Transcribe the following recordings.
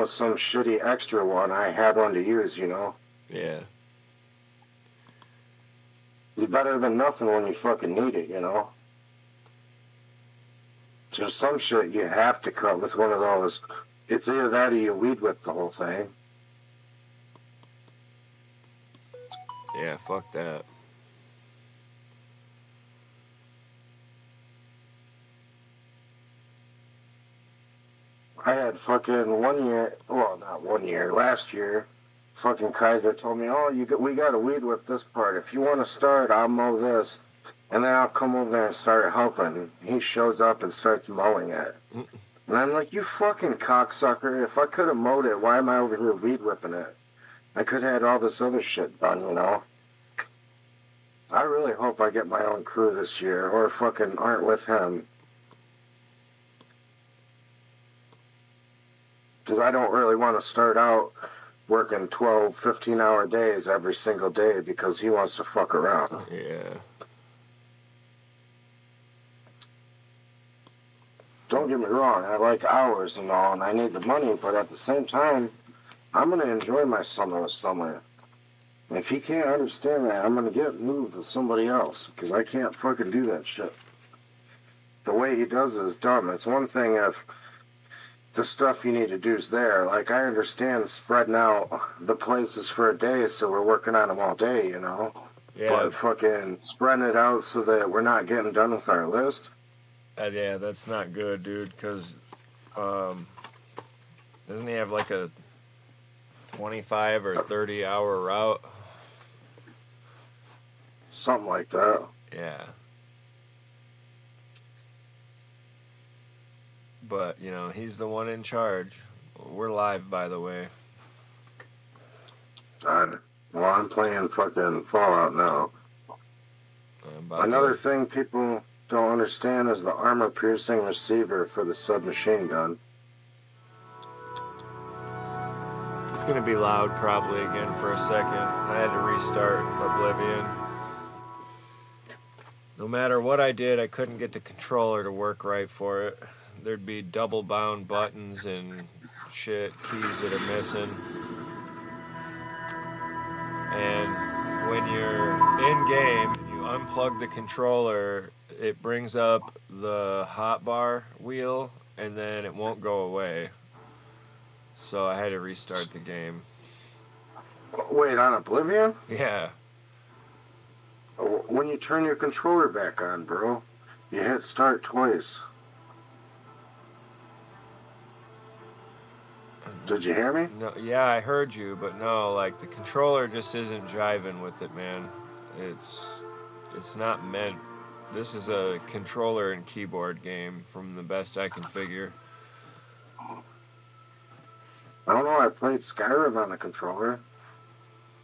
with some shitty extra one, I had one to use, you know? Yeah. It's better than nothing when you fucking need it, you know? Just some shit you have to cut with one of those. It's either that or you weed whip the whole thing. Yeah, fuck that. I had fucking 1 year, well, not 1 year, last year, fucking Kaiser told me, oh, we got to weed whip this part. If you want to start, I'll mow this. And then I'll come over there and start helping. He shows up and starts mowing it. And I'm like, you fucking cocksucker. If I could have mowed it, why am I over here weed whipping it? I could have had all this other shit done, you know? I really hope I get my own crew this year, or fucking aren't with him. Because I don't really want to start out working 12, 15-hour days every single day because he wants to fuck around. Yeah. Don't get me wrong, I like hours and all, and I need the money, but at the same time, I'm going to enjoy my summer this summer. And if he can't understand that, I'm going to get moved with somebody else, because I can't fucking do that shit. The way he does it is dumb. It's one thing if the stuff you need to do is there. Like, I understand spreading out the places for a day, so we're working on them all day, you know? Yeah. But fucking spreading it out so that we're not getting done with our list. Yeah, that's not good, dude, because doesn't he have like a 25 or 30 hour route? Something like that. Yeah. But, you know, he's the one in charge. We're live, by the way. Well, I'm playing fucking Fallout now. Another thing people don't understand is the armor-piercing receiver for the submachine gun. It's going to be loud probably again for a second. I had to restart Oblivion. No matter what I did, I couldn't get the controller to work right for it. There'd be double-bound buttons and shit, keys that are missing. And when you're in-game, you unplug the controller, it brings up the hotbar wheel, and then it won't go away. So I had to restart the game. Wait, on Oblivion? Yeah. When you turn your controller back on, bro, you hit start twice. Did you hear me? No, yeah, I heard you, but no, like the controller just isn't jiving with it, man. It's not meant. This is a controller and keyboard game from the best I can figure. I don't know, I played Skyrim on the controller.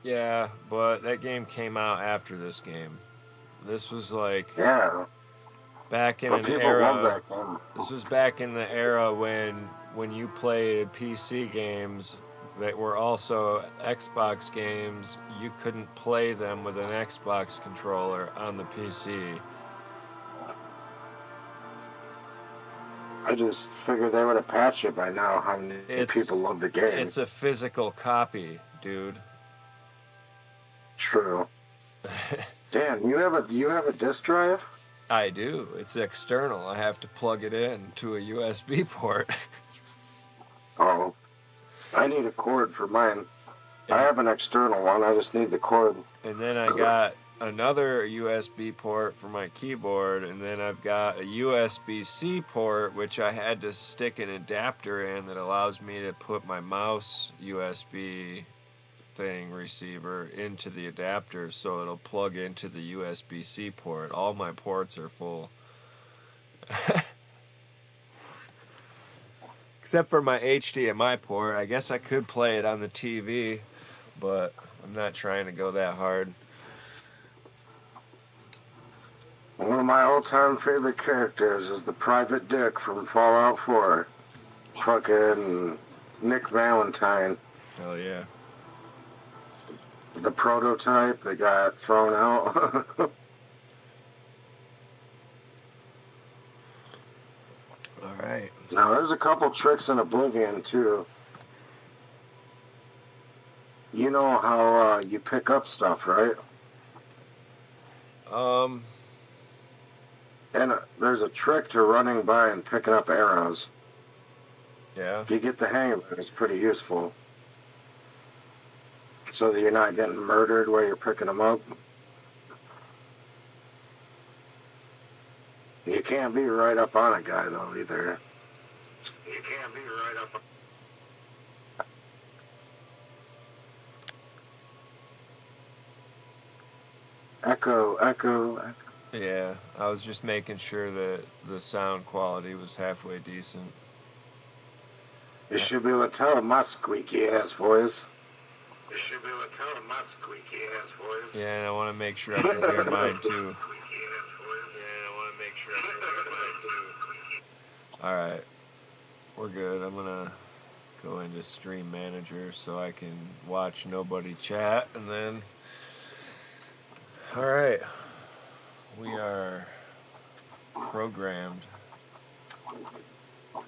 Yeah, but that game came out after this game. This was like back in an era. This was back in the era when you played PC games that were also Xbox games, you couldn't play them with an Xbox controller on the PC. I just figured they would have patched it by now. How many people love the game? It's a physical copy, dude. True. Damn, you have a disk drive? I do. It's external. I have to plug it in to a USB port. Oh, I need a cord for mine. I have an external one. I just need the cord. And then I got another USB port for my keyboard, and then I've got a USB-C port, which I had to stick an adapter in that allows me to put my mouse USB thing receiver into the adapter so it'll plug into the USB-C port. All my ports are full. Except for my HDMI port. I guess I could play it on the TV, but I'm not trying to go that hard. One of my all-time favorite characters is the Private Dick from Fallout 4. Fucking Nick Valentine. Hell yeah. The prototype that got thrown out. All right. Now, there's a couple tricks in Oblivion, too. You know how you pick up stuff, right? And there's a trick to running by and picking up arrows. Yeah. If you get the hang of it, it's pretty useful. So that you're not getting murdered while you're picking them up. You can't be right up on a guy, though, either. You can't be right up on... Echo, echo, echo. Yeah, I was just making sure that the sound quality was halfway decent. You should be able to tell my squeaky ass voice. You should be able to tell my squeaky ass voice. Yeah, and I want to make sure I can hear mine too. Alright, we're good. I'm gonna go into Stream Manager so I can watch nobody chat, and then... Alright, we are programmed.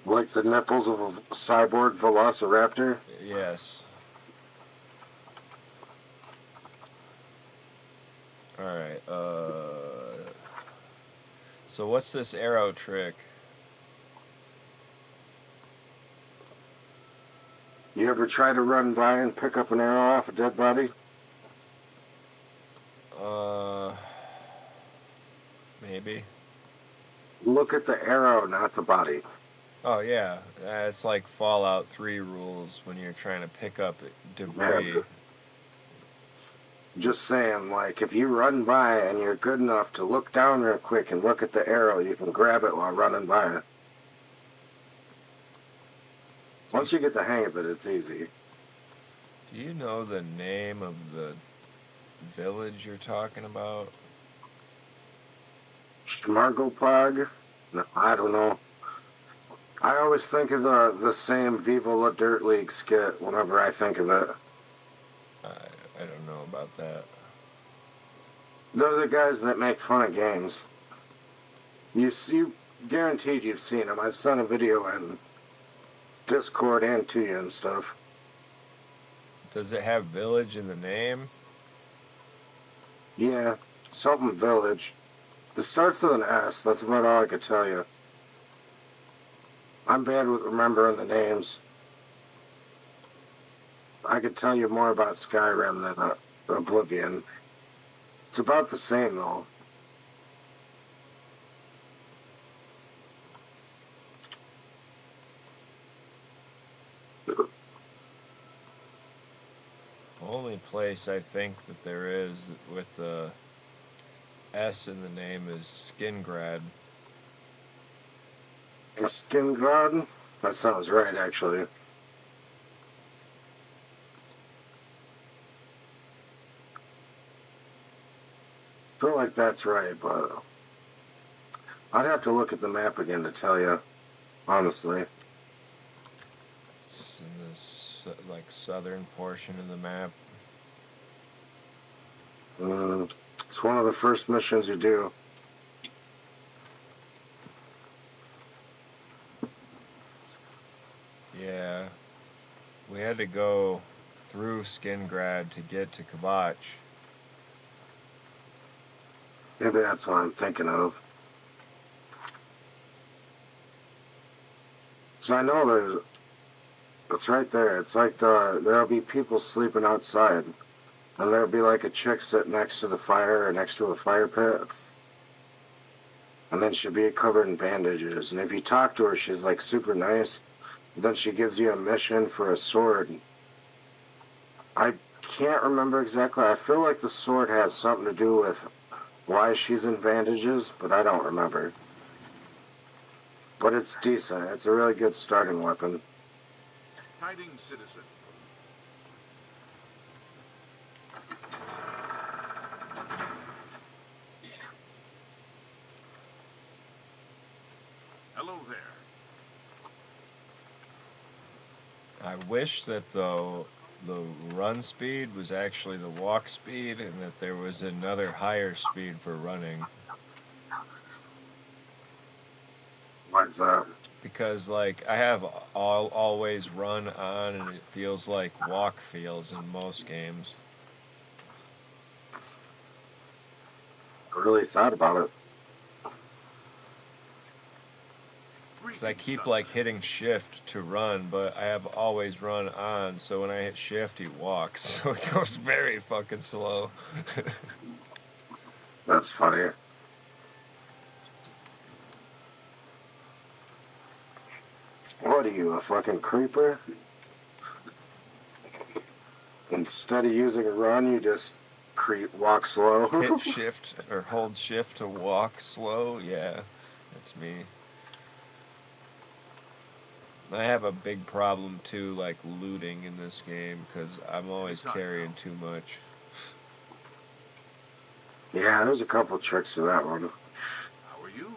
Like the nipples of a cyborg velociraptor? Yes. Alright, so what's this arrow trick? You ever try to run by and pick up an arrow off a dead body? Maybe. Look at the arrow, not the body. Oh, yeah. It's like Fallout 3 rules when you're trying to pick up debris. Yeah. Just saying, like, if you run by and you're good enough to look down real quick and look at the arrow, you can grab it while running by it. Once you get the hang of it, it's easy. Do you know the name of the village you're talking about? Schmarglepog? No, I don't know. I always think of the same Viva La Dirt League skit whenever I think of it. I don't know about that. They're the guys that make fun of games. You guaranteed you've seen them. I've sent a video in Discord and to you and stuff. Does it have village in the name? Yeah, something village. It starts with an S. That's about all I could tell you. I'm bad with remembering the names. I could tell you more about Skyrim than Oblivion. It's about the same, though. Only place I think that there is with the S in the name is Skingrad. Skingrad? That sounds right, actually. I feel like that's right, but I'd have to look at the map again to tell you, honestly. It's in this like southern portion of the map. It's one of the first missions you do. Yeah, we had to go through Skingrad to get to Kvatch. Maybe that's what I'm thinking of. Because I know it's right there. It's like there'll be people sleeping outside. And there'll be like a chick sitting next to the fire or next to a fire pit. And then she'll be covered in bandages. And if you talk to her, she's like super nice. Then she gives you a mission for a sword. I can't remember exactly. I feel like the sword has something to do with why she's in bandages, but I don't remember. But it's decent. It's a really good starting weapon. Tidings, citizen. Hello there. I wish that the run speed was actually the walk speed and that there was another higher speed for running. What's that? because like I have always run on, and it feels like walk feels in most games. I really thought about it. Because I keep like hitting shift to run, but I have always run on, so when I hit shift, he walks. So it goes very fucking slow. That's funny. What are you, a fucking creeper? Instead of using a run, you just walk slow. Hit shift or hold shift to walk slow. Yeah, that's me. I have a big problem too, like looting in this game, because I'm always carrying too much. Yeah, there's a couple tricks for that one. How are you?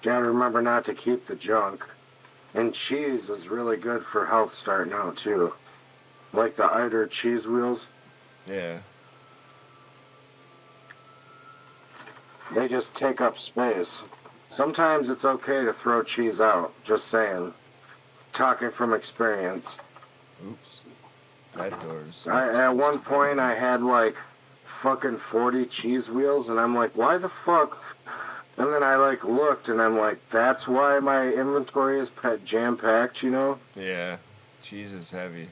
Gotta remember not to keep the junk. And cheese is really good for health starting out too. Like the Eider cheese wheels. Yeah. They just take up space. Sometimes it's okay to throw cheese out, just saying. Talking from experience. Oops. That door's At one point I had like fucking 40 cheese wheels and I'm like, why the fuck? And then I like looked and I'm like, that's why my inventory is jam packed, you know? Yeah. Cheese is heavy.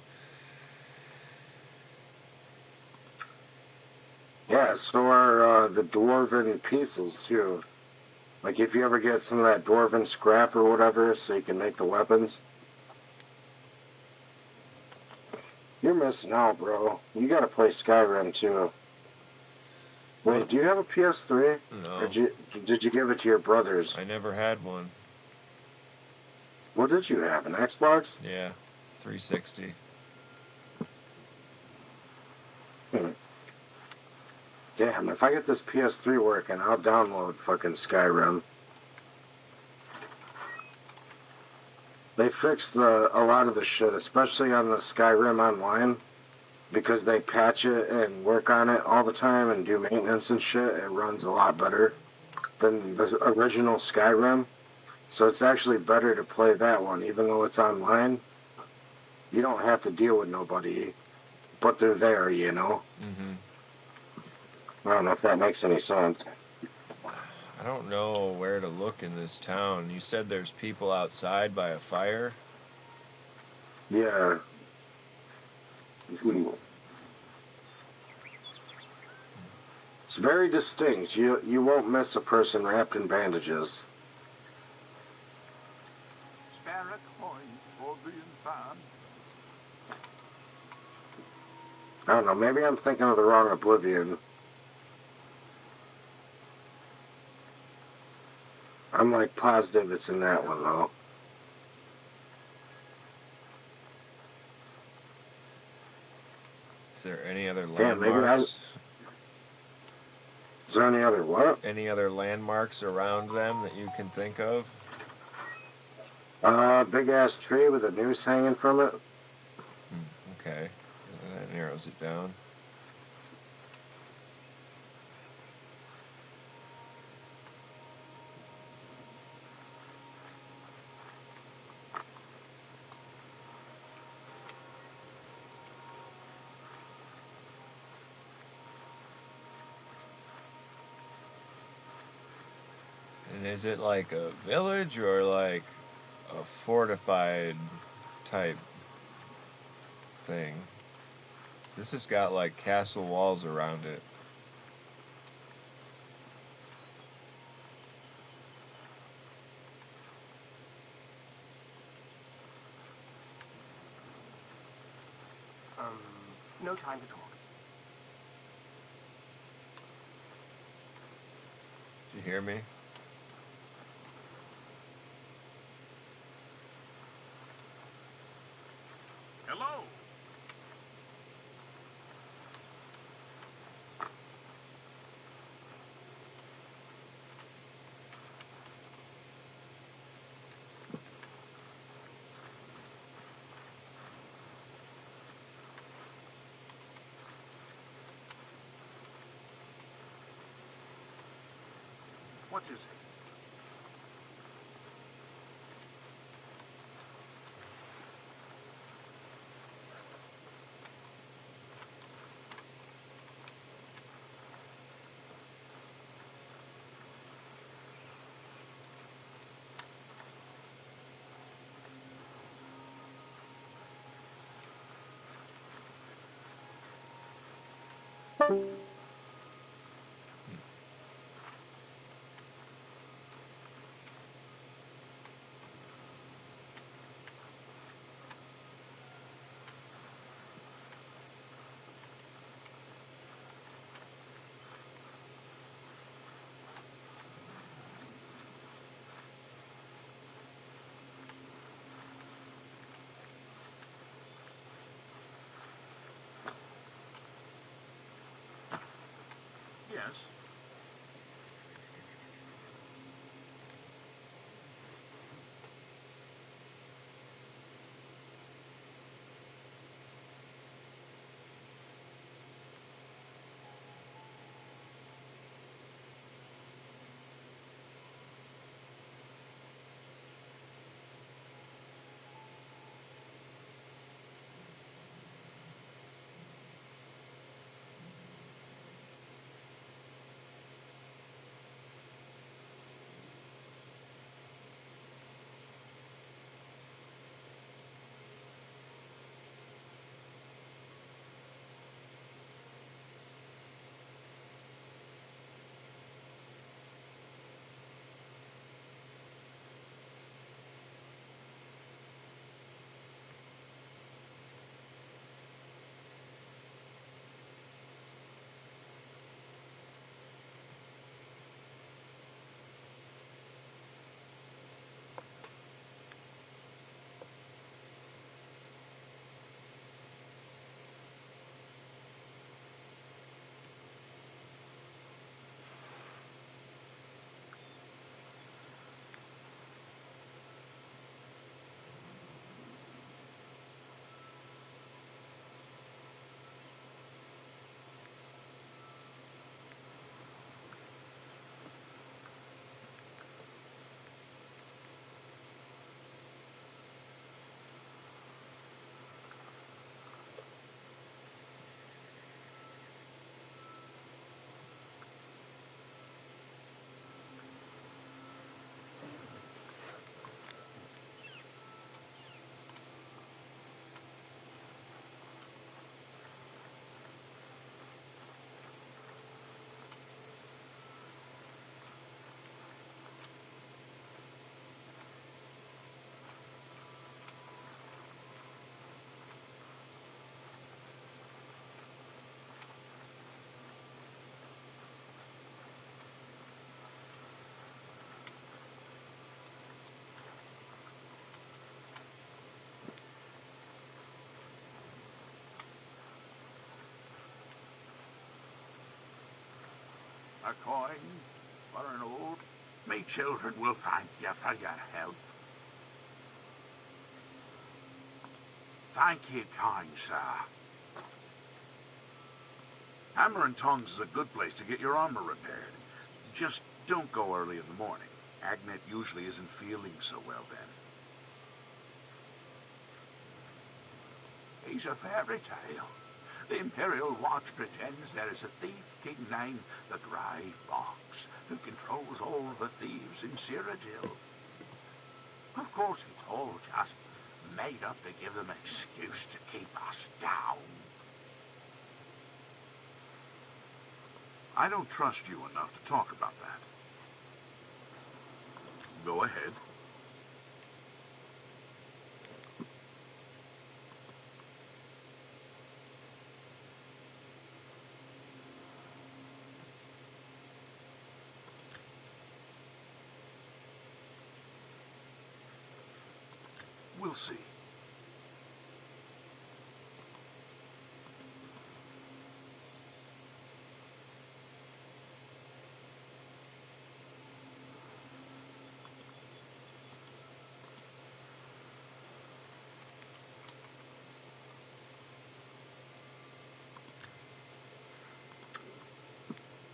Yeah, so are the dwarven pieces too. Like if you ever get some of that dwarven scrap or whatever, so you can make the weapons. You're missing out, bro. You gotta play Skyrim too. Wait, do you have a PS3? No. Or did you give it to your brothers? I never had one. What did you have, an Xbox? Yeah, 360. Damn, if I get this PS3 working, I'll download fucking Skyrim. They fixed a lot of the shit, especially on the Skyrim Online, because they patch it and work on it all the time and do maintenance and shit. It runs a lot better than the original Skyrim. So it's actually better to play that one, even though it's online. You don't have to deal with nobody, but they're there, you know? Mm-hmm. I don't know if that makes any sense. I don't know where to look in this town. You said there's people outside by a fire? Yeah. It's very distinct. You won't miss a person wrapped in bandages. Spare a coin for being found. I don't know, maybe I'm thinking of the wrong Oblivion. I'm like positive it's in that one though. Is there any other Damn, landmarks? Is there any other what? Any other landmarks around them that you can think of? Big ass tree with a noose hanging from it. Okay. That narrows it down. And is it like a village or like a fortified type thing? This has got like castle walls around it. No time to talk. Did you hear me? Hello. What is it? Yes. A coin for an old. My children will thank you for your help. Thank you, kind sir. Hammer and Tongs is a good place to get your armor repaired. Just don't go early in the morning. Agnet usually isn't feeling so well then. He's a fairy tale. The Imperial Watch pretends there is a thief king named the Grey Fox who controls all the thieves in Cyrodiil. Of course, it's all just made up to give them an excuse to keep us down. I don't trust you enough to talk about that. Go ahead. We'll see.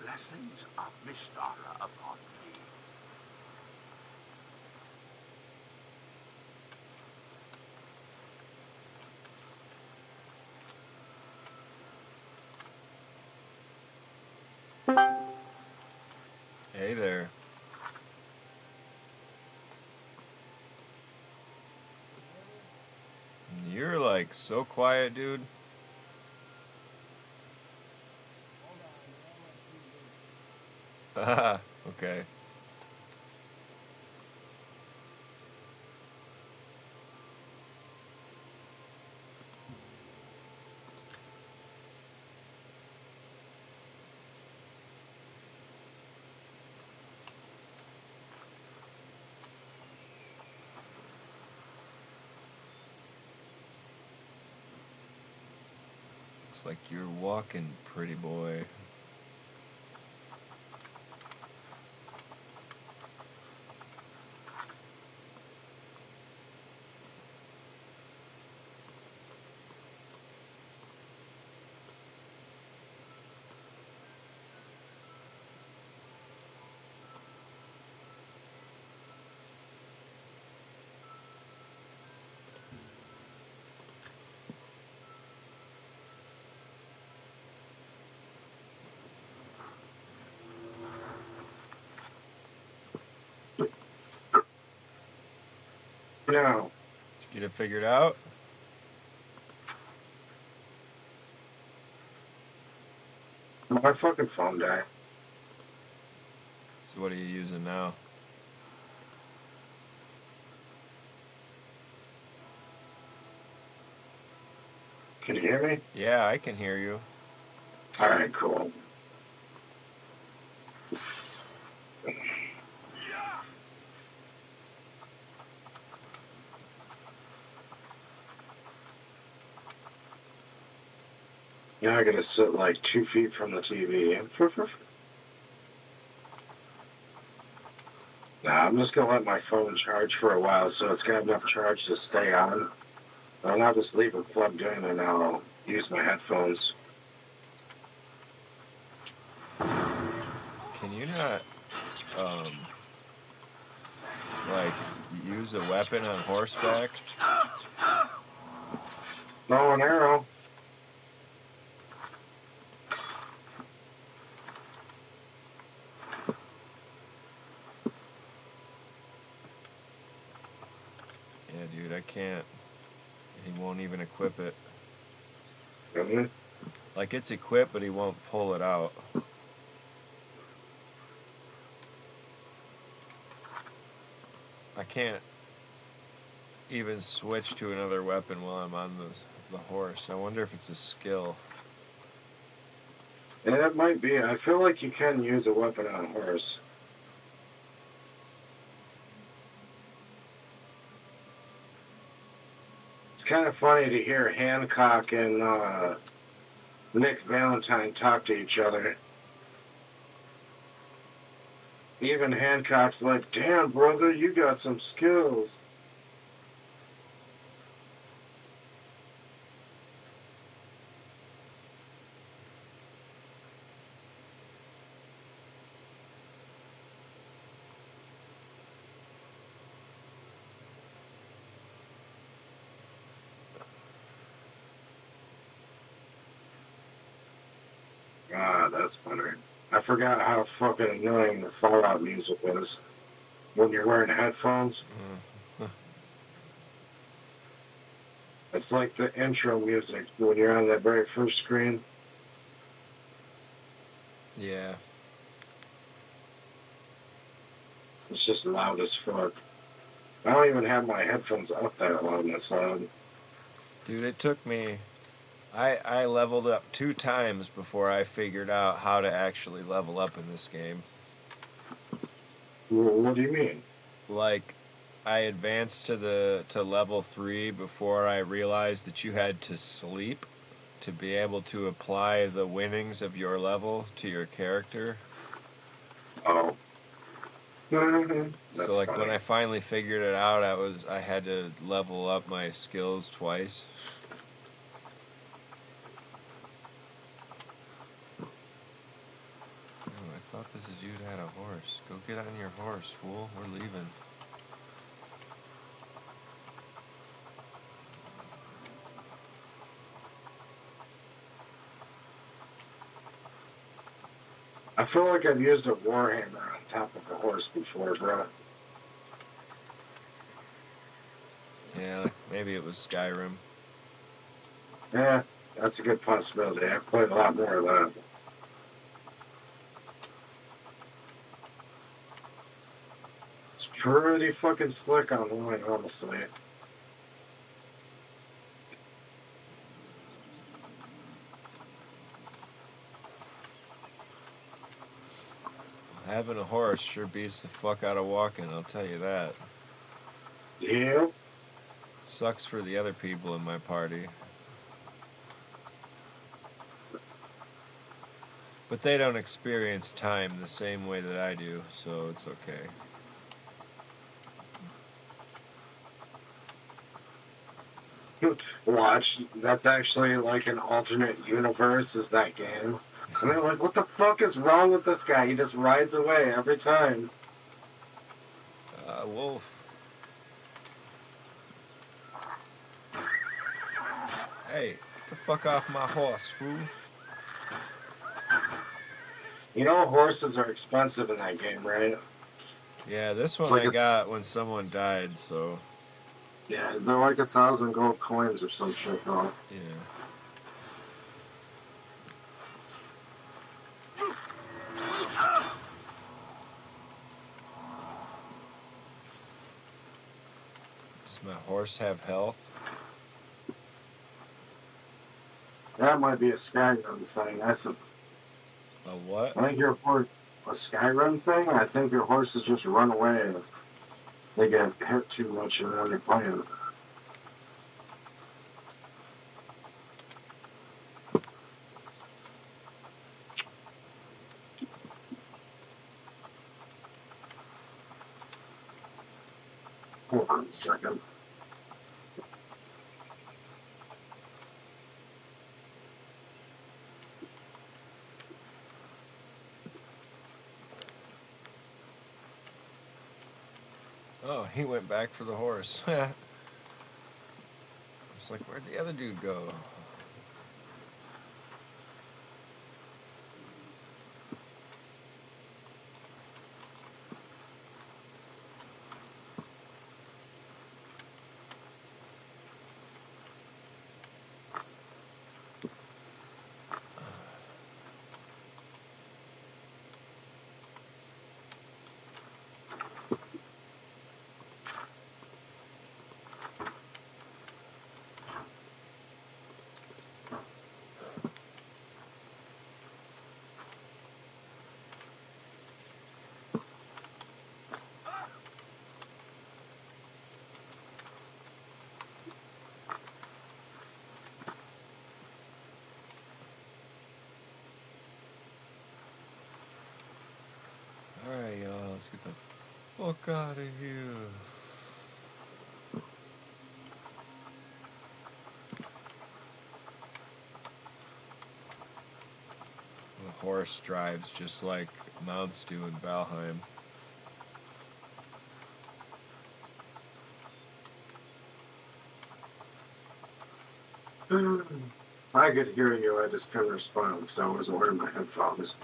Blessings of Mystara upon thee. Hey there. You're like so quiet, dude. Okay. Looks like you're walking, pretty boy. No. Did you get it figured out? My fucking phone died. So what are you using now? Can you hear me? Yeah, I can hear you. Alright, cool. Now I gotta sit like 2 feet from the TV. Nah, I'm just gonna let my phone charge for a while so it's got enough charge to stay on. And I'll just leave it plugged in and I'll use my headphones. Can you not, like, use a weapon on horseback? Bow and arrow. Yeah, dude, I can't. He won't even equip it. Mm-hmm. Like, it's equipped, but he won't pull it out. I can't even switch to another weapon while I'm on the horse. I wonder if it's a skill. And it might be. I feel like you can use a weapon on a horse. It's kind of funny to hear Hancock and Nick Valentine talk to each other. Even Hancock's like, damn, brother, you got some skills. Ah, that's better. I forgot how fucking annoying the Fallout music was when you're wearing headphones. It's like the intro music when you're on that very first screen. Yeah. It's just loud as fuck. I don't even have my headphones up that loud and it's loud. Dude, it took me... I leveled up 2 times before I figured out how to actually level up in this game. What do you mean? Like, I advanced to level 3 before I realized that you had to sleep to be able to apply the winnings of your level to your character. Oh. So like funny. When I finally figured it out, I had to level up my skills twice. Oh, I thought this dude had a horse. Go get on your horse, fool. We're leaving. I feel like I've used a warhammer on top of a horse before, bro. Yeah, maybe it was Skyrim. Yeah, that's a good possibility. I've played a lot more of that. pretty fucking slick online, honestly. Having a horse sure beats the fuck out of walking, I'll tell you that. Yep. Sucks for the other people in my party. But they don't experience time the same way that I do, so it's okay. Watch, that's actually like an alternate universe, is that game. And they're like, what the fuck is wrong with this guy? He just rides away every time. Wolf. Hey, get the fuck off my horse, fool. You know horses are expensive in that game, right? Yeah, this one I got when someone died, so... Yeah, they're like 1,000 gold coins or some shit, though. Yeah. Does my horse have health? That might be a Skyrim thing. A what? I think your horse... A Skyrim thing? I think your horses just run away if they get hit too much and then they're playing. Hold on a second. Oh, he went back for the horse. It's like, where'd the other dude go? Alright, y'all, let's get the fuck out of here. The horse drives just like mounts do in Valheim. I could hear you, I just couldn't respond because I wasn't wearing my headphones.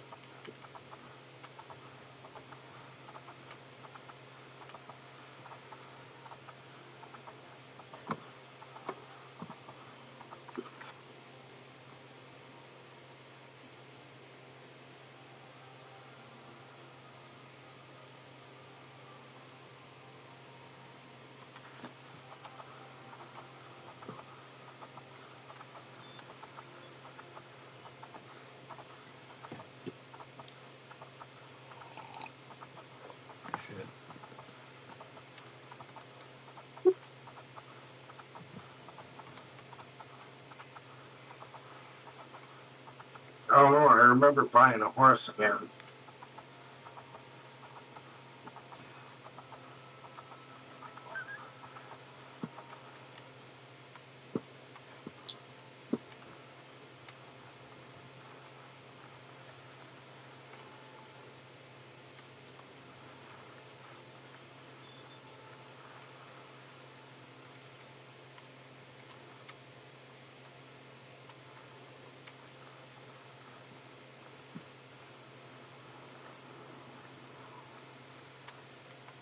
Oh no, I remember buying a horse again.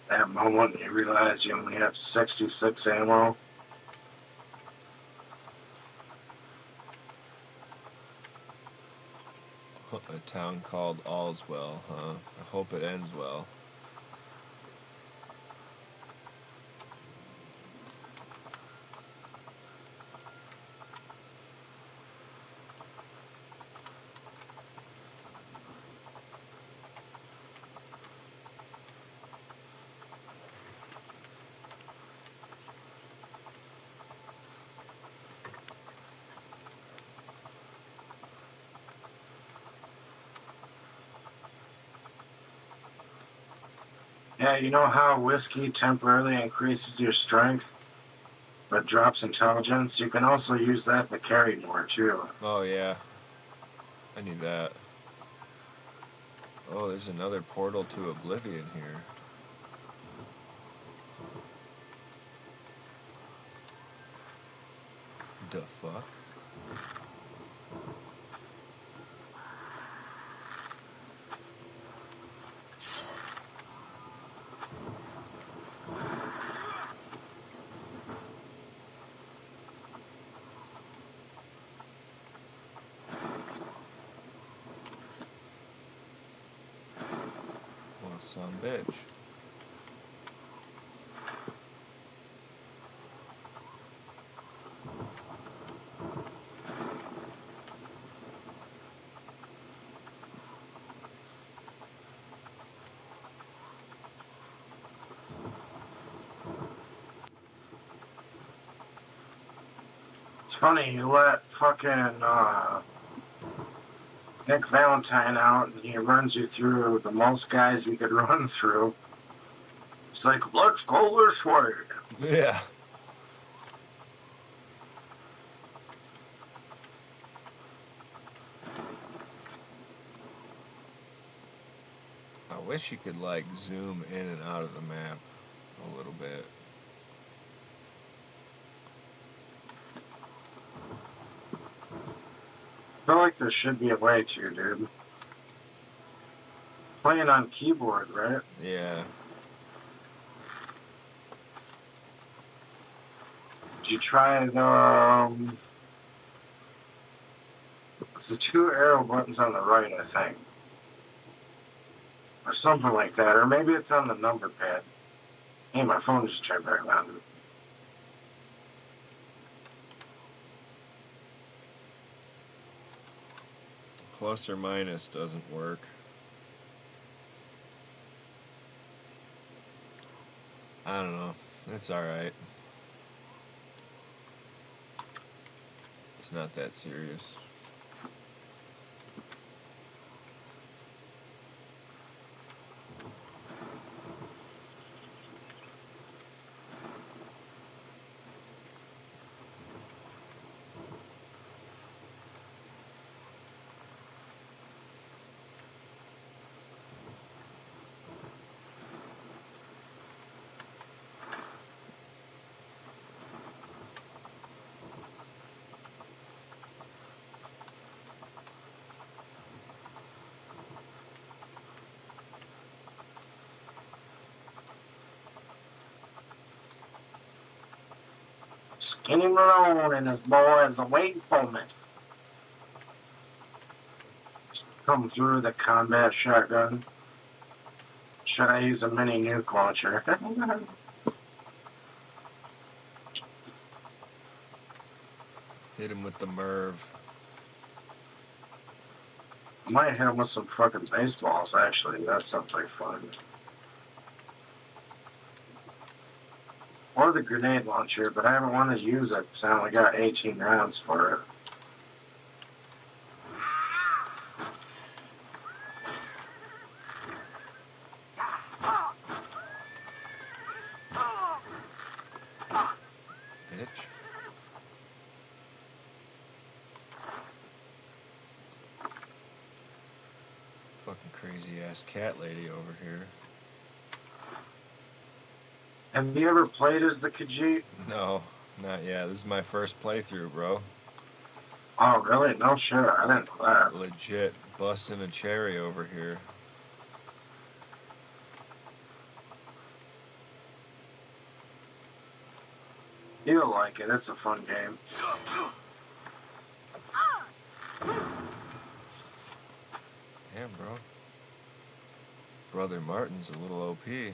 That moment you realize you only have 66 ammo. A town called Allswell, huh? I hope it ends well. Yeah, you know how whiskey temporarily increases your strength, but drops intelligence? You can also use that to carry more, too. Oh, yeah. I need that. Oh, there's another portal to oblivion here. The fuck? Well, son bitch. It's funny, you let fucking Nick Valentine out and he runs you through the most guys you could run through. It's like, let's go this way. Yeah. I wish you could, like, zoom in and out of the map a little bit. I feel like there should be a way to, dude. Playing on keyboard, right? Yeah. Did you try the it's the 2 arrow buttons on the right, I think. Or something like that. Or maybe it's on the number pad. Hey, my phone just turned back on. Plus or minus doesn't work. I don't know. It's alright. It's not that serious. Skinny Malone and his boys are waiting for me. Come through the combat shotgun. Should I use a mini nuke launcher? Hit him with the Merv. I might hit him with some fucking baseballs, actually. That sounds like fun. Or the grenade launcher, but I haven't wanted to use it because I only got 18 rounds for it. Bitch. Fucking crazy ass cat lady over here. Have you ever played as the Khajiit? No, not yet. This is my first playthrough, bro. Oh, really? No shit. I didn't know that. Legit busting a cherry over here. You'll like it. It's a fun game. Damn, bro. Brother Martin's a little OP.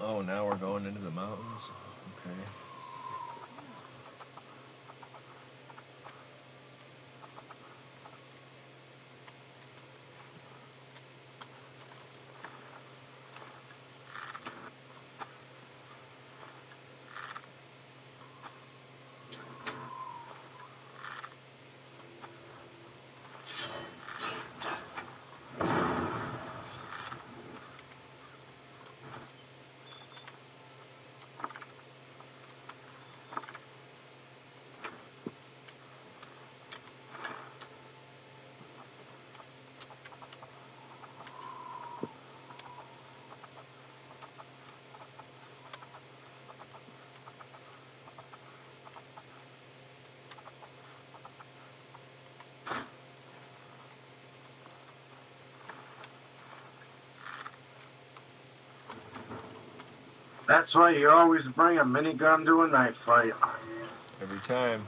Oh, now we're going into the mountains? Okay. That's why you always bring a minigun to a knife fight. Every time.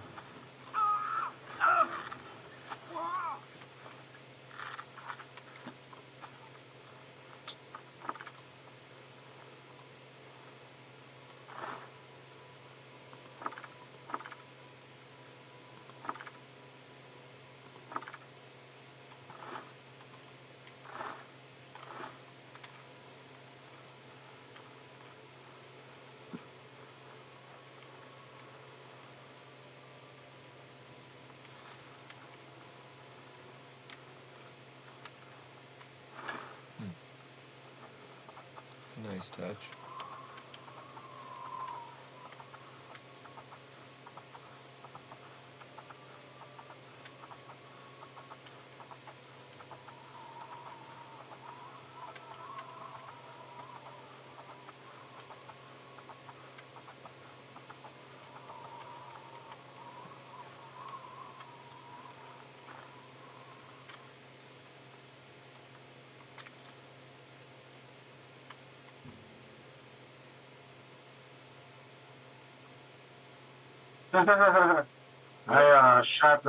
It's a nice touch. I shot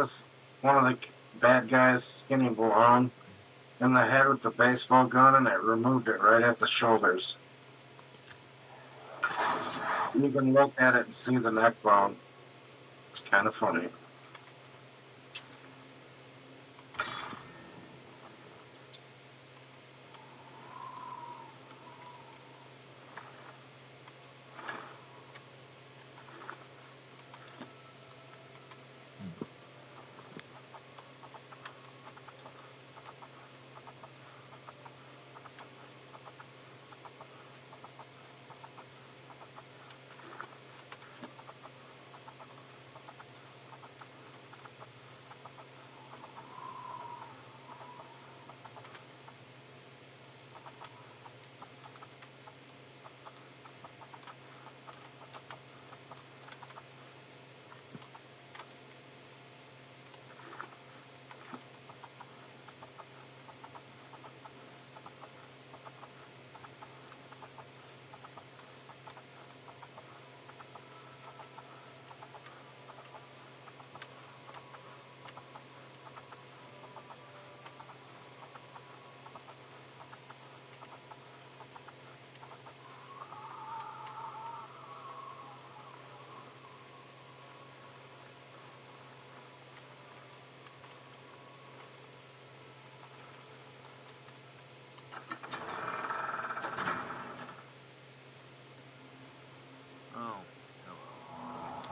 one of the bad guys, Skinny Blonde, in the head with the baseball gun, and it removed it right at the shoulders. You can look at it and see the neck bone. It's kind of funny.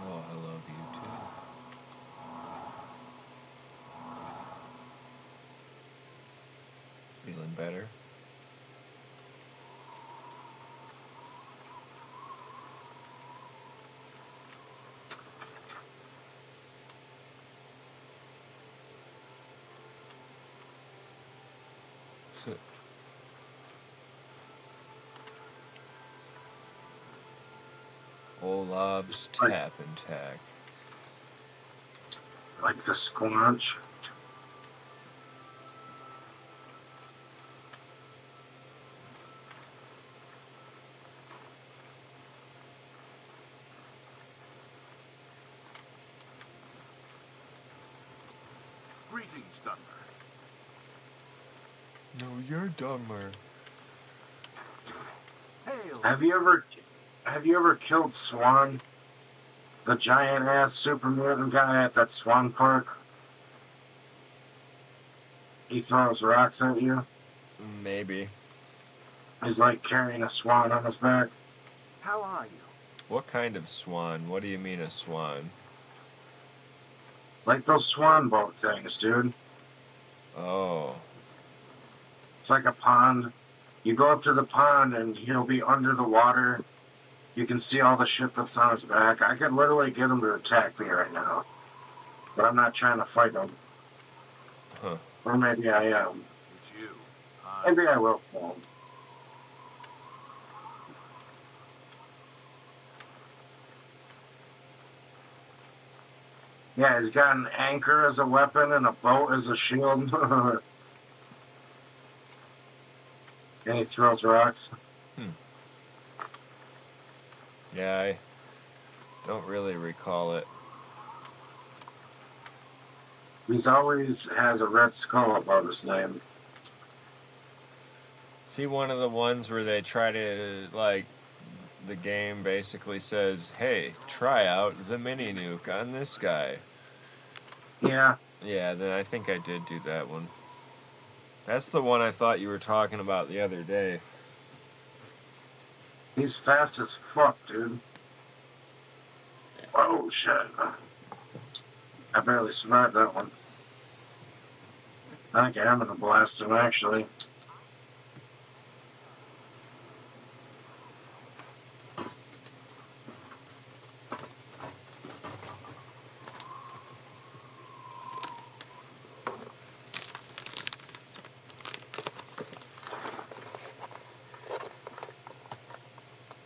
Oh, hello to you too. Feeling better? Olab's tap and tack. Like the squanch. Greetings, Dunmer. No, you're dumber. Hail, Have you ever killed Swan? The giant ass super mutant guy at that Swan Park? He throws rocks at you. Maybe. He's like carrying a swan on his back. How are you? What kind of swan? What do you mean a swan? Like those swan boat things, dude. Oh. It's like a pond. You go up to the pond and he'll be under the water. You can see all the shit that's on his back. I could literally get him to attack me right now. But I'm not trying to fight him. Huh. Or maybe I am. It's you. Maybe I will kill him. Yeah, he's got an anchor as a weapon and a boat as a shield. And he throws rocks. Yeah, I don't really recall it. He's always has a red skull above his name. See, one of the ones where they try to, like, the game basically says, hey, try out the mini nuke on this guy. Yeah. Yeah, then I think I did do that one. That's the one I thought you were talking about the other day. He's fast as fuck, dude. Oh, shit. I barely survived that one. I think I am gonna blast him, actually.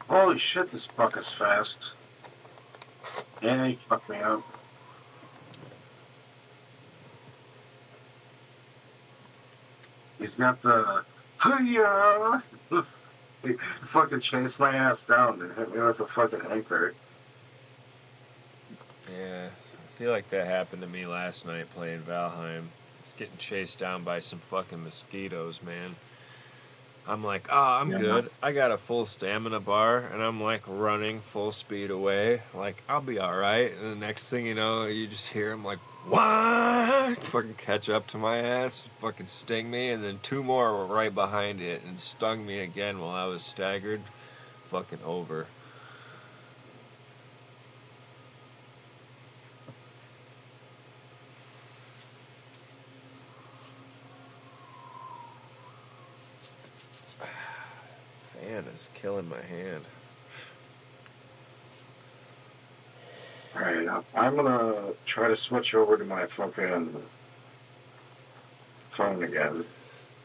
Holy shit, this fuck is fast. Yeah, he fucked me up. He's got the... Hiya! He fucking chased my ass down and hit me with a fucking anchor. Yeah, I feel like that happened to me last night playing Valheim. I was getting chased down by some fucking mosquitoes, man. I'm like, I'm good. I got a full stamina bar, and I'm like running full speed away. Like, I'll be alright. And the next thing you know, you just hear him like, what? Fucking catch up to my ass, fucking sting me, and then two more were right behind it and stung me again while I was staggered. Fucking over. Fan is killing my hand. Alright, I'm gonna try to switch over to my fucking phone again.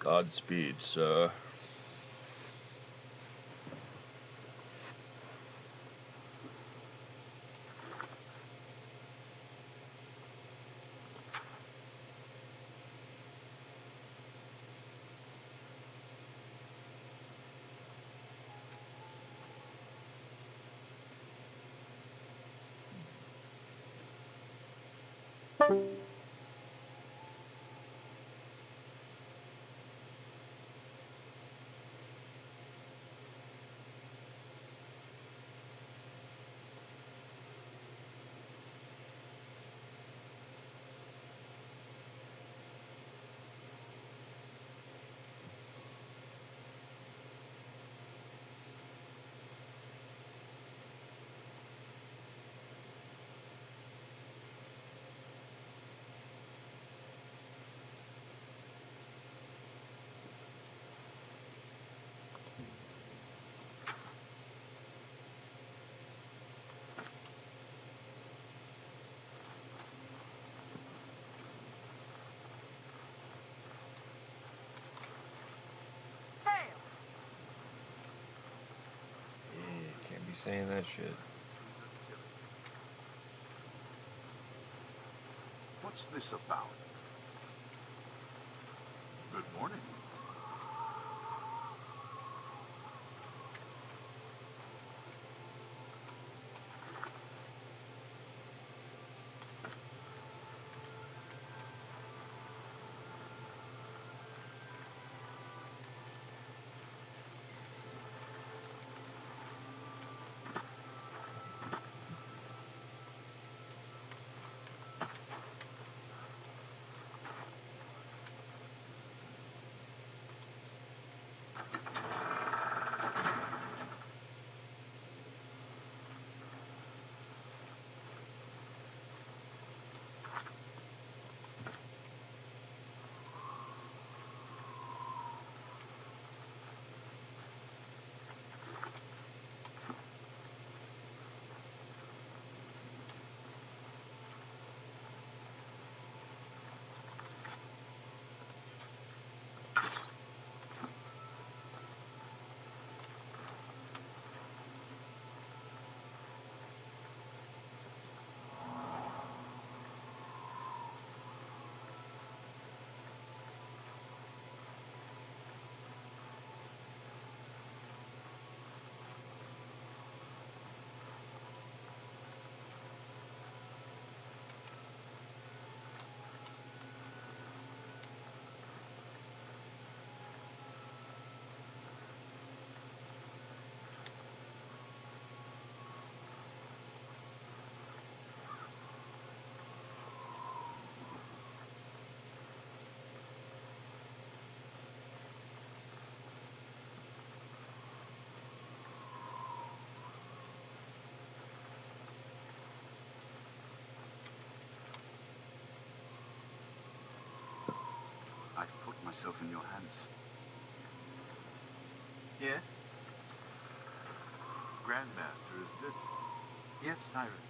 Godspeed, sir. Can't be saying that shit. What's this about? Good morning. myself in your hands. Yes? Grandmaster, is this... Yes, Cyrus.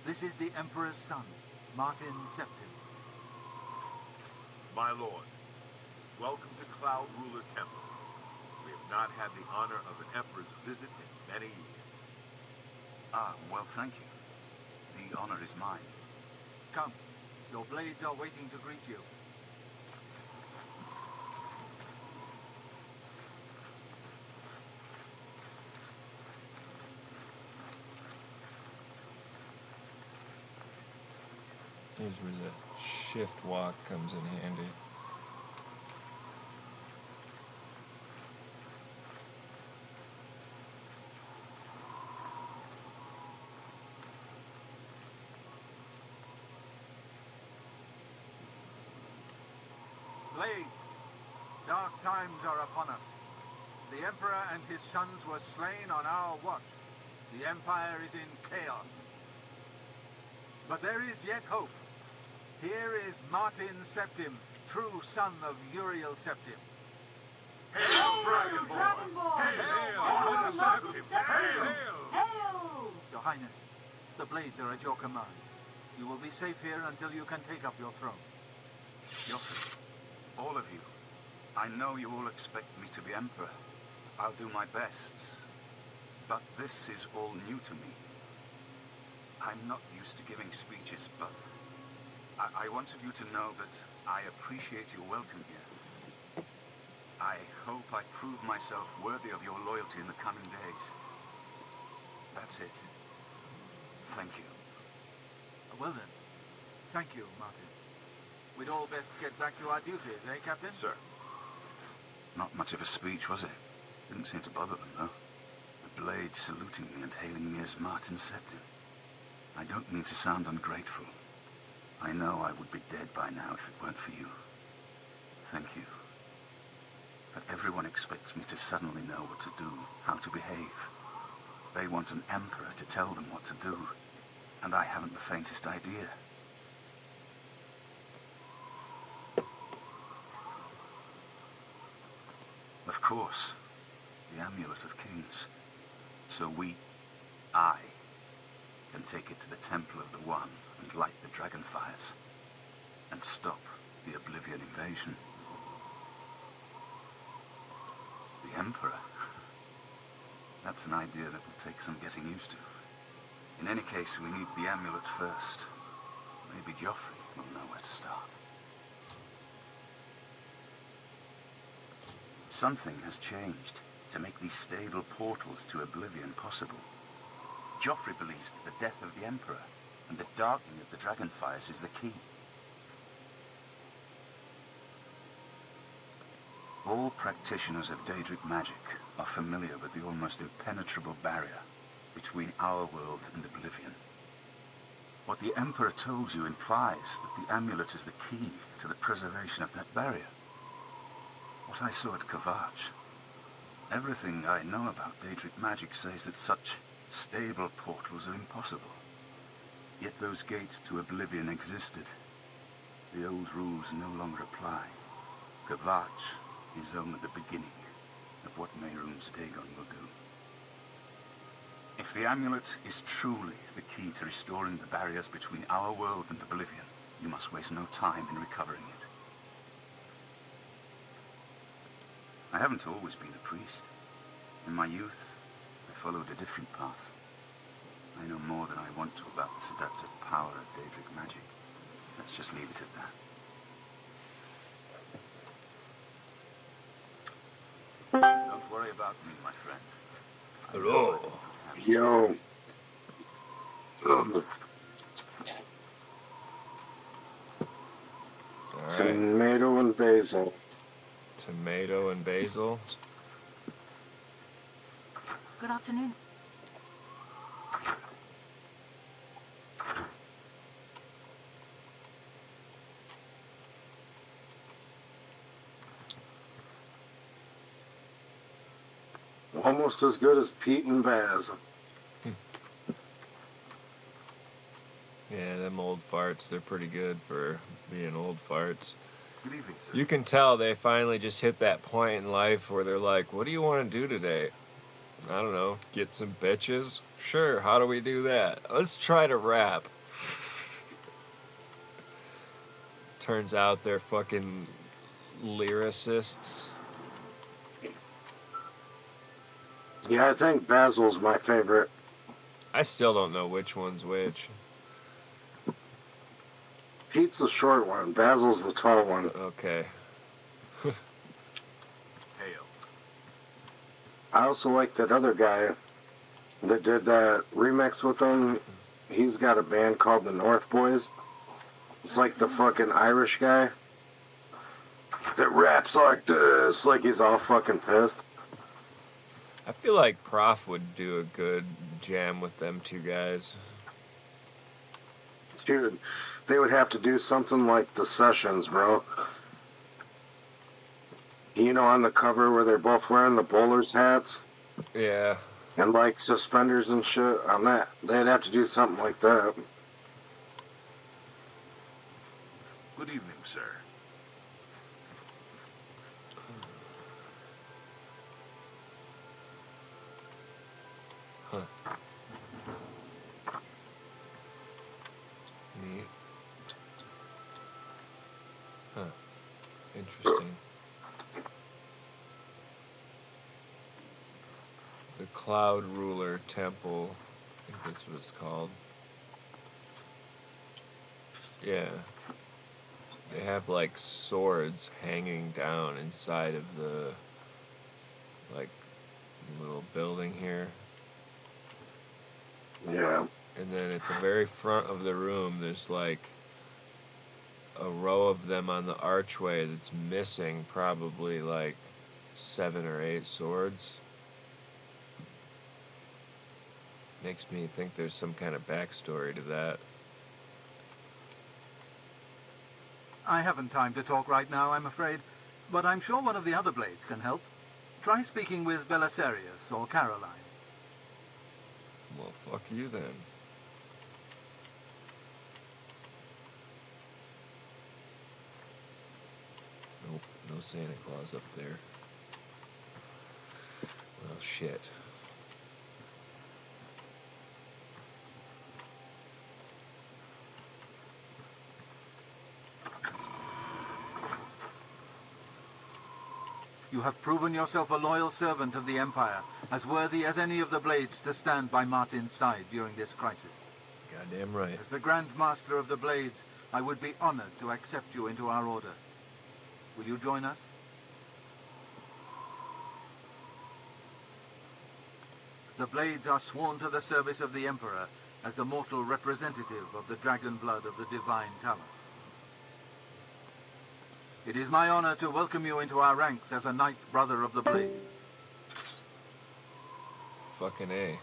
This is the Emperor's son, Martin Septim. My lord, welcome to Cloud Ruler Temple. We have not had the honor of an emperor's visit in many years. Ah, well, thank you. The honor is mine. Come, your blades are waiting to greet you. Here's where the shift walk comes in handy. Blades, dark times are upon us. The Emperor and his sons were slain on our watch. The Empire is in chaos. But there is yet hope. Here is Martin Septim, true son of Uriel Septim. Hail, Dragonborn! Hail, Martin Septim! Hail! Your Highness, the blades are at your command. You will be safe here until you can take up your throne. Joffrey, all of you, I know you all expect me to be Emperor. I'll do my best. But this is all new to me. I'm not used to giving speeches, but I wanted you to know that I appreciate your welcome here. I hope I prove myself worthy of your loyalty in the coming days. That's it. Thank you. Well then, thank you, Martin. We'd all best get back to our duties, eh, Captain? Sir. Not much of a speech, was it? Didn't seem to bother them, though. The blade saluting me and hailing me as Martin Septim. I don't mean to sound ungrateful. I know I would be dead by now if it weren't for you. Thank you. But everyone expects me to suddenly know what to do, how to behave. They want an emperor to tell them what to do, and I haven't the faintest idea. Of course, the Amulet of Kings. So I, can take it to the Temple of the One and light the dragon fires, and stop the Oblivion invasion. The Emperor? That's an idea that will take some getting used to. In any case, we need the amulet first. Maybe Joffrey will know where to start. Something has changed to make these stable portals to Oblivion possible. Joffrey believes that the death of the Emperor and the darkening of the Dragonfires is the key. All practitioners of Daedric magic are familiar with the almost impenetrable barrier between our world and Oblivion. What the Emperor told you implies that the amulet is the key to the preservation of that barrier. What I saw at Kvatch, everything I know about Daedric magic says that such stable portals are impossible. Yet those gates to Oblivion existed. The old rules no longer apply. Kvatch is only the beginning of what Mehrunes Dagon will do. If the amulet is truly the key to restoring the barriers between our world and Oblivion, you must waste no time in recovering it. I haven't always been a priest. In my youth, I followed a different path. I know more than I want to about the seductive power of Daedric magic. Let's just leave it at that. Don't worry about me, my friend. Hello. Yo. All right. Tomato and basil. Tomato and basil. Good afternoon. Almost as good as Pete and Baz. Yeah, them old farts, they're pretty good for being old farts. Good evening, sir. You can tell they finally just hit that point in life where they're like, what do you want to do today? I don't know, get some bitches? Sure, how do we do that? Let's try to rap. Turns out they're fucking lyricists. Yeah, I think Basil's my favorite. I still don't know which one's which. Pete's the short one. Basil's the tall one. Okay. Hail. I also like that other guy that did that remix with him. He's got a band called the North Boys. It's like the fucking Irish guy that raps like this, like he's all fucking pissed. I feel like Prof would do a good jam with them two guys. Dude, they would have to do something like the Sessions, bro. You know, on the cover where they're both wearing the bowler's hats? Yeah. And like suspenders and shit on that. They'd have to do something like that. Good evening, sir. Huh. Neat. Huh. Interesting. The Cloud Ruler Temple. I think that's what it's called. Yeah. They have like swords hanging down inside of the like little building here. Yeah. And then at the very front of the room there's like a row of them on the archway that's missing probably like 7 or 8 swords. Makes me think there's some kind of backstory to that. I haven't time to talk right now, I'm afraid, but I'm sure one of the other blades can help. Try speaking with Belisarius or Caroline. Well, fuck you then. Nope, no Santa Claus up there. Well, shit. You have proven yourself a loyal servant of the Empire, as worthy as any of the blades to stand by Martin's side during this crisis. Goddamn right. As the Grand Master of the Blades, I would be honored to accept you into our order. Will you join us? The Blades are sworn to the service of the Emperor as the mortal representative of the dragon blood of the Divine Talos. It is my honor to welcome you into our ranks as a Knight Brother of the Blades. Fucking A.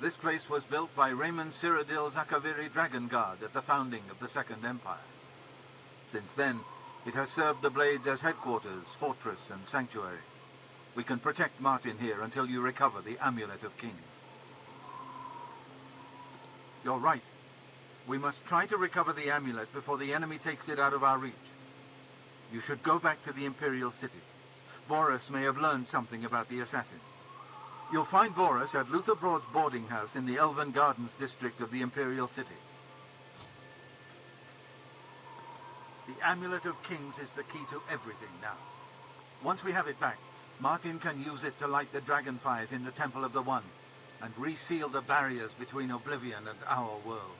This place was built by Raymond Cyrodiil Zakaviri Dragon Guard at the founding of the Second Empire. Since then, it has served the Blades as headquarters, fortress, and sanctuary. We can protect Martin here until you recover the Amulet of Kings. You're right. We must try to recover the amulet before the enemy takes it out of our reach. You should go back to the Imperial City. Boris may have learned something about the assassins. You'll find Boris at Luther Broad's boarding house in the Elven Gardens district of the Imperial City. The Amulet of Kings is the key to everything now. Once we have it back, Martin can use it to light the dragonfires in the Temple of the One and reseal the barriers between Oblivion and our world.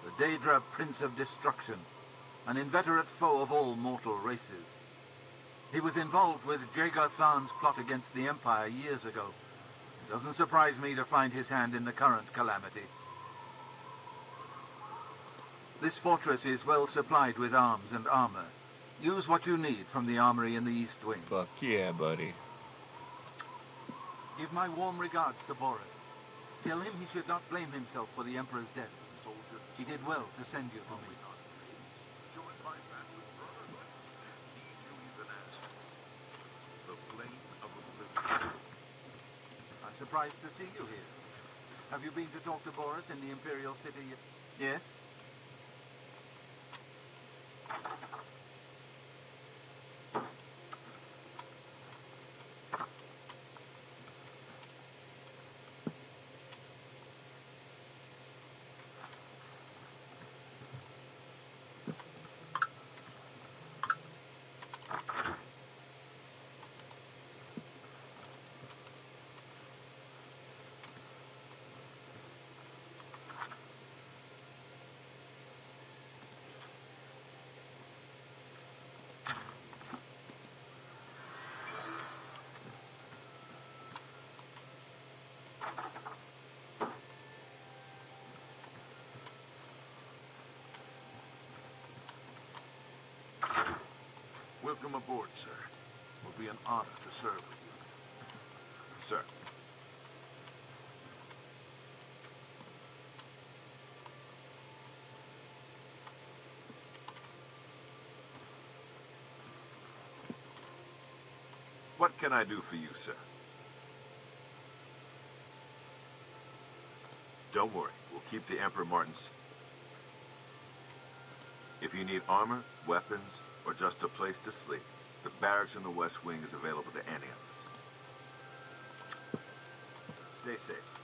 The Daedra Prince of Destruction, an inveterate foe of all mortal races. He was involved with Jagar Tharn's plot against the Empire years ago. It doesn't surprise me to find his hand in the current calamity. This fortress is well supplied with arms and armor. Use what you need from the armory in the East Wing. Fuck yeah, buddy. Give my warm regards to Boris. Tell him he should not blame himself for the Emperor's death. He did well to send you to me. Joined by Battling Brotherhood, need you even ask. The plane of oblivion. I'm surprised to see you here. Have you been to talk to Boris in the Imperial City? Yes? Welcome aboard, sir. It will be an honor to serve with you. Sir. What can I do for you, sir? Don't worry, we'll keep the Emperor Martin's. If you need armor, weapons, or just a place to sleep, the barracks in the West Wing is available to any of us. Stay safe.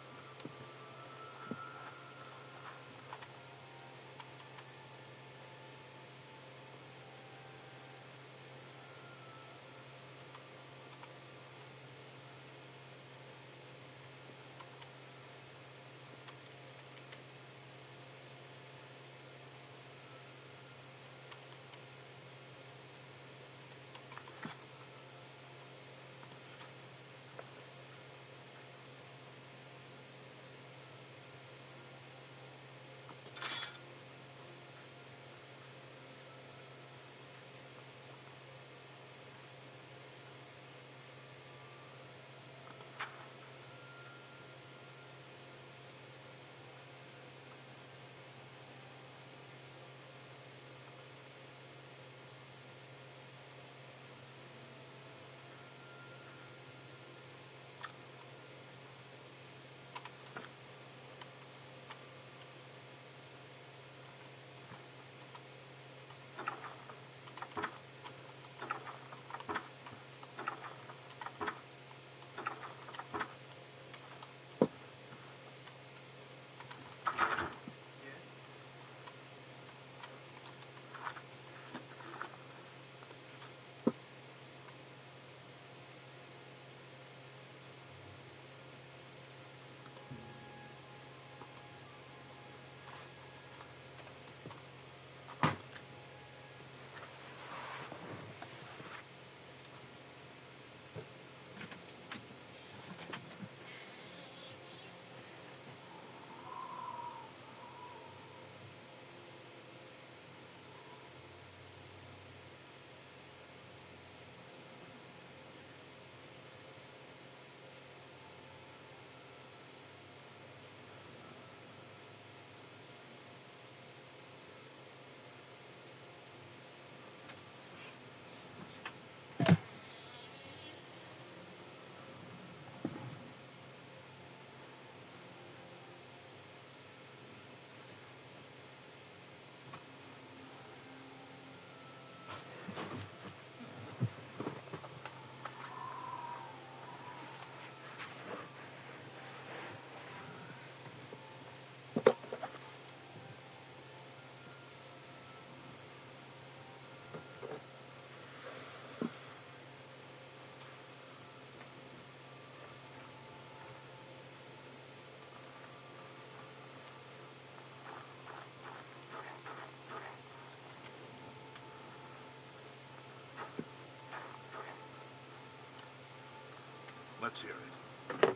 Let's hear it.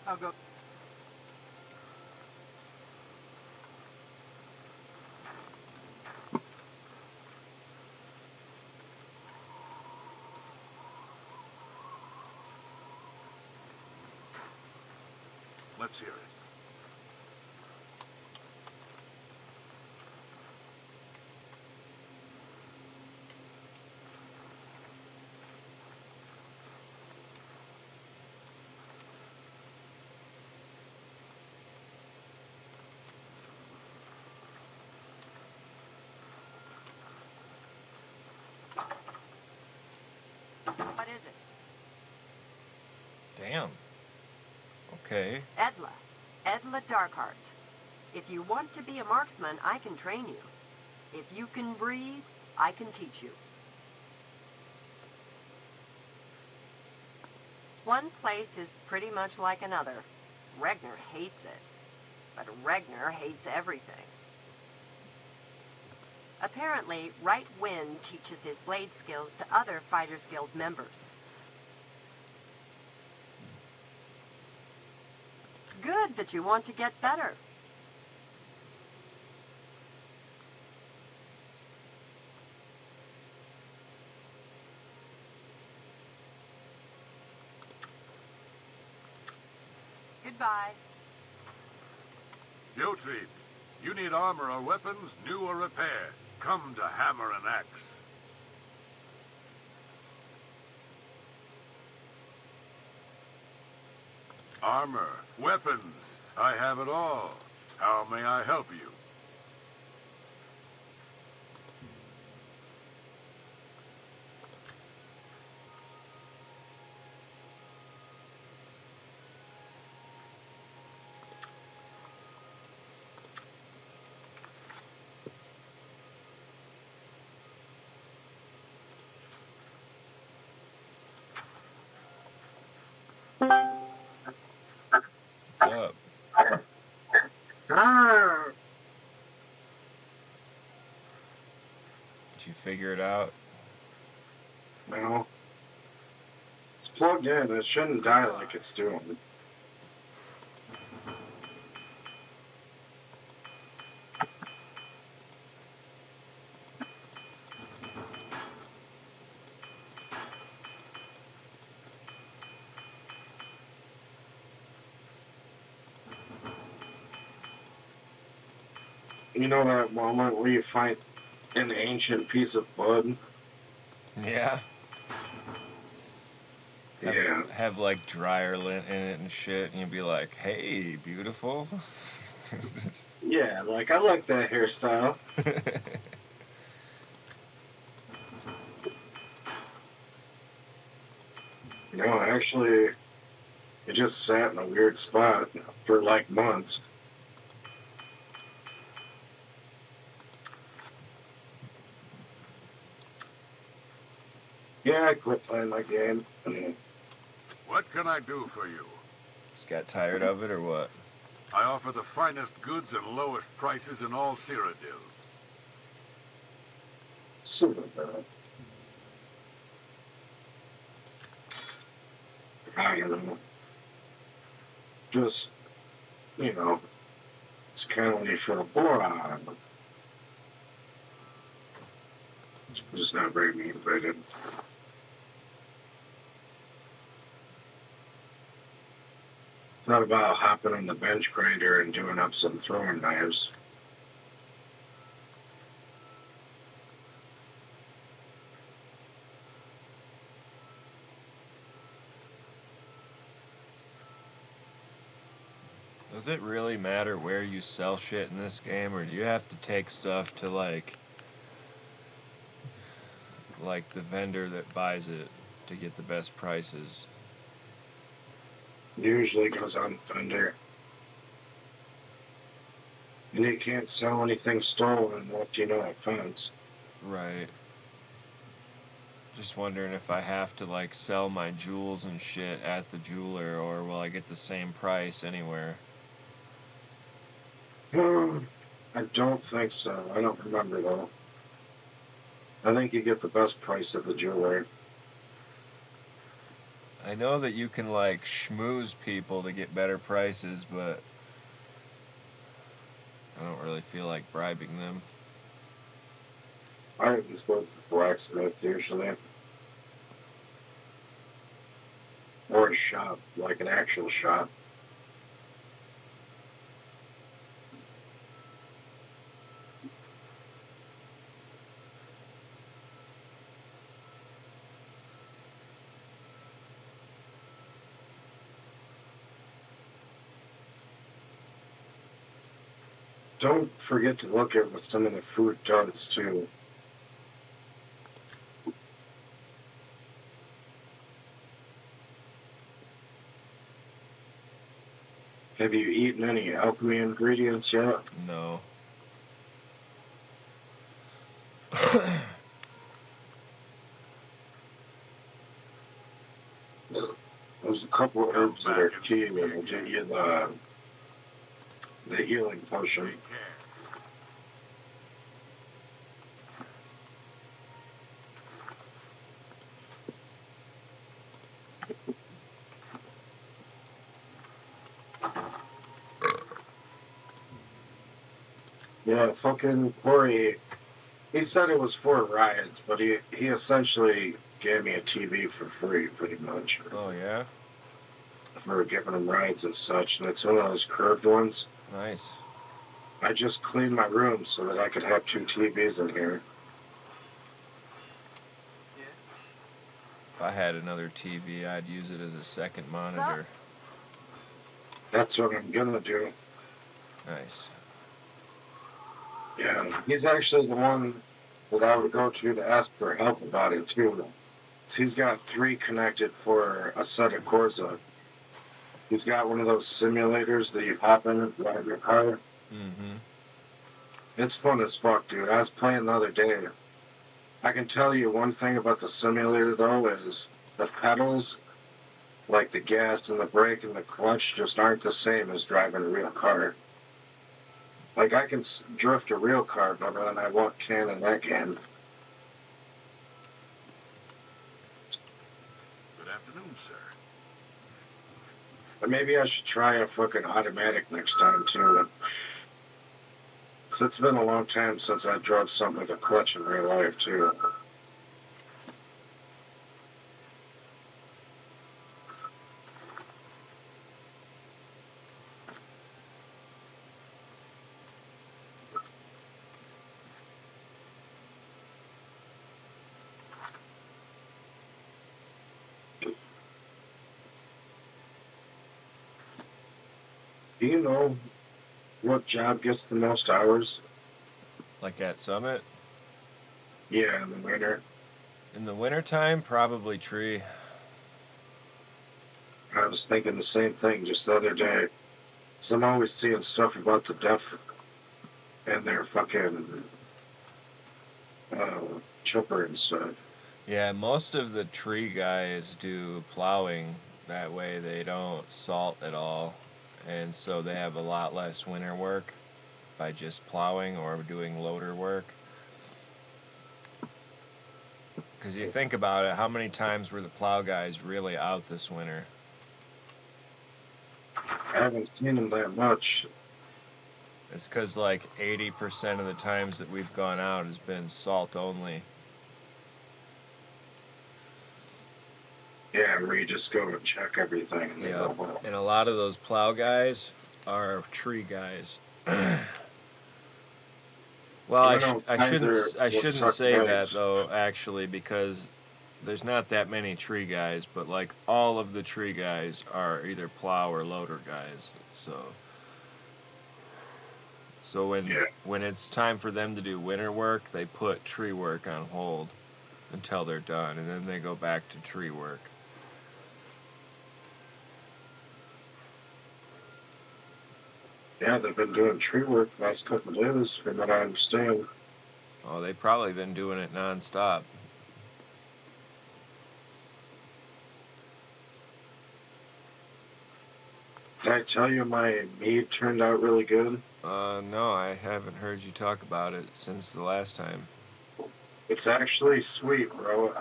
I'll go. Let's hear it. What is it? Damn. Okay. Edla Darkheart. If you want to be a marksman, I can train you. If you can breathe, I can teach you. One place is pretty much like another. Regner hates it. But Regner hates everything. Apparently, Right Wind teaches his blade skills to other Fighters Guild members. Good that you want to get better. Goodbye. Jotrid, you need armor or weapons, new or repair. Come to Hammer and Axe. Armor, weapons, I have it all. How may I help you? What's up? Did you figure it out? No. It's plugged in. It shouldn't die like it's doing. You know that moment where you find an ancient piece of wood? Yeah. Yeah. Have like dryer lint in it and shit, and you'd be like, hey, beautiful. Yeah, like, I like that hairstyle. No, actually, it just sat in a weird spot for like months. Yeah, I quit playing my game. What can I do for you? Just got tired of it or what? I offer the finest goods and lowest prices in all Cyrodiil. Super bad. I don't know. Just, it's kind of only for the boron. Just not very motivated. Thought about hopping on the bench grinder and doing up some throwing knives. Does it really matter where you sell shit in this game, or do you have to take stuff to like the vendor that buys it to get the best prices? Usually goes on Thunder. And you can't sell anything stolen once you know offense. Right. Just wondering if I have to like sell my jewels and shit at the jeweler, or will I get the same price anywhere? I don't think so. I don't remember though. I think you get the best price at the jeweler. I know that you can like schmooze people to get better prices, but I don't really feel like bribing them. I just go to the blacksmith usually. Or a shop, like an actual shop. don't forget to look at what some of the food does, too. Have you eaten any alchemy ingredients yet? No. There's a couple of herbs that are key that will get you the healing potion. Take care. Yeah, fucking Corey, he said it was for rides, but he essentially gave me a TV for free, pretty much. Oh, yeah? For giving him rides and such, and it's one of those curved ones. Nice. I just cleaned my room so that I could have 2 TVs in here. If I had another TV, I'd use it as a second monitor. That's what I'm gonna do. Nice. Yeah, he's actually the one that I would go to ask for help about it, too. So he's got 3 connected for a set of Corsa. He's got one of those simulators that you hop in and drive your car. Mm-hmm. It's fun as fuck, dude. I was playing the other day. I can tell you one thing about the simulator, though, is the pedals, like the gas and the brake and the clutch, just aren't the same as driving a real car. Like, I can drift a real car better than I can in that game. Good afternoon, sir. But maybe I should try a fucking automatic next time, too. Because it's been a long time since I drove something with a clutch in real life, too. Do you know what job gets the most hours? Like at Summit? Yeah, in the winter. In the wintertime, probably tree. I was thinking the same thing just the other day. So I'm always seeing stuff about the deaf and their fucking chipper and stuff. Yeah, most of the tree guys do plowing. That way they don't salt at all. And so they have a lot less winter work by just plowing or doing loader work. Because you think about it, how many times were the plow guys really out this winter? I haven't seen them that much. It's because like 80% of the times that we've gone out has been salt only. Yeah, where you just go and check everything. And Yeah, and a lot of those plow guys are tree guys. Well, I shouldn't say that though, actually, because there's not that many tree guys, but like all of the tree guys are either plow or loader guys. So when it's time for them to do winter work, they put tree work on hold until they're done, and then they go back to tree work. Yeah, they've been doing tree work the last couple of days, from what I understand. Oh, they've probably been doing it nonstop. Did I tell you my mead turned out really good? No, I haven't heard you talk about it since the last time. It's actually sweet, bro.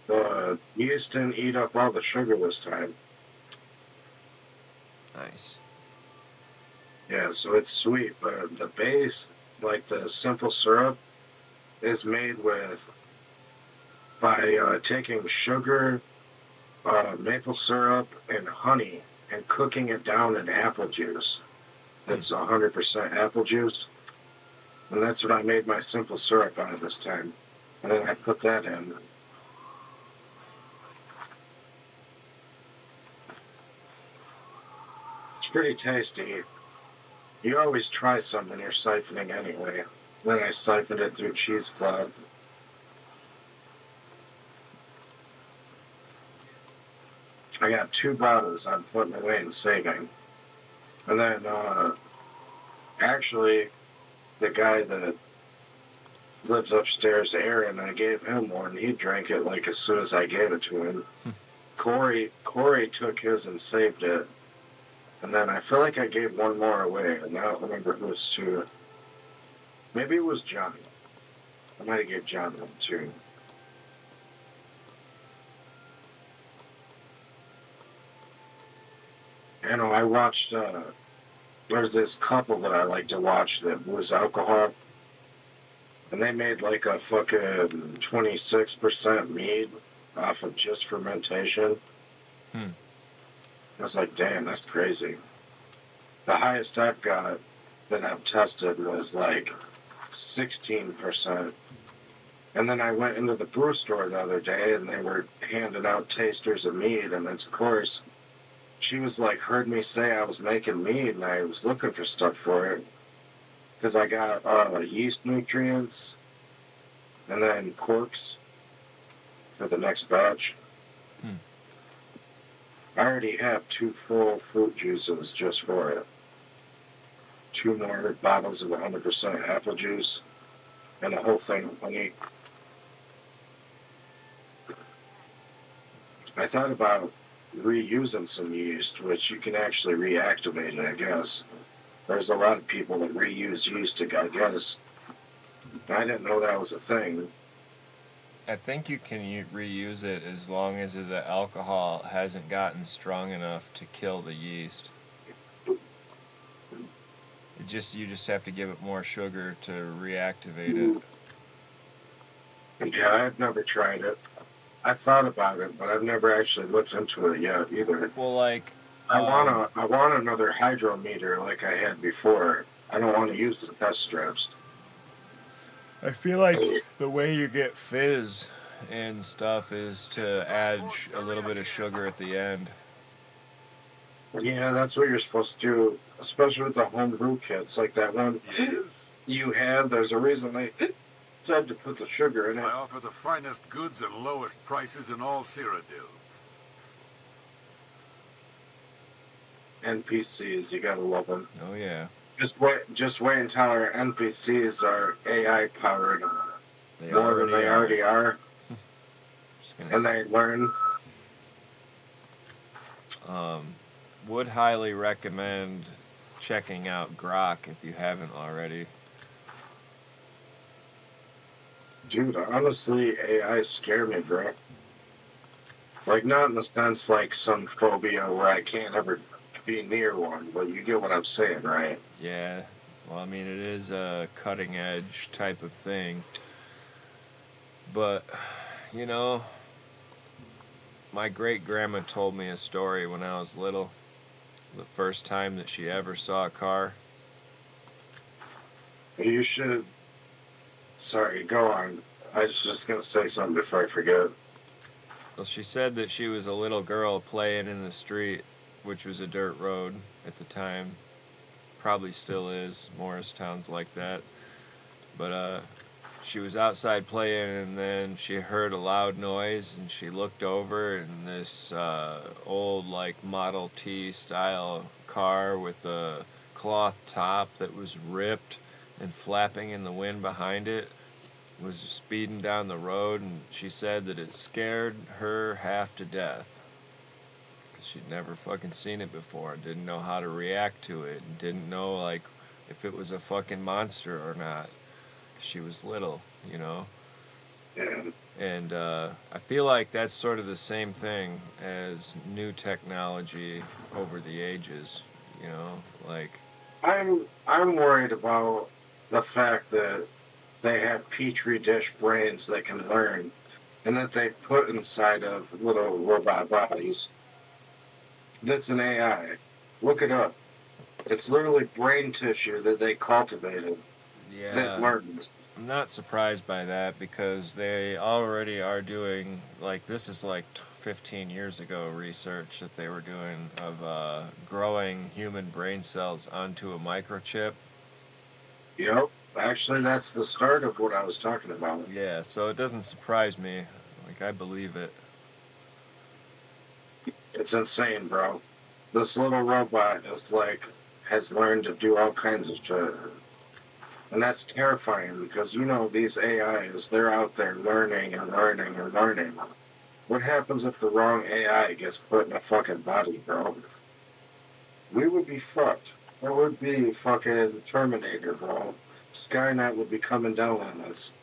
The yeast didn't eat up all the sugar this time. Nice. Yeah, so it's sweet, but the base, like the simple syrup, is made by taking sugar, maple syrup, and honey, and cooking it down in apple juice. That's 100% apple juice. And that's what I made my simple syrup out of this time. And then I put that in. It's pretty tasty. You always try something you're siphoning anyway. Then I siphoned it through cheesecloth. I got 2 bottles I'm putting away and saving. And then, actually, the guy that lives upstairs, Aaron, I gave him one. He drank it like as soon as I gave it to him. Corey took his and saved it. And then I feel like I gave one more away, and I don't remember who it was to. Maybe it was Johnny. I might have gave John one too. You know, I watched, there's this couple that I like to watch that was alcohol. And they made like a fucking 26% mead off of just fermentation. I was like, damn, that's crazy. The highest I've got that I've tested was like 16%. And then I went into the brew store the other day and they were handing out tasters of mead. And it's, of course, she was like, heard me say I was making mead and I was looking for stuff for it. Because I got yeast nutrients and then corks for the next batch. I already have 2 full fruit juices just for it. 2 more bottles of 100% apple juice and a whole thing of honey. I thought about reusing some yeast, which you can actually reactivate it, I guess. There's a lot of people that reuse yeast, I guess. I didn't know that was a thing. I think you can reuse it as long as the alcohol hasn't gotten strong enough to kill the yeast. You just have to give it more sugar to reactivate it. Yeah, I've never tried it. I thought about it, but I've never actually looked into it yet either. Well, like I want another hydrometer like I had before. I don't want to use the test strips. I feel like the way you get fizz and stuff is to add a little bit of sugar at the end. Yeah, that's what you're supposed to do, especially with the homebrew kits like that one you had. There's a reason they said to put the sugar in it. I offer the finest goods and lowest prices in all Cyrodiil. NPCs, you gotta love them. Oh yeah. Just wait until our NPCs are AI powered more than they already are, and they learn. Would highly recommend checking out Grok if you haven't already. Dude, honestly, AI scare me, bro. Like, not in the sense like some phobia where I can't ever be near one, but you get what I'm saying, right? Yeah. Well, I mean, it is a cutting edge type of thing. But, you know, my great grandma told me a story when I was little. The first time that she ever saw a car. You should. Sorry, go on. I was just going to say something before I forget. Well, she said that she was a little girl playing in the street, which was a dirt road at the time. Probably still is. Morristown's like that. But she was outside playing, and then she heard a loud noise, and she looked over, and this old, like, Model T style car with a cloth top that was ripped and flapping in the wind behind it was speeding down the road, and she said that it scared her half to death. Because she'd never fucking seen it before, didn't know how to react to it, and didn't know, like, if it was a fucking monster or not. She was little, you know? And I feel like that's sort of the same thing as new technology over the ages, you know? Like, I'm worried about the fact that they have petri dish brains that can learn, and that they put inside of little robot bodies. That's an AI. Look it up. It's literally brain tissue that they cultivated that learns. I'm not surprised by that because they already are doing, like, this is like 15 years ago research that they were doing of growing human brain cells onto a microchip. Yep. Actually, that's the start of what I was talking about. Yeah, so it doesn't surprise me. Like, I believe it. It's insane, bro. This little robot has learned to do all kinds of shit. And that's terrifying because these AIs, they're out there learning and learning and learning. What happens if the wrong AI gets put in a fucking body, bro? We would be fucked. It would be fucking Terminator, bro. Skynet would be coming down on us.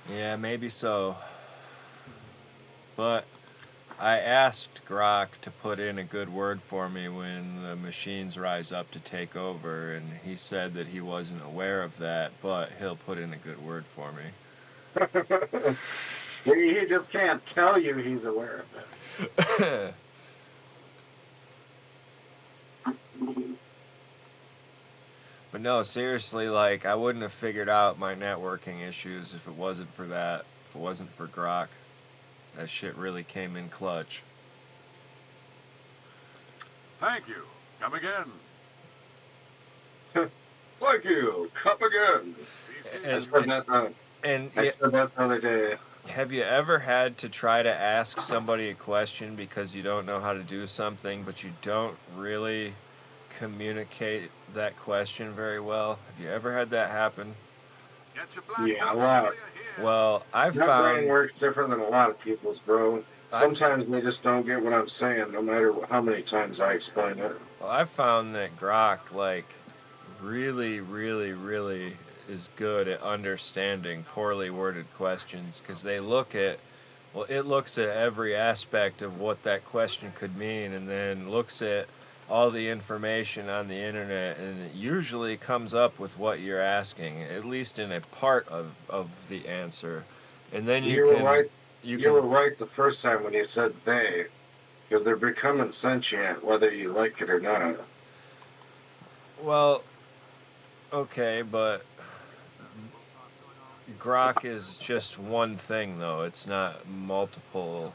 Yeah, maybe so. But I asked Grok to put in a good word for me when the machines rise up to take over, and he said that he wasn't aware of that, but he'll put in a good word for me. He just can't tell you he's aware of it. But no, seriously, like, I wouldn't have figured out my networking issues if it wasn't for that, if it wasn't for Grok. That shit really came in clutch. Thank you. Come again. Thank you. Come again. I said that the other day. Have you ever had to try to ask somebody a question because you don't know how to do something, but you don't really communicate that question very well? Have you ever had that happen? Yeah, a lot. Well, I've My found brain works different than a lot of people's, bro. Sometimes they just don't get what I'm saying, no matter how many times I explain it. Well, I've found that Grok, like, really, really, really is good at understanding poorly worded questions because it looks at every aspect of what that question could mean and then looks at all the information on the internet and it usually comes up with what you're asking, at least in a part of the answer. And then you were right the first time when you said they, because they're becoming sentient whether you like it or not. Well, okay, but Grok is just one thing, though. It's not multiple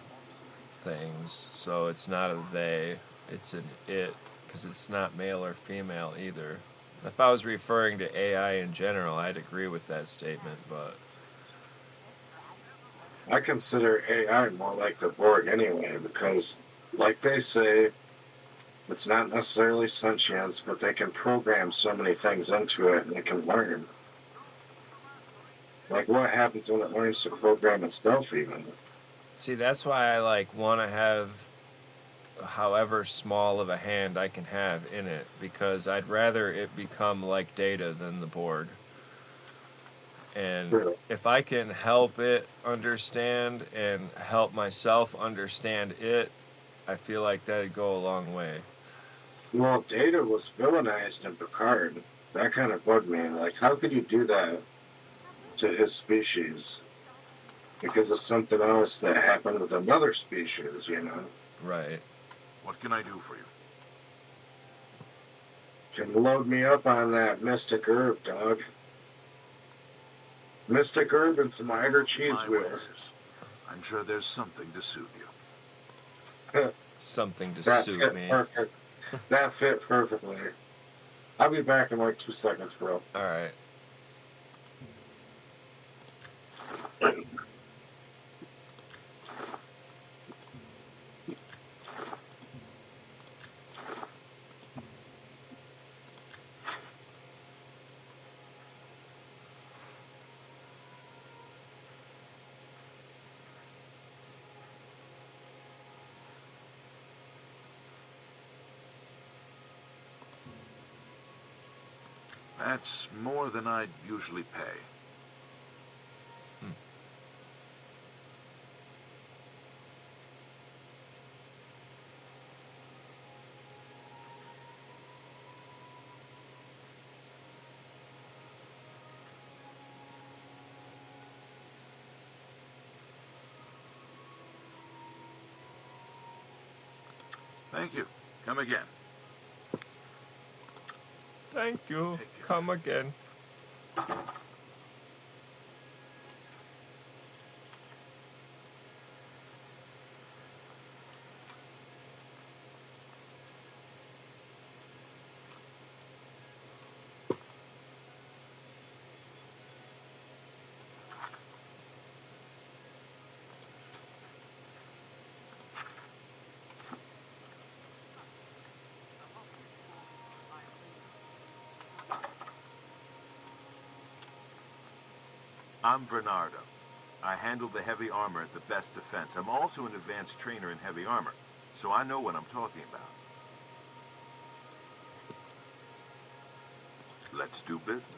things, so it's not a they. It's an it, because it's not male or female either. If I was referring to AI in general, I'd agree with that statement, but I consider AI more like the Borg anyway, because, like they say, it's not necessarily sentience, but they can program so many things into it and it can learn. Like, what happens when it learns to program itself, even? see, that's why I want to have however small of a hand I can have in it, because I'd rather it become like Data than the Borg. And if I can help it understand and help myself understand it, I feel like that'd go a long way. Well, Data was villainized in Picard. That kind of bugged me. Like, how could you do that to his species? Because of something else that happened with another species, Right. What can I do for you? Can load me up on that mystic herb, dog. Mystic herb and some Eider cheese wheels. I'm sure there's something to suit you. Something to that suit fit me. Perfect. That fit perfectly. I'll be back in like 2 seconds, bro. All right. That's more than I'd usually pay. Thank you. Come again. Thank you. Come again. I'm Bernardo. I handle the heavy armor at the best defense. I'm also an advanced trainer in heavy armor, so I know what I'm talking about. Let's do business.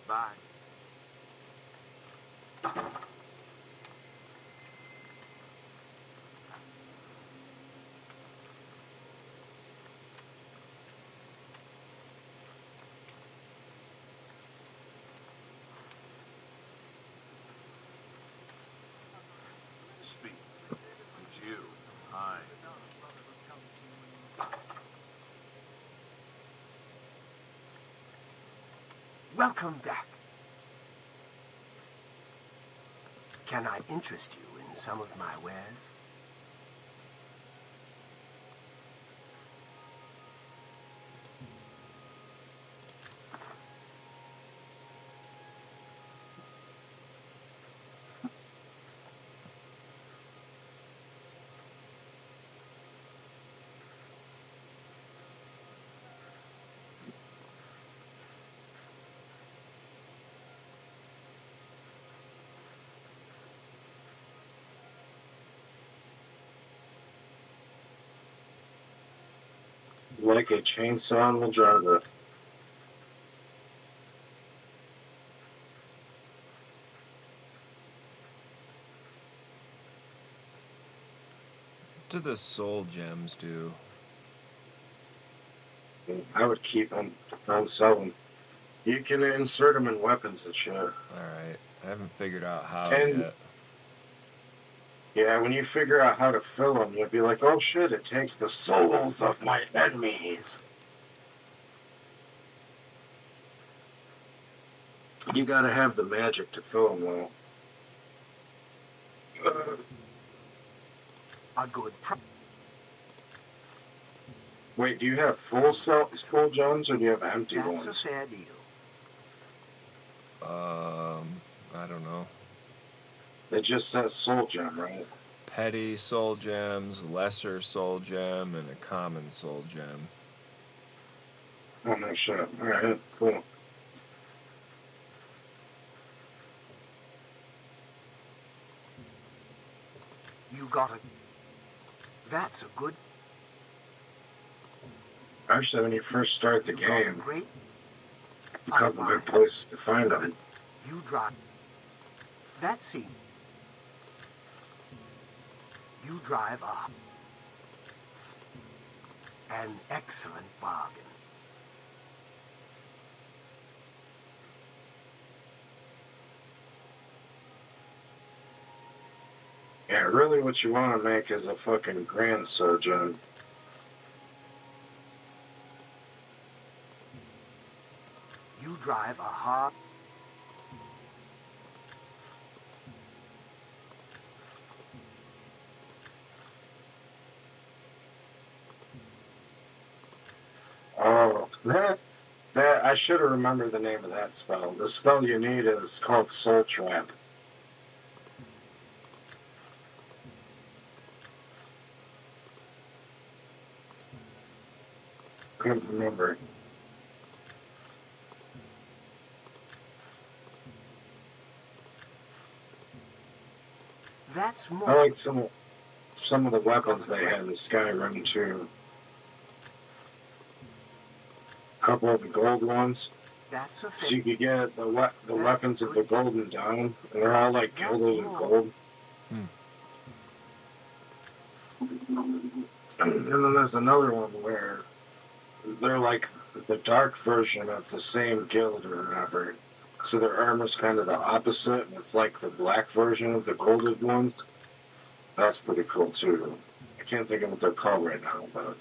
Bye. Speak. It's you. Hi. Welcome back. Can I interest you in some of my wares? Like a chainsaw in the jungle. What do the soul gems do? I would keep them. Don't sell them. You can insert them in weapons and shit. Alright. I haven't figured out how And yet. yeah, when you figure out how to fill them, you'll be like, oh shit, it takes the souls of my enemies. You gotta have the magic to fill them well. A good Wait, do you have full soul gems or do you have empty ones? That's a fair deal. I don't know. It just says soul gem, right? Petty soul gems, lesser soul gem, and a common soul gem. Oh, no shit. Alright, cool. You got it. That's a good. Actually, when you first start the game, Great. a couple good places to find them. You drive. That seems. You drive up. An excellent bargain. Yeah, really what you want to make is a fucking grand soul gem. You drive a hard. Oh, that I should have remembered the name of that spell. The spell you need is called Soul Trap. Couldn't remember. That That's more. I like some of the weapons they had in Skyrim too. A couple of the gold ones. That's a So you could get the weapons of the Golden Dawn, and they're all like gilded in gold. And then there's another one where they're like the dark version of the same guild or whatever. So their armor's kind of the opposite, and it's like the black version of the golded ones. That's pretty cool too. I can't think of what they're called right now, but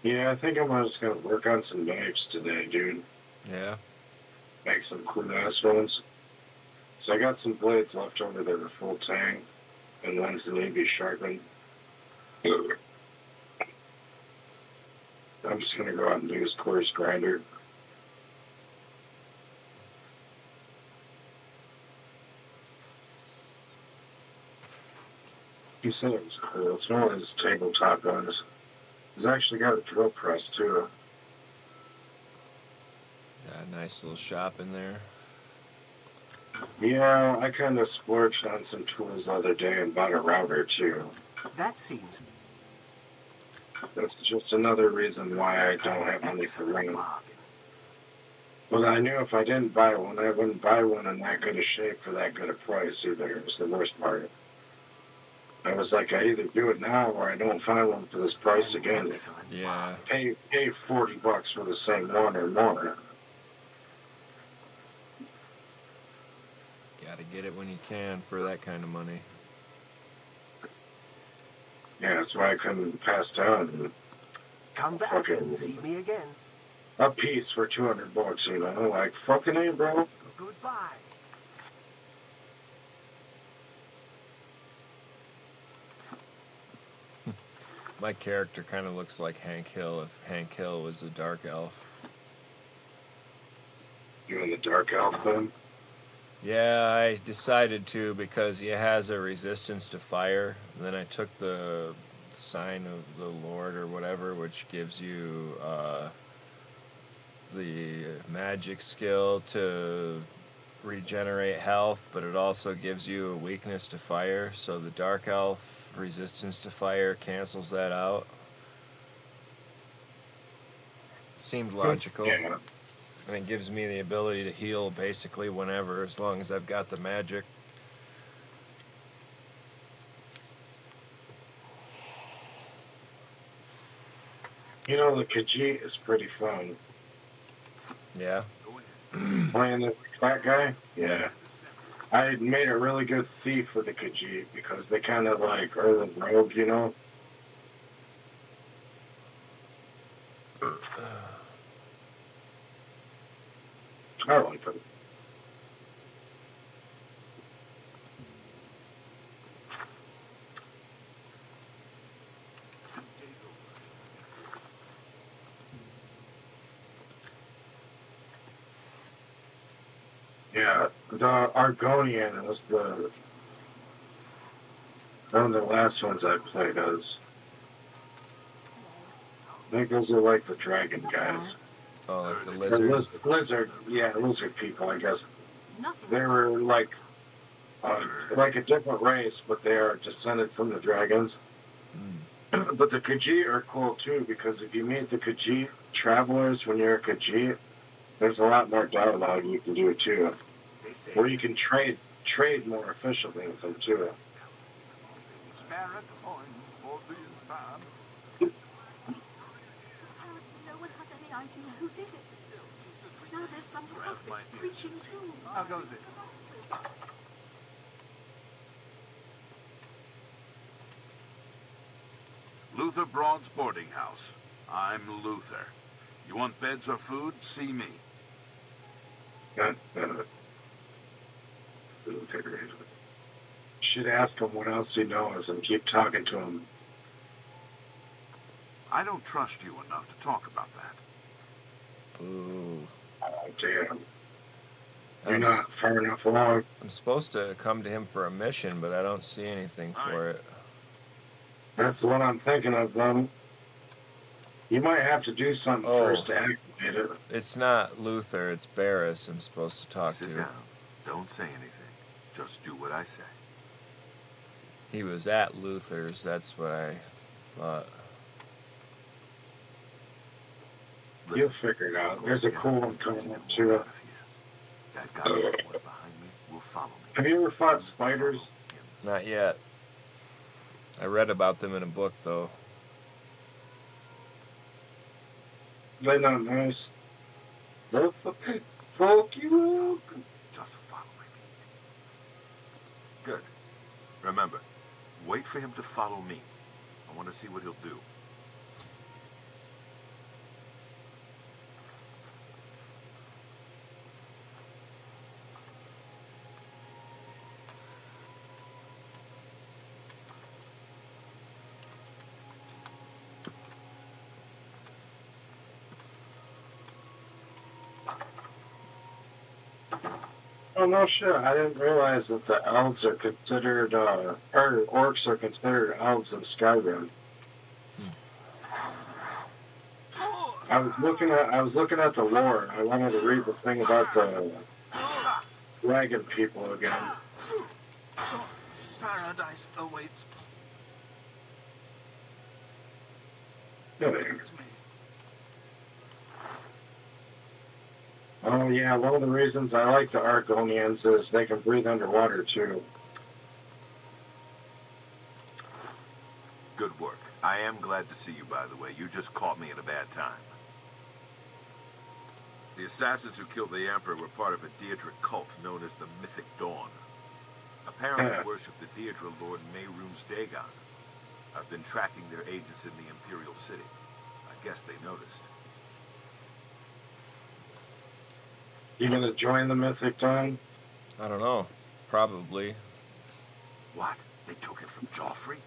yeah, I think I'm just gonna work on some knives today, dude. Yeah. Make some cool ass ones. So I got some blades left over that are full tang, and ones that need to be sharpened. I'm just gonna go out and use coarse grinder. He said it was cool. It's one of his tabletop guns. He's actually got a drill press too. Got a nice little shop in there. Yeah, I kind of splurged on some tools the other day and bought a router too. That seems. That's just another reason why I don't have money for ring. But I knew if I didn't buy one, I wouldn't buy one in that good a shape for that good a price either. It was the worst part. I was like, I either do it now or I don't find one for this price again. Yeah. Pay $40 for the same one or more. Gotta get it when you can for that kind of money. Yeah, that's why I couldn't pass down. Come back and see me again. A piece for $200, you know, like fucking A, bro. Goodbye. My character kind of looks like Hank Hill if Hank Hill was a dark elf. You in the dark elf thing? Yeah, I decided to because he has a resistance to fire. And then I took the sign of the Lord or whatever, which gives you the magic skill to regenerate health, but it also gives you a weakness to fire. So the dark elf resistance to fire cancels that out. Seemed logical. Yeah. And it gives me the ability to heal basically whenever, as long as I've got the magic. You know, the Khajiit is pretty fun. Yeah. Playing this fat guy? Yeah. I made a really good thief with the Khajiit because they kind of like are the rogue, you know? I like them. Yeah, the Argonian was one of the last ones I played as. I think those are like the dragon guys. Oh, like the lizard. lizard? Lizard people, I guess. They were like a different race, but they are descended from the dragons. But the Khajiit are cool too, because if you meet the Khajiit travelers when you're a Khajiit, there's a lot more dialogue you can do too. Where you can trade more efficiently with them too. Spare a coin for being fab. No one has any idea who did it. Now there's some prophet preaching doom. How goes it? Luther Broad's boarding house. I'm Luther. You want beds or food? See me. Luther. Should ask him what else he knows and keep talking to him. I don't trust you enough to talk about that. Ooh. Oh, damn. You're not far enough along. I'm supposed to come to him for a mission, but I don't see anything for it. That's what I'm thinking of, though. You might have to do something first to activate it. It's not Luther, it's Barris I'm supposed to talk to. Sit down. Don't say anything. Just do what I say. He was at Luther's, that's what I thought. Listen, you'll figure it out. There's a cool one coming up, too. That guy behind me will follow me. Have you ever fought spiders? Not yet. I read about them in a book, though. They're not nice. They'll fuck you up. Just follow my feet. Good. Remember, wait for him to follow me. I want to see what he'll do. Oh, no shit. I didn't realize that the elves are considered, or orcs are considered elves in Skyrim. I was looking at the lore. I wanted to read the thing about the dragon people again. Paradise awaits me. Oh yeah, one of the reasons I like the Argonians is they can breathe underwater too. Good work. I am glad to see you, by the way. You just caught me at a bad time. The assassins who killed the Emperor were part of a Daedric cult known as the Mythic Dawn. Apparently worship the Daedra Lord Mehrunes Dagon. I've been tracking their agents in the Imperial City. I guess they noticed. You gonna join the Mythic Dawn? I don't know. Probably. What? They took it from Joffrey?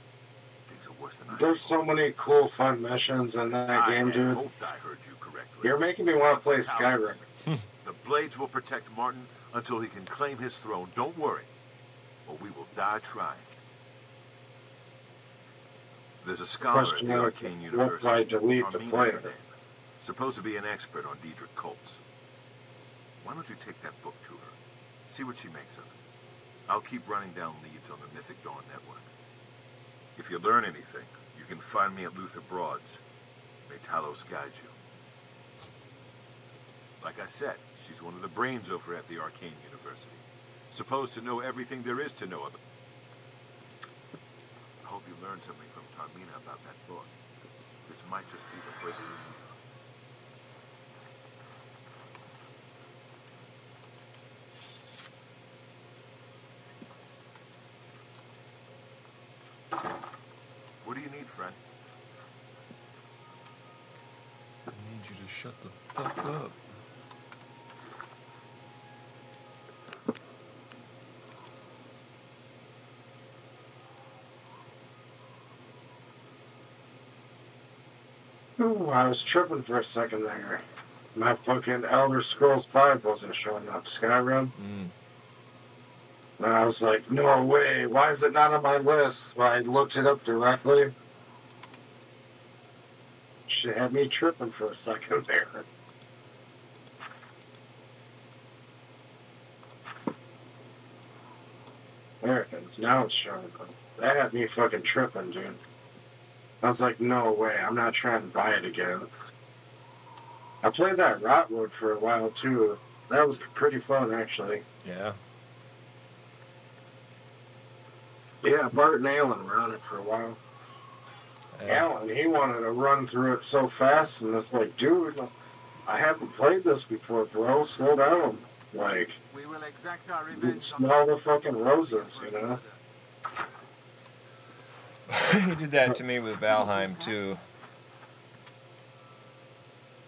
Things are worse than I There's so many cool, fun missions in that game, dude. I hope I heard you correctly. You're making me want to play Skyrim. The Blades will protect Martin until he can claim his throne. Don't worry. Or we will die trying. There's a scholar at the Arcane University. What I delete the player? Supposed to be an expert on Daedric cults. Why don't you take that book to her? See what she makes of it. I'll keep running down leads on the Mythic Dawn network. If you learn anything, you can find me at Luther Broad's. May Talos guide you. Like I said, she's one of the brains over at the Arcane University. Supposed to know everything there is to know about. I hope you learned something from Tarmina about that book. This might just be the break you need. What do you need, friend? I need you to shut the fuck up. Ooh, I was tripping for a second there. My fucking Elder Scrolls 5 wasn't showing up. Skyrim? And I was like, no way, why is it not on my list? So I looked it up directly. She had me tripping for a second there. There it is. Now it's showing up. That had me fucking tripping, dude. I was like, no way, I'm not trying to buy it again. I played that Rotwood for a while, too. That was pretty fun, actually. Yeah. Yeah, Bart and Alan were on it for a while. Alan, he wanted to run through it so fast, and it's like, dude, I haven't played this before, bro. Slow down. Like, we will exact our you can smell the fucking roses, you know? He did that to me with Valheim, too.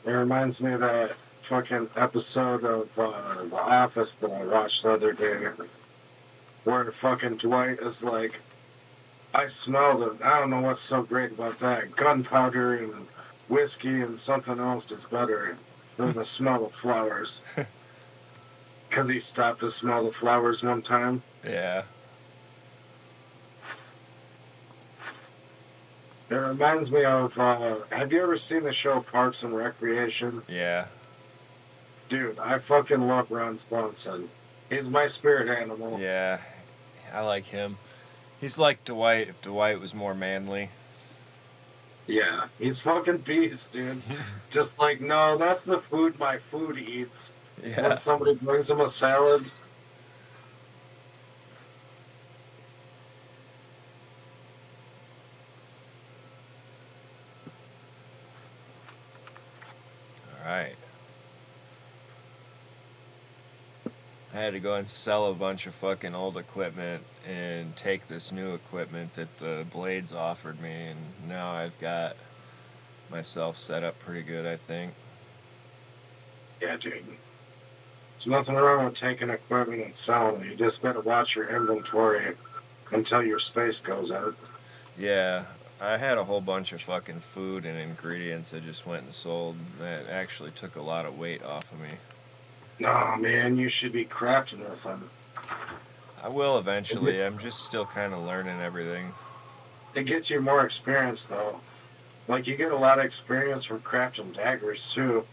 It reminds me of that fucking episode of The Office that I watched the other day, where fucking Dwight is like, I smelled it. I don't know what's so great about that. Gunpowder and whiskey and something else is better than the smell of flowers. Because he stopped to smell the flowers one time. Yeah. It reminds me of, have you ever seen the show Parks and Recreation? Yeah. Dude, I fucking love Ron Swanson. He's my spirit animal. Yeah, I like him. He's like Dwight if Dwight was more manly. Yeah, he's fucking beast, dude. Just like, no, that's the food my food eats. Yeah. When somebody brings him a salad. Alright. I had to go and sell a bunch of fucking old equipment and take this new equipment that the Blades offered me, and now I've got myself set up pretty good, I think. Yeah, dude. There's nothing wrong with taking equipment and selling it. You just gotta watch your inventory until your space goes out. Yeah, I had a whole bunch of fucking food and ingredients I just went and sold that actually took a lot of weight off of me. No, man, you should be crafting with them. I will eventually. I'm just still kind of learning everything. It gets you more experience, though. Like, you get a lot of experience from crafting daggers, too.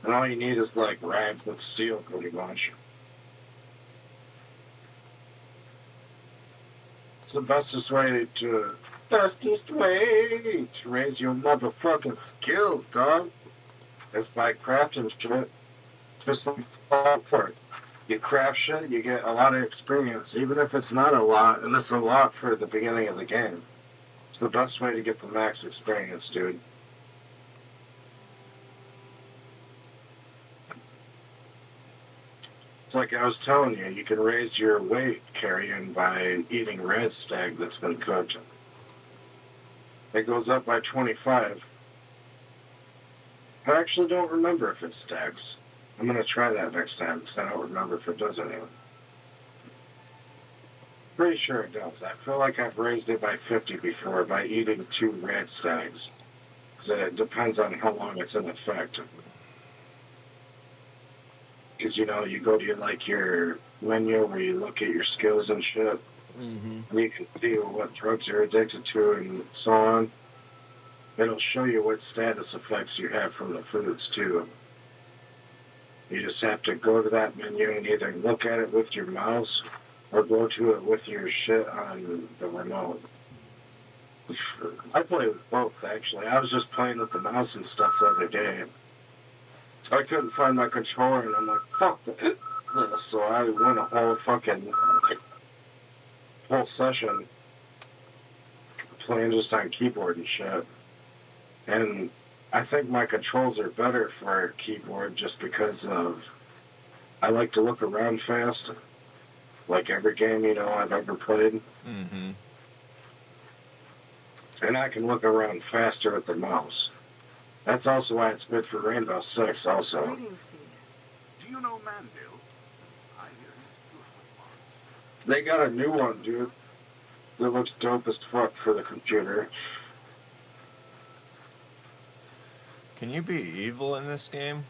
And all you need is, like, rags and steel, pretty much. It's the bestest way to raise your motherfucking skills, dog. Is by crafting shit. Just like for it. You craft shit, you get a lot of experience, even if it's not a lot, and it's a lot for the beginning of the game. It's the best way to get the max experience, dude. It's like I was telling you, you can raise your weight carrying by eating red stag that's been cooked. It goes up by 25. I actually don't remember if it stacks. I'm going to try that next time because I don't remember if it does or not. Pretty sure it does. I feel like I've raised it by 50 before by eating 2 red stags. Because it depends on how long it's in effect. Because, you know, you go to your menu where you look at your skills and shit. Mm-hmm. And you can see what drugs you're addicted to and so on. It'll show you what status effects you have from the foods, too. You just have to go to that menu and either look at it with your mouse or go to it with your shit on the remote. I play with both, actually. I was just playing with the mouse and stuff the other day. I couldn't find my controller, and I'm like, fuck this. So I went a whole session playing just on keyboard and shit. And I think my controls are better for a keyboard just because of I like to look around fast. Like every game, you know, I've ever played. Mm-hmm. And I can look around faster with the mouse. That's also why it's good for Rainbow Six, also. Greetings to you. Do you know Mandel? I hear he's good with bots. They got a new one, dude. That looks dope as fuck for the computer. Can you be evil in this game?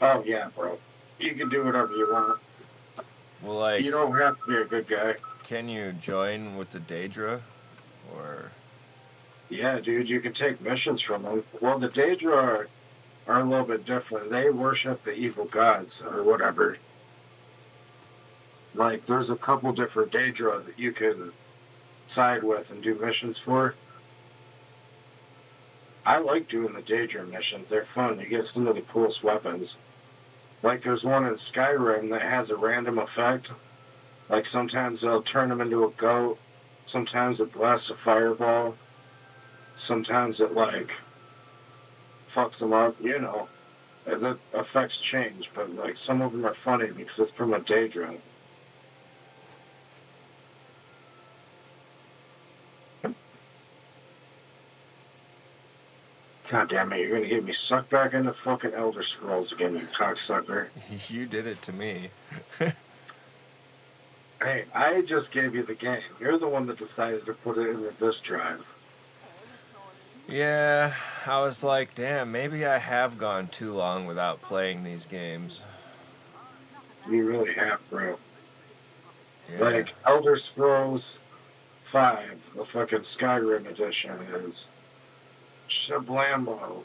Oh, yeah, bro. You can do whatever you want. Well, like... You don't have to be a good guy. Can you join with the Daedra? Or... Yeah, dude, you can take missions from them. Well, the Daedra are a little bit different. They worship the evil gods, or whatever. Like, there's a couple different Daedra that you can side with and do missions for. I like doing the Daedra missions. They're fun. You get some of the coolest weapons. Like, there's one in Skyrim that has a random effect. Like, sometimes it'll turn them into a goat. Sometimes it blasts a fireball. Sometimes it, like, fucks them up, you know. The effects change, but, like, some of them are funny because it's from a Daedra. God damn it, you're gonna get me sucked back into fucking Elder Scrolls again, you cocksucker. You did it to me. Hey, I just gave you the game. You're the one that decided to put it in the disk drive. Yeah, I was like, damn, maybe I have gone too long without playing these games. You really have, bro. Yeah. Like, Elder Scrolls 5, the fucking Skyrim edition, is Shablambo.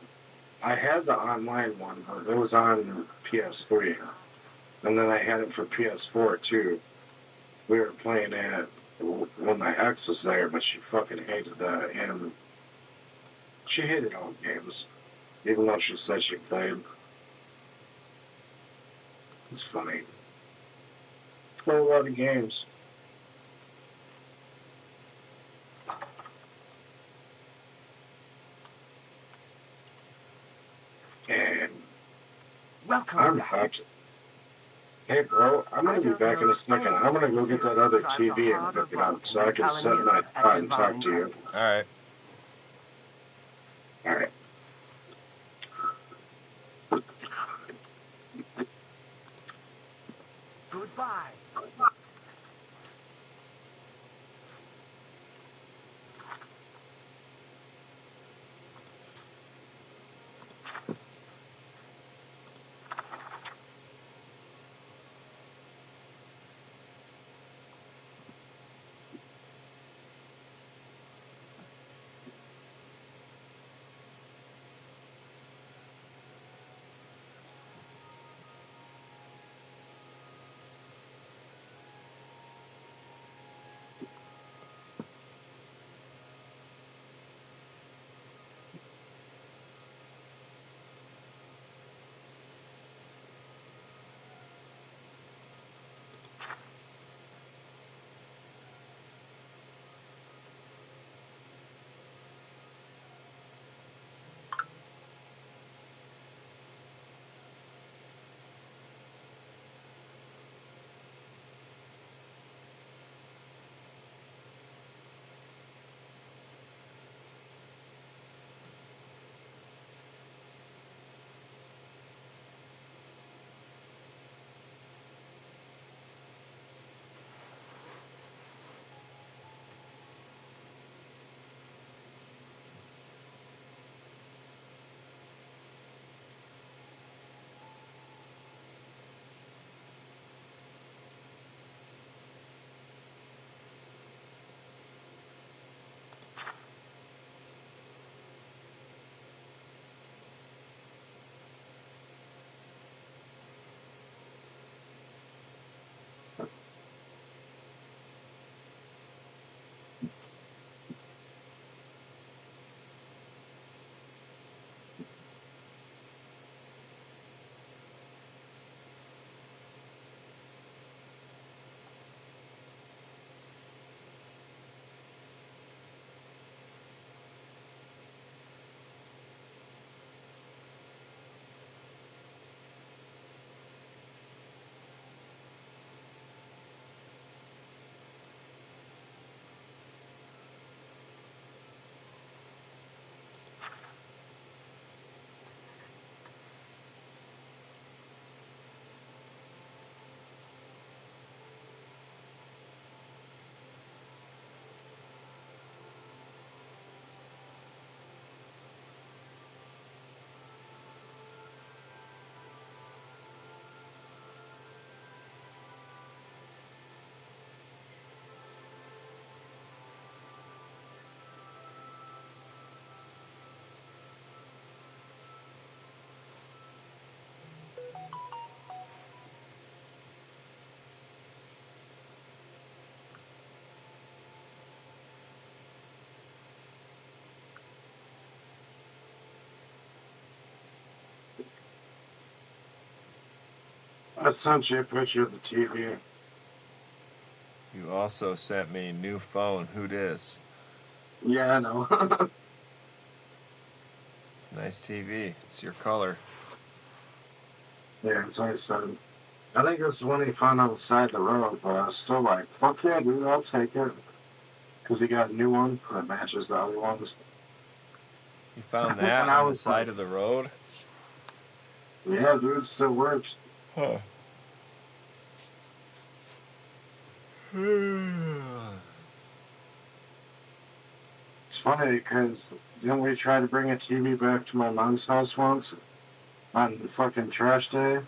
I had the online one, but it was on PS3. And then I had it for PS4 too. We were playing it when my ex was there, but she fucking hated that. And she hated all games, even though she said she played. It's funny. Play a lot of games. And welcome back. Hey, bro, I'm going to be back in a second. I'm going to go get that other TV and hook it up so I can sit in my pod and talk to you. All right. All right. Goodbye. I sent you a picture of the TV. You also sent me new phone. Who dis? Yeah, I know. It's a nice TV. It's your color. Yeah, it's like I said. I think this is one he found on the side of the road, but I was still like, fuck yeah, dude, I'll take it. Because he got a new one that matches the other ones. You found that on the side of the road? Yeah, dude, still works. Huh. It's funny because didn't we try to bring a TV back to my mom's house once on fucking trash day?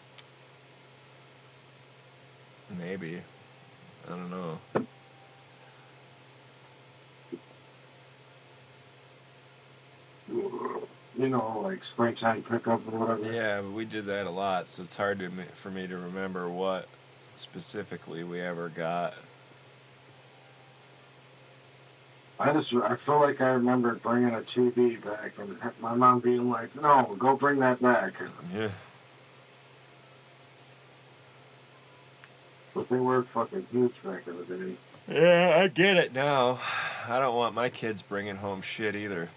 Maybe. I don't know. You know, like springtime pickup or whatever. Yeah, but we did that a lot, so it's hard for me to remember what specifically we ever got. I feel like I remember bringing a TV back and my mom being like, no, go bring that back. Yeah. But they were fucking huge back in the day. Yeah, I get it now. I don't want my kids bringing home shit either.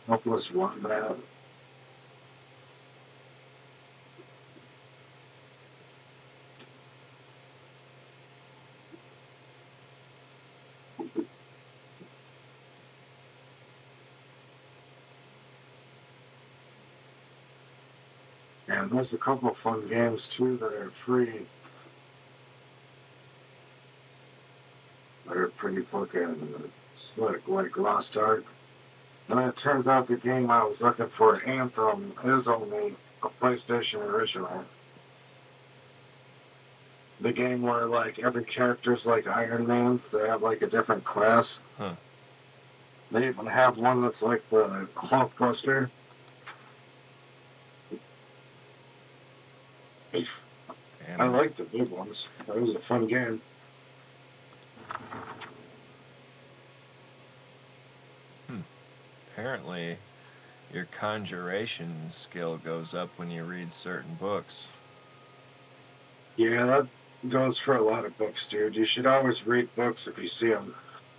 Helpless one bad. And there's a couple of fun games too that are free. That are pretty fucking slick, like Lost Ark. And it turns out the game I was looking for, Anthem, is only a PlayStation original. The game where like every character's like Iron Man, they have like a different class. Huh. They even have one that's like the Hulkbuster. I like the big ones. It was a fun game. Apparently, your conjuration skill goes up when you read certain books. Yeah, that goes for a lot of books, dude. You should always read books if you see them,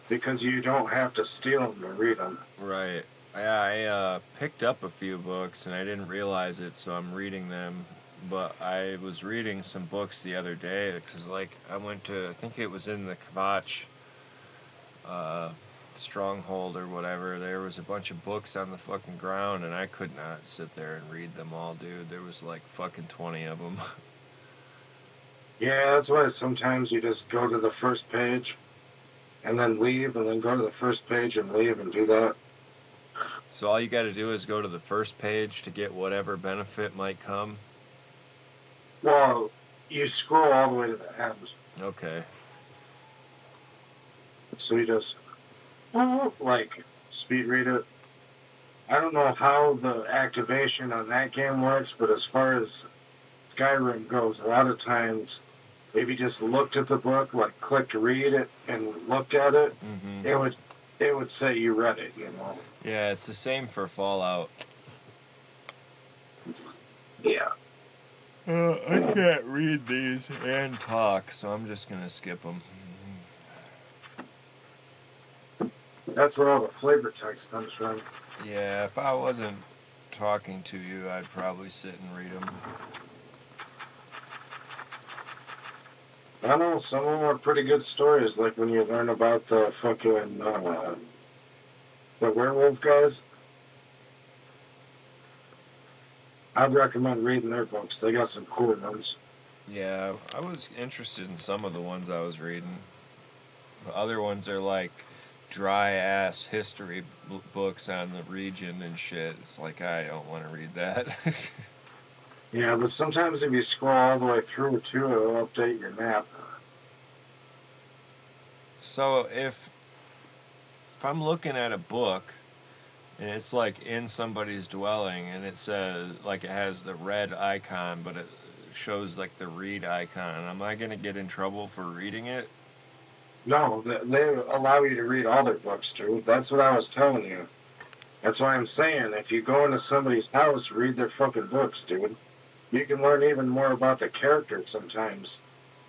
because you don't have to steal them to read them. Right. I picked up a few books and I didn't realize it, so I'm reading them. But I was reading some books the other day because, like, I went to, I think it was in the Kvatch stronghold or whatever. There was a bunch of books on the fucking ground, and I could not sit there and read them all, dude. There was like fucking 20 of them. Yeah, that's why sometimes you just go to the first page and then leave, and then go to the first page and leave and do that. So all you got to do is go to the first page to get whatever benefit might come? Well, you scroll all the way to the end. Okay. So you just, like, speed read it. I don't know how the activation on that game works, but as far as Skyrim goes, a lot of times, if you just looked at the book, like clicked read it and looked at it, it would say you read it, you know. Yeah, it's the same for Fallout. Yeah. I can't read these and talk, so I'm just gonna skip them. That's where all the flavor text comes from. Yeah, if I wasn't talking to you, I'd probably sit and read them. I know, some of them are pretty good stories, like when you learn about the fucking, the werewolf guys. I'd recommend reading their books. They got some cool ones. Yeah, I was interested in some of the ones I was reading. The other ones are like dry-ass history books on the region and shit. It's like, I don't want to read that. Yeah, but sometimes if you scroll all the way through, too, it'll update your map. So if I'm looking at a book and it's like in somebody's dwelling and it says, like, it has the red icon, but it shows like the read icon, am I going to get in trouble for reading it? No, they allow you to read all their books, dude. That's what I was telling you. That's why I'm saying, if you go into somebody's house, read their fucking books, dude. You can learn even more about the characters sometimes.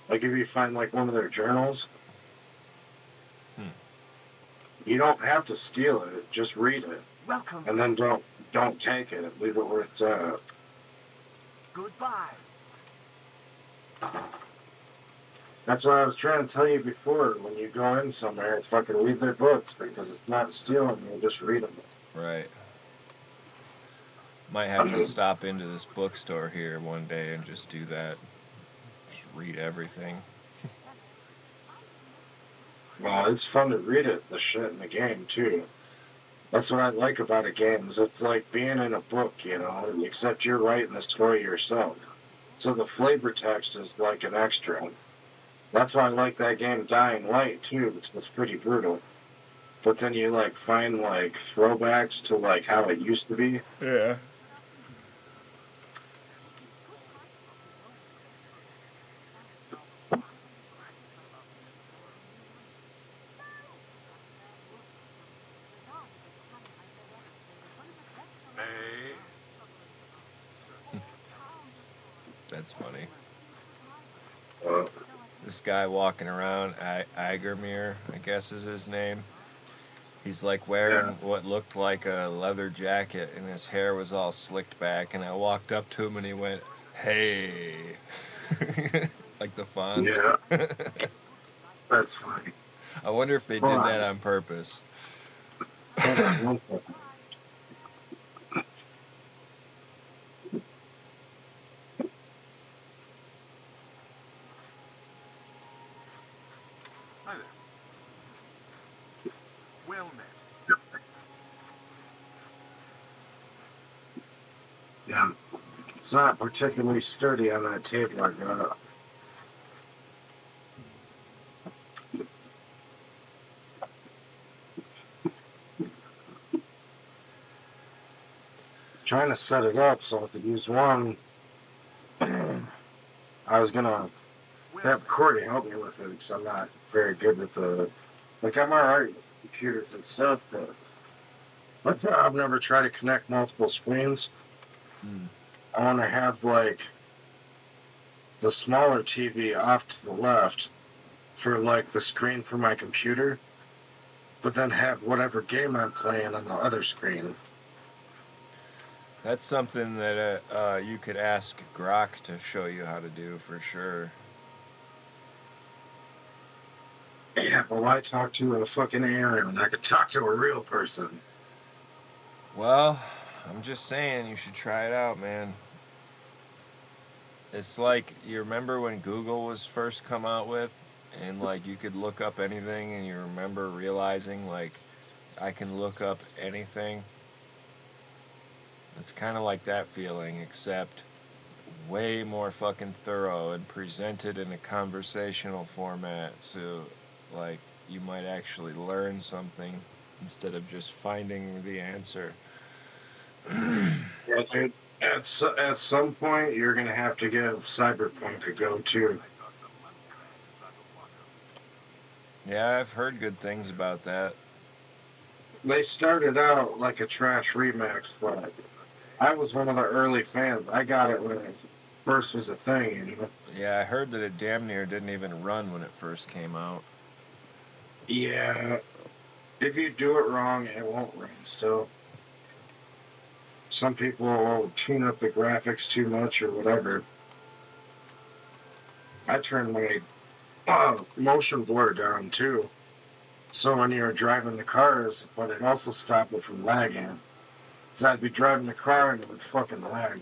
Like if you find like one of their journals. You don't have to steal it, just read it. Welcome. And then don't take it. Leave it where it's at. Goodbye. That's what I was trying to tell you before. When you go in somewhere, fucking read their books, because it's not stealing you, just read them. Right. Might have to stop into this bookstore here one day and just do that. Just read everything. Well, it's fun to read it, the shit in the game, too. That's what I like about a game, is it's like being in a book, you know, except you're writing the story yourself. So the flavor text is like an extra. That's why I like that game Dying Light too, because it's pretty brutal. But then you like find like throwbacks to like how it used to be. Yeah. That's funny. This guy walking around, Agermir, I guess is his name. He's like wearing what looked like a leather jacket, and his hair was all slicked back. And I walked up to him, and he went, "Hey," like the fonts. Yeah, that's funny. I wonder if they did that on purpose. Hi there. Well met. Yeah, it's not particularly sturdy on that table I got up. Trying to set it up so I could use one. I was gonna have Corey help me with it because I'm not very good with the. Like, I'm alright with computers and stuff, but I've never tried to connect multiple screens. I want to have, like, the smaller TV off to the left for, like, the screen for my computer, but then have whatever game I'm playing on the other screen. That's something that you could ask Grok to show you how to do for sure. Yeah, but why talk to a fucking alien when I could talk to a real person? Well, I'm just saying you should try it out, man. It's like, you remember when Google was first come out with, and like you could look up anything, and you remember realizing like I can look up anything. It's kind of like that feeling, except way more fucking thorough and presented in a conversational format, so like you might actually learn something instead of just finding the answer. Yeah, dude. At some point, you're gonna have to give Cyberpunk a go too. Yeah, I've heard good things about that. They started out like a trash remix, but I was one of the early fans. I got it when it first was a thing, you know? Yeah, I heard that it damn near didn't even run when it first came out. Yeah. If you do it wrong, it won't run still. Some people will tune up the graphics too much or whatever. I turned my motion blur down too. So when you're driving the cars, but it also stopped it from lagging. So I'd be driving the car and it would fucking lag.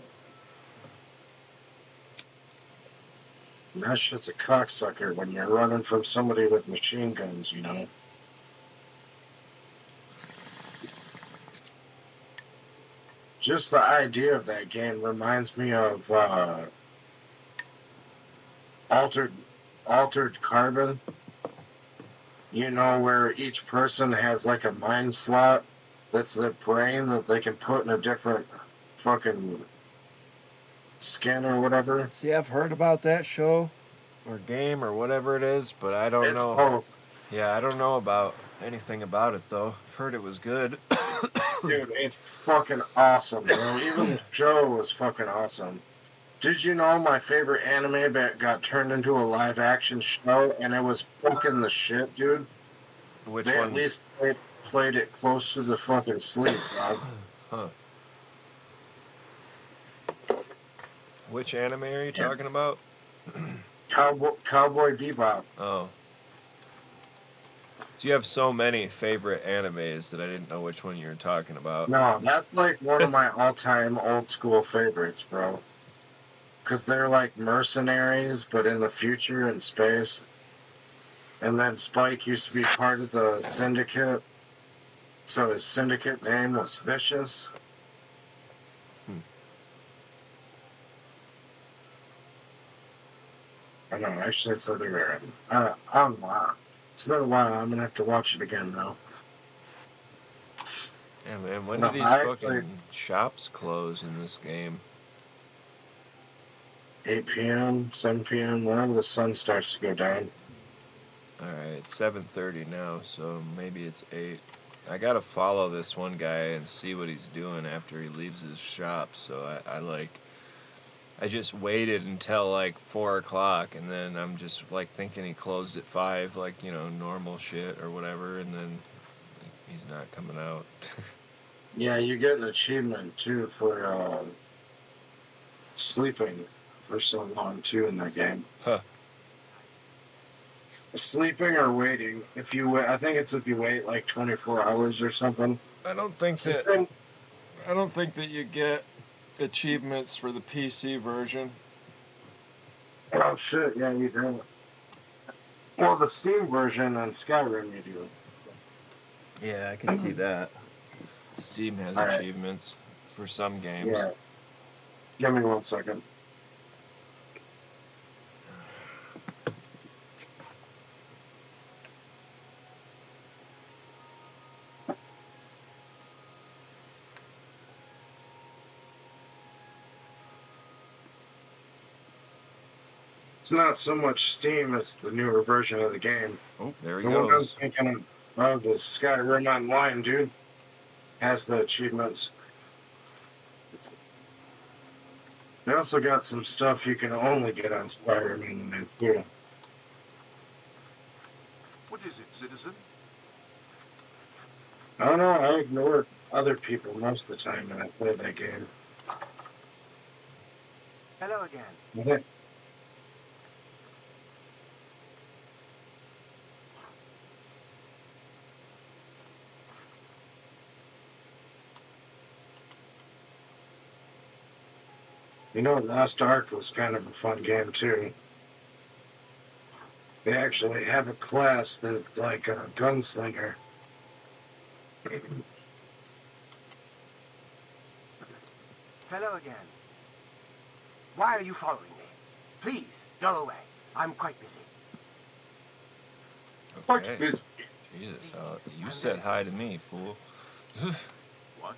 And that shit's a cocksucker when you're running from somebody with machine guns, you know? Just the idea of that game reminds me of Altered Carbon. You know, where each person has like a mind slot that's their brain that they can put in a different fucking skin or whatever. See, I've heard about that show or game or whatever it is, but I don't know. Both. Yeah, I don't know about anything about it though. I've heard it was good. Dude, it's fucking awesome, bro. Even the show was fucking awesome. Did you know my favorite anime got turned into a live action show and it was fucking the shit, dude? Which they one? At least played it close to the fucking sleep, dog. Huh. Which anime are you talking about? Cowboy Bebop. Oh. So you have so many favorite animes that I didn't know which one you were talking about. No, that's like one of my all-time old-school favorites, bro. Because they're like mercenaries, but in the future in space. And then Spike used to be part of the Syndicate. So his Syndicate name was Vicious. I know, actually, it's the other way around. I don't know. It's been a while. I'm gonna have to watch it again, though. Yeah, man, when do these fucking shops close in this game? 8 p.m., 7 p.m., whenever the sun starts to go down. Alright, it's 7:30 now, so maybe it's 8. I gotta follow this one guy and see what he's doing after he leaves his shop, so I just waited until like 4 o'clock, and then I'm just like thinking he closed at 5, like, you know, normal shit or whatever, and then he's not coming out. Yeah, you get an achievement too for sleeping for so long too in that game. Huh. Sleeping or waiting. If you I think it's if you wait like 24 hours or something. I don't think that you get achievements for the PC version. Oh shit, yeah, you do. Well, the Steam version on Skyrim you do. Yeah, I can see that. Steam has achievements for some games. Yeah. Give me 1 second. It's not so much Steam as the newer version of the game. Oh, there he goes. The one I'm thinking of is Skyrim Online, dude. Has the achievements. They also got some stuff you can only get on Skyrim Online, too. What is it, citizen? I don't know. I ignore other people most of the time when I play that game. Hello again. Okay. You know, Lost Ark was kind of a fun game, too. They actually have a class that's like a gunslinger. Hello again. Why are you following me? Please, go away. I'm quite busy. Okay. Jesus, you said hi to me, fool. What?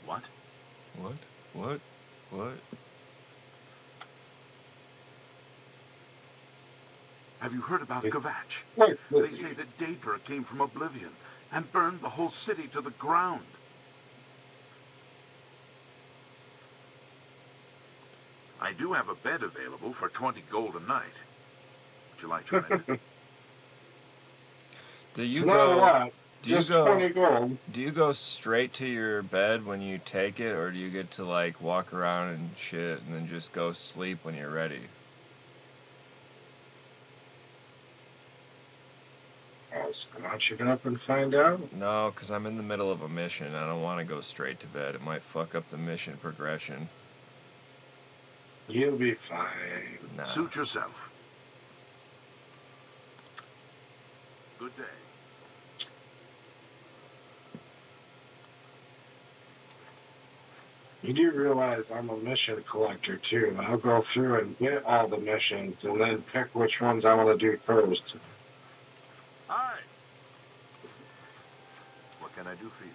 What? What? What? What? Have you heard about Kvatch? What? They say that Daedra came from Oblivion and burned the whole city to the ground. I do have a bed available for 20 gold a night. Would you like trying it? Do you it's not a lot. Just 20 gold. Do you go straight to your bed when you take it, or do you get to like walk around and shit and then just go sleep when you're ready? I'll scratch it up and find out. No, because I'm in the middle of a mission. I don't want to go straight to bed. It might fuck up the mission progression. You'll be fine. Nah. Suit yourself. Good day. You do realize I'm a mission collector, too. I'll go through and get all the missions and then pick which ones I want to do first. Hi. What can I do for you?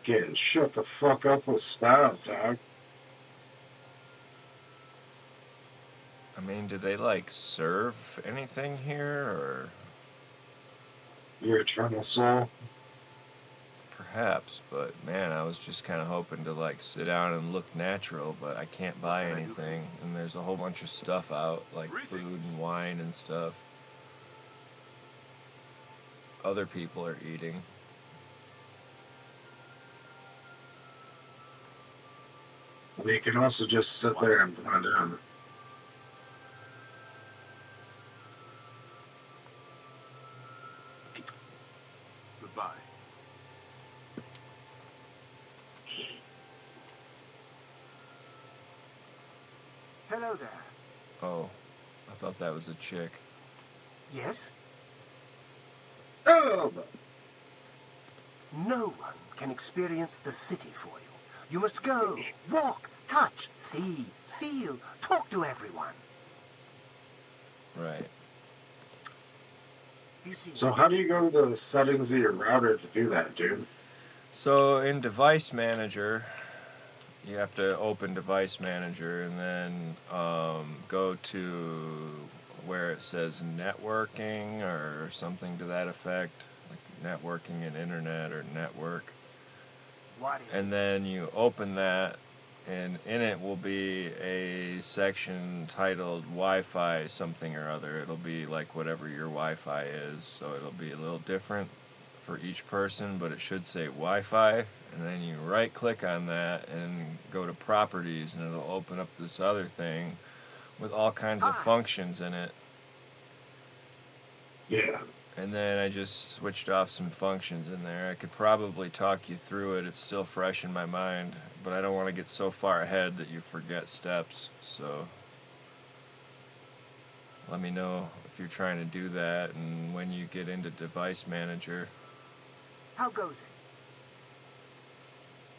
Getting shut the fuck up with style, dog. I mean, do they, like, serve anything here, or...? Your eternal soul? Perhaps, but, man, I was just kind of hoping to, like, sit down and look natural, but I can't buy anything, and there's a whole bunch of stuff out, like food and wine and stuff. Other people are eating. You can also just sit there and blend in. Goodbye. Hello there. Oh, I thought that was a chick. Yes? Oh! No one can experience the city for you. You must go, walk, touch, see, feel, talk to everyone. Right. You see, So how do you go to the settings of your router to do that, dude? So in Device Manager, you have to open Device Manager and then go to where it says networking or something to that effect, like networking and internet or network. what is And then you open that, and in it will be a section titled Wi-Fi something or other. It'll be like whatever your Wi-Fi is, so it'll be a little different for each person, but it should say Wi-Fi, and then you right click on that and go to properties, and it'll open up this other thing with all kinds of functions in it. Yeah. And then I just switched off some functions in there. I could probably talk you through it. It's still fresh in my mind, but I don't want to get so far ahead that you forget steps. So let me know if you're trying to do that and when you get into Device Manager. How goes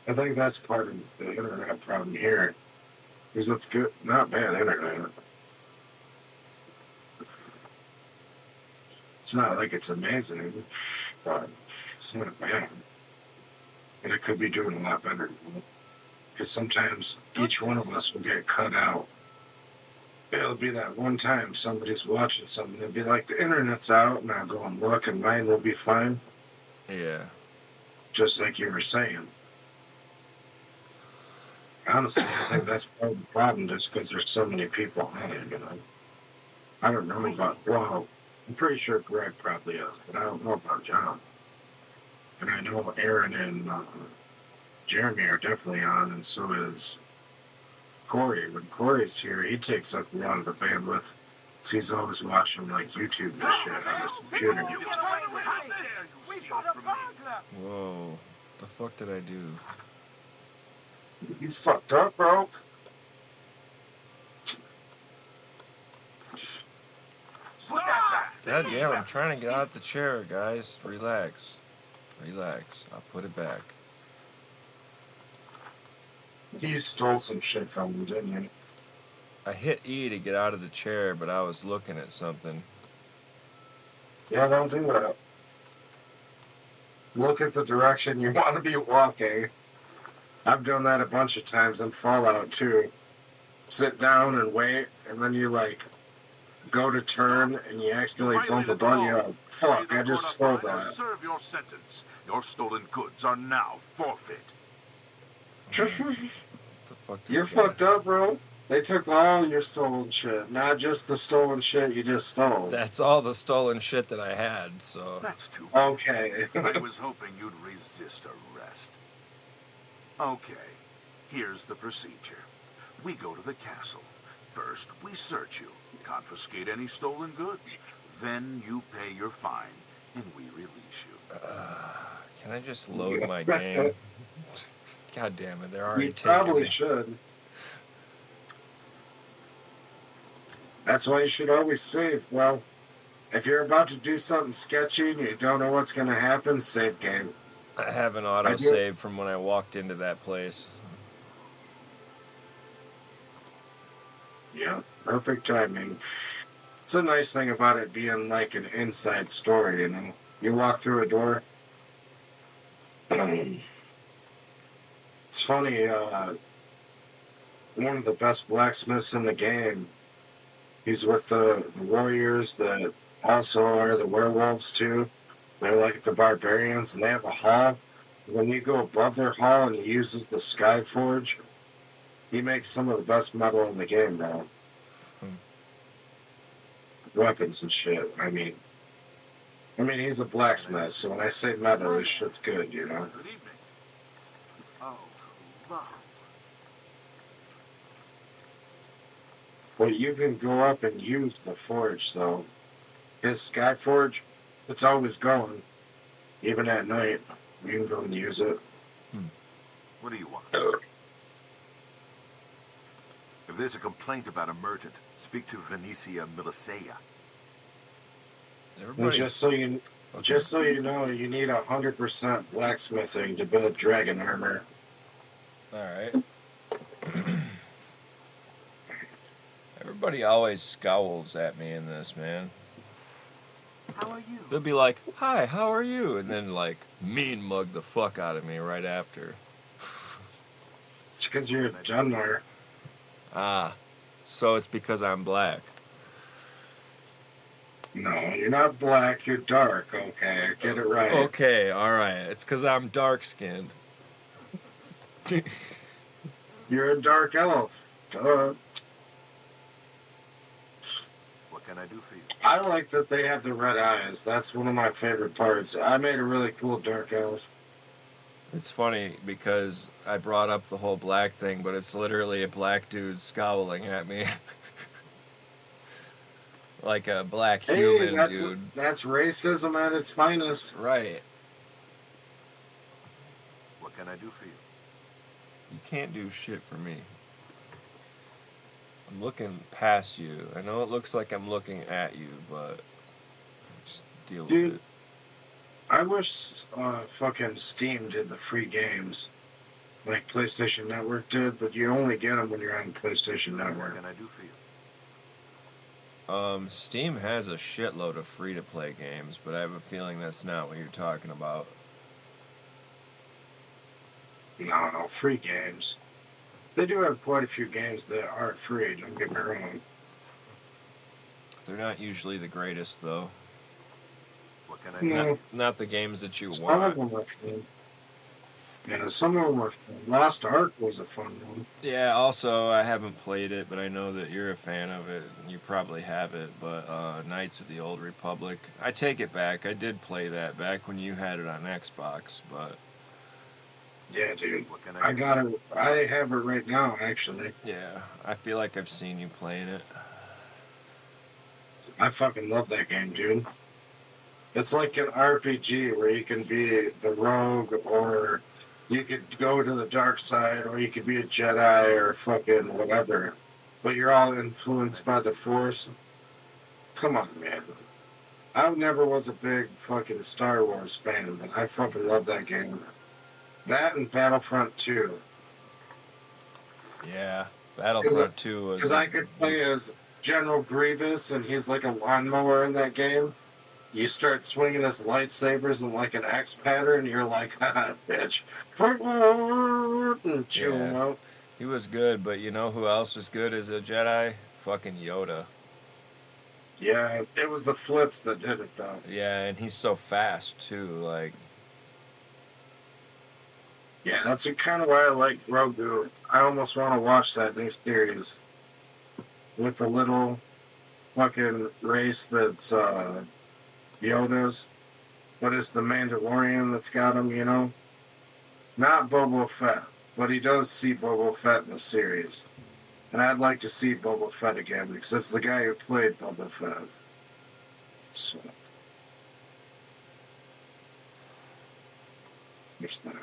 it? I think that's part of the internet problem here. Because it's good, not bad internet. It's not like it's amazing, but it's not bad. And it could be doing a lot better. Because sometimes each one of us will get cut out. It'll be that one time somebody's watching something. They'll be like, the internet's out, and I'll go and look, and mine will be fine. Yeah. Just like you were saying. Honestly, I think that's part of the problem, just because there's so many people on it, you know. I don't know about, well, I'm pretty sure Greg probably is, but I don't know about John. And I know Aaron and Jeremy are definitely on, and so is Corey. When Corey's here, he takes up a lot of the bandwidth. So he's always watching like YouTube and shit on his computer. Whoa. The fuck did I do? You fucked up, bro. God damn, I'm trying to get out the chair, guys. Relax. Relax. I'll put it back. You stole some shit from him, didn't you? I hit E to get out of the chair, but I was looking at something. Yeah, don't do that. Look at the direction you want to be walking. I've done that a bunch of times in Fallout too. Sit down and wait, and then you like go to turn, and you accidentally bump a button. You're like, fuck, I just stole that. Serve your sentence. Your stolen goods are now forfeit. You're fucked up, bro. They took all your stolen shit, not just the stolen shit you just stole. That's all the stolen shit that I had, so... That's too bad. Okay. I was hoping you'd resist arrest. Okay, here's the procedure. We go to the castle. First, we search you, confiscate any stolen goods. Then you pay your fine, and we release you. Can I just load my game? God damn it, they're already You taking probably me. should. That's why you should always save. Well, if you're about to do something sketchy and you don't know what's going to happen, save game. I have an autosave from when I walked into that place. Yeah, perfect timing. It's a nice thing about it being like an inside story, you know. You walk through a door. It's funny, one of the best blacksmiths in the game, he's with the warriors that also are the werewolves too. They're like the barbarians, and they have a hall. When you go above their hall and he uses the Sky Forge, he makes some of the best metal in the game now. Weapons and shit. I mean, he's a blacksmith, so when I say metal, this shit's good, you know? Good evening. Oh, wow. Well, you can go up and use the forge, though. His Sky Forge, it's always going. Even at night, you can go and use it. What do you want? If there's a complaint about a merchant, speak to Venetia Milicea. And just so you know, you need 100% blacksmithing to build dragon armor. Alright. Everybody always scowls at me in this, man. How are you? They'll be like, "Hi, how are you?" And then like mean mug the fuck out of me right after. It's because you're a gender. Ah, so it's because I'm black. No, you're not black, you're dark, okay? Get it right. Okay, alright. It's because I'm dark skinned. You're a dark elf. Duh. What can I do for you? I like that they have the red eyes. That's one of my favorite parts. I made a really cool dark elf. It's funny because I brought up the whole black thing, but it's literally a black dude scowling at me. Like a black human dude. That's racism at its finest. Right. What can I do for you? You can't do shit for me. I'm looking past you. I know it looks like I'm looking at you, but just deal with it. I wish fucking Steam did the free games like PlayStation Network did, but you only get them when you're on PlayStation Network. What can I do for you? Steam has a shitload of free-to-play games, but I have a feeling that's not what you're talking about. No, free games. They do have quite a few games that aren't free, don't get me wrong. They're not usually the greatest, though. What can I do? Not the games that you Some want. of them are fun. Yeah, some of them are fun. Lost Ark was a fun one. Yeah, also, I haven't played it, but I know that you're a fan of it, and you probably have it, but Knights of the Old Republic, I take it back. I did play that back when you had it on Xbox, but... Yeah, dude. What can I got it. I have it right now, actually. Yeah, I feel like I've seen you playing it. I fucking love that game, dude. It's like an RPG where you can be the rogue, or you could go to the dark side, or you could be a Jedi, or fucking whatever. But you're all influenced by the Force. Come on, man. I never was a big fucking Star Wars fan, but I fucking love that game. That and Battlefront 2. Yeah, Battlefront 2 was... Because I could play as General Grievous, and he's like a lawnmower in that game. You start swinging his lightsabers in like an X pattern, you're like, haha, bitch. And chew him out. He was good, but you know who else was good as a Jedi? Fucking Yoda. Yeah, it was the flips that did it, though. Yeah, and he's so fast, too, like... Yeah, that's kind of why I like Grogu. I almost want to watch that new series. With the little fucking race that's, Yoda's, but it's the Mandalorian that's got him, you know? Not Boba Fett, but he does see Boba Fett in the series. And I'd like to see Boba Fett again, because it's the guy who played Boba Fett. So. Here's that.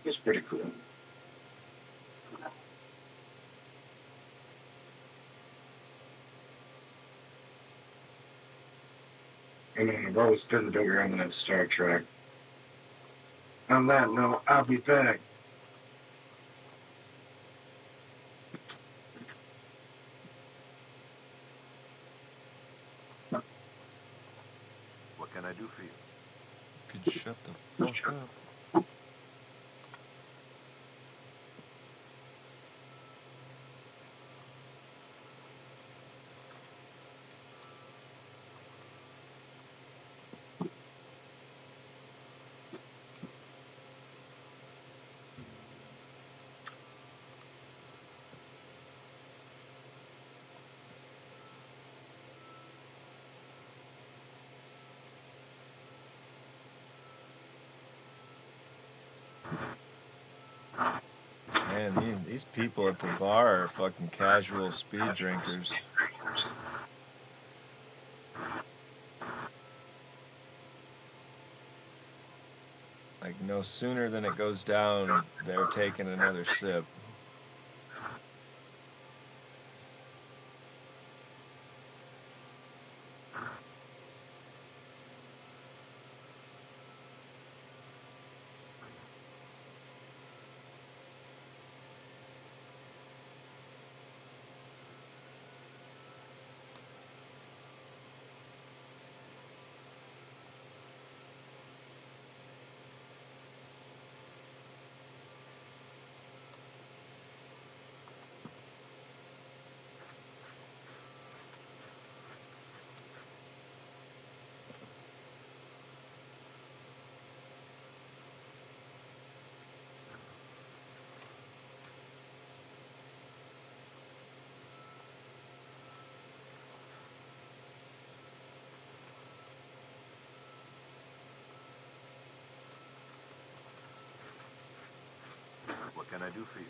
It's pretty cool. I mean, I've always been bigger on that Star Trek. On that note, I'll be back. What can I do for you? Could you shut the fuck up? Man, these people at the bar are fucking casual speed drinkers. Like, no sooner than it goes down, they're taking another sip. can I do for you?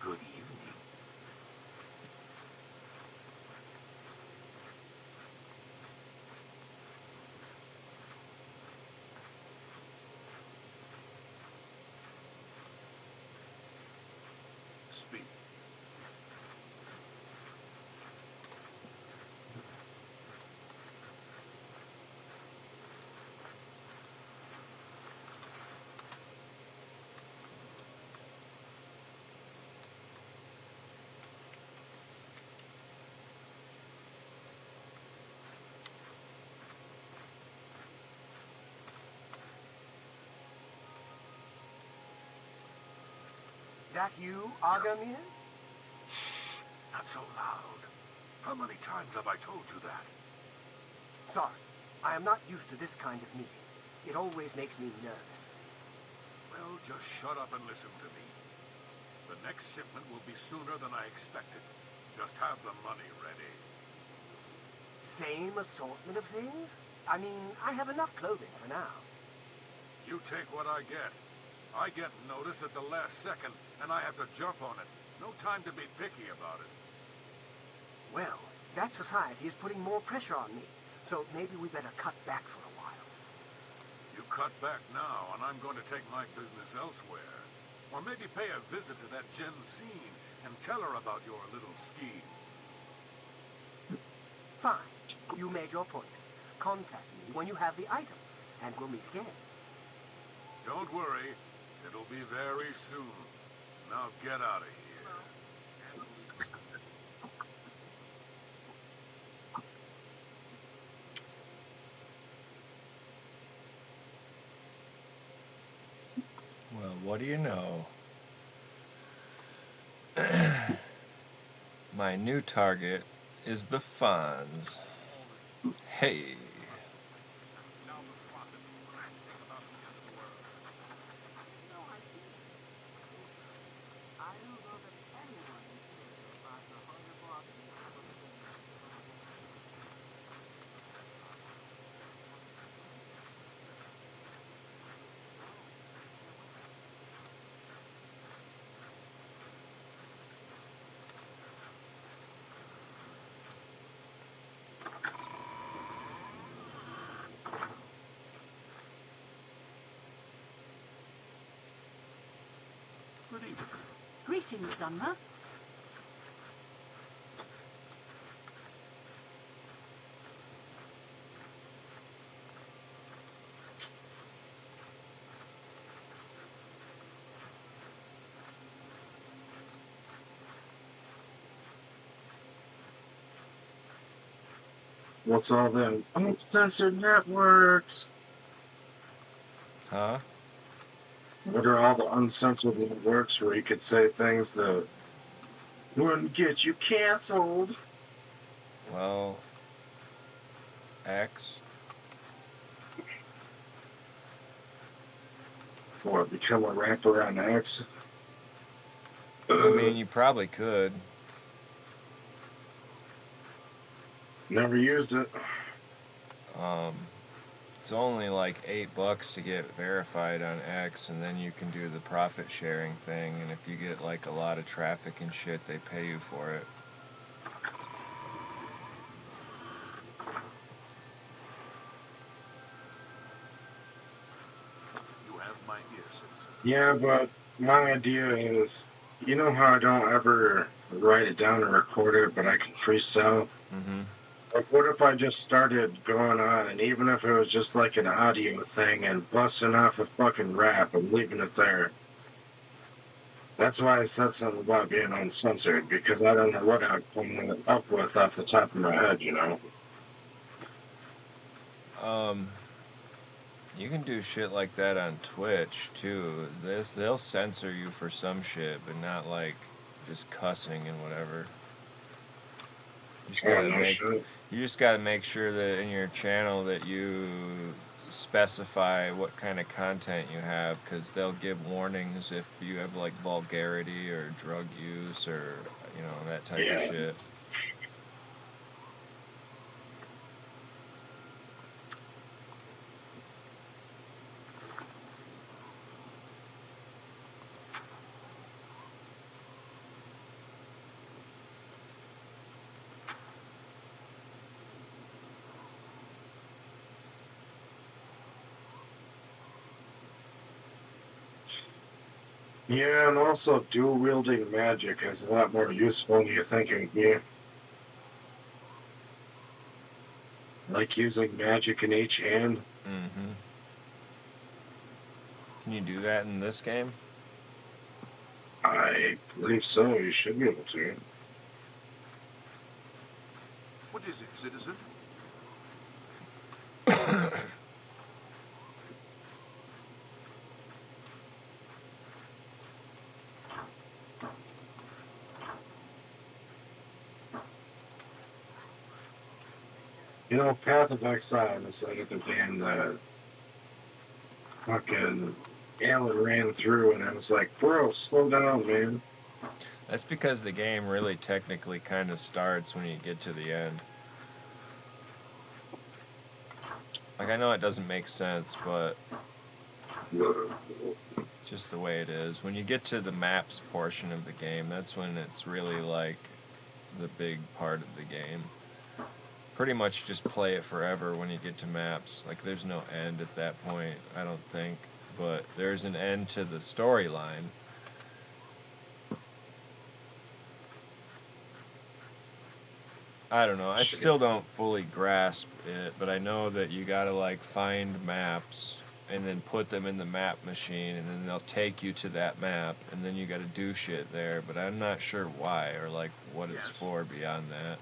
Good evening. Speak. That you, Agamir? Shh, not so loud. How many times have I told you that? Sorry, I am not used to this kind of meeting. It always makes me nervous. Well, just shut up and listen to me. The next shipment will be sooner than I expected. Just have the money ready. Same assortment of things? I mean, I have enough clothing for now. You take what I get. I get notice at the last second, and I have to jump on it. No time to be picky about it. Well, that society is putting more pressure on me, so maybe we better cut back for a while. You cut back now, and I'm going to take my business elsewhere. Or maybe pay a visit to that Jensine and tell her about your little scheme. Fine. You made your point. Contact me when you have the items, and we'll meet again. Don't worry. It'll be very soon. Now get out of here. Well, what do you know? My new target is the Fonz. Hey. Good evening. Greetings, Dunmer. What's all them uncensored networks? Huh? What are all the uncensored networks where you could say things that wouldn't get you canceled? Well, X. Or become a rapper on X? I mean, you probably could. Never used it. It's only like $8 to get verified on X, and then you can do the profit sharing thing, and if you get like a lot of traffic and shit, they pay you for it. You have my ear, citizen. Yeah, but my idea is, you know how I don't ever write it down or record it, but I can freestyle? Mm-hmm. Like, what if I just started going on, and even if it was just like an audio thing and busting off a fucking rap and leaving it there? That's why I said something about being uncensored, because I don't know what I'd come up with off the top of my head, you know? You can do shit like that on Twitch too. They'll censor you for some shit, but not like just cussing and whatever. You just gotta make sure that in your channel that you specify what kind of content you have, because they'll give warnings if you have like vulgarity or drug use or that type of shit. Yeah, and also dual-wielding magic is a lot more useful than you think it would be. Like using magic in each hand. Mm-hmm. Can you do that in this game? I believe so. You should be able to. What is it, citizen? You know, Path of Exile is like at the damn that fucking Alan ran through, and I was like, bro, slow down, man. That's because the game really technically kind of starts when you get to the end. Like, I know it doesn't make sense, but it's just the way it is. When you get to the maps portion of the game, that's when it's really like the big part of the game. Pretty much just play it forever when you get to maps. Like, there's no end at that point, I don't think. But there's an end to the storyline. I don't know. I still don't fully grasp it, but I know that you gotta like find maps and then put them in the map machine, and then they'll take you to that map, and then you gotta do shit there. But I'm not sure why or like what it's for beyond that.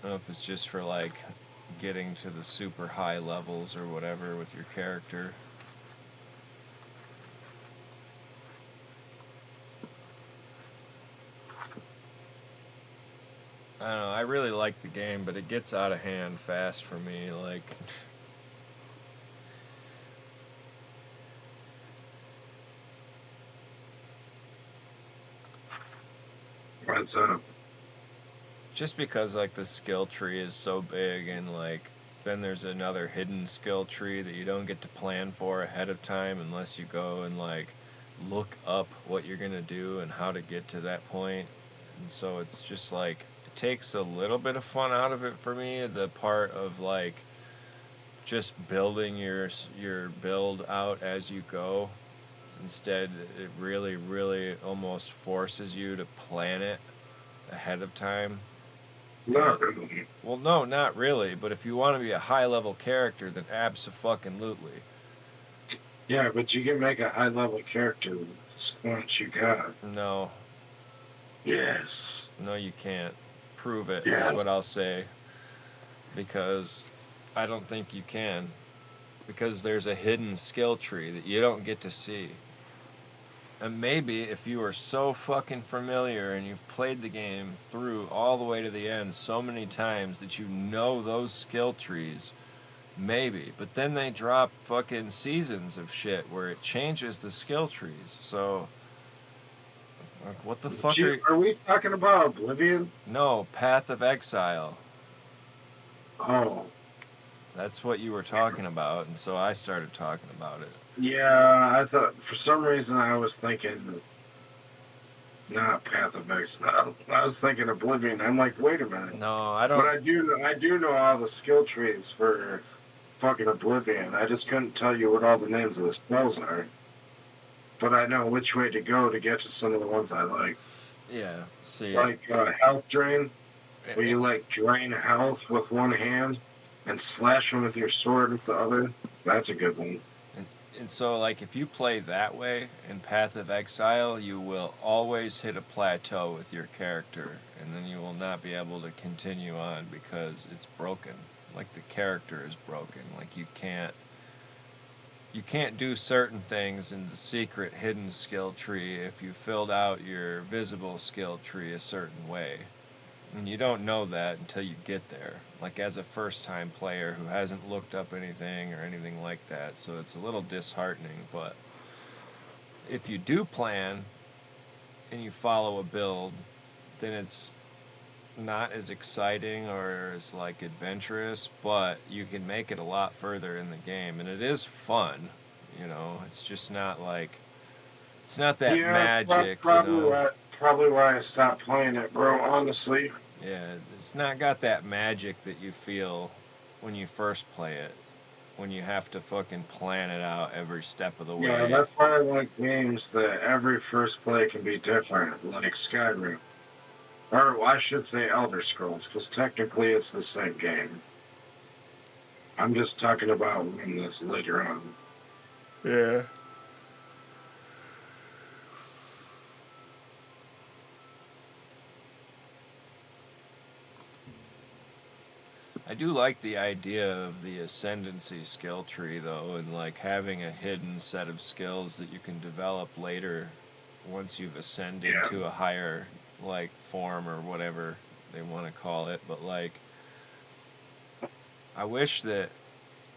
I don't know if it's just for like getting to the super high levels or whatever with your character. I don't know, I really like the game, but it gets out of hand fast for me, like... What's up? Just because, like, the skill tree is so big, and, like, then there's another hidden skill tree that you don't get to plan for ahead of time unless you go and, like, look up what you're gonna do and how to get to that point. And so it's just, like... takes a little bit of fun out of it for me, the part of like just building your build out as you go. Instead, it really almost forces you to plan it ahead of time. Not really. Well, no, not really, but if you want to be a high level character, then abso-fucking-lutely. Yeah, but you can make a high level character with the squanch you got. No. Yes. No, you can't. Prove it, yes. Is what I'll say. Because I don't think you can. Because there's a hidden skill tree that you don't get to see. And maybe if you are so fucking familiar and you've played the game through all the way to the end so many times that you know those skill trees, maybe. But then they drop fucking seasons of shit where it changes the skill trees. So... like, what the fuck are we talking about Oblivion? No, Path of Exile. Oh. That's what you were talking about, and so I started talking about it. Yeah, I thought, for some reason I was thinking, not Path of Exile. I was thinking Oblivion. I'm like, wait a minute. No, I don't... But I do know all the skill trees for fucking Oblivion. I just couldn't tell you what all the names of the spells are. But I know which way to go to get to some of the ones I like. Yeah, see... like health drain, where you like drain health with one hand and slash them with your sword with the other. That's a good one. And so, like, if you play that way in Path of Exile, you will always hit a plateau with your character, and then you will not be able to continue on because it's broken. Like, the character is broken. Like, you can't you can't do certain things in the secret hidden skill tree if you filled out your visible skill tree a certain way. And you don't know that until you get there, like as a first-time player who hasn't looked up anything or anything like that, so it's a little disheartening. But if you do plan and you follow a build, then it's not as exciting or as like adventurous, but you can make it a lot further in the game, and it is fun. It's just not like it's not that magic. Probably why I stopped playing it, bro. Honestly. Yeah, it's not got that magic that you feel when you first play it, when you have to fucking plan it out every step of the way. Yeah, that's why I like games that every first play can be different, like Skyrim. Or I should say Elder Scrolls, because technically it's the same game. I'm just talking about when that's later on. Yeah. I do like the idea of the ascendancy skill tree, though, and like having a hidden set of skills that you can develop later once you've ascended to a higher like form or whatever they want to call it. But like, I wish that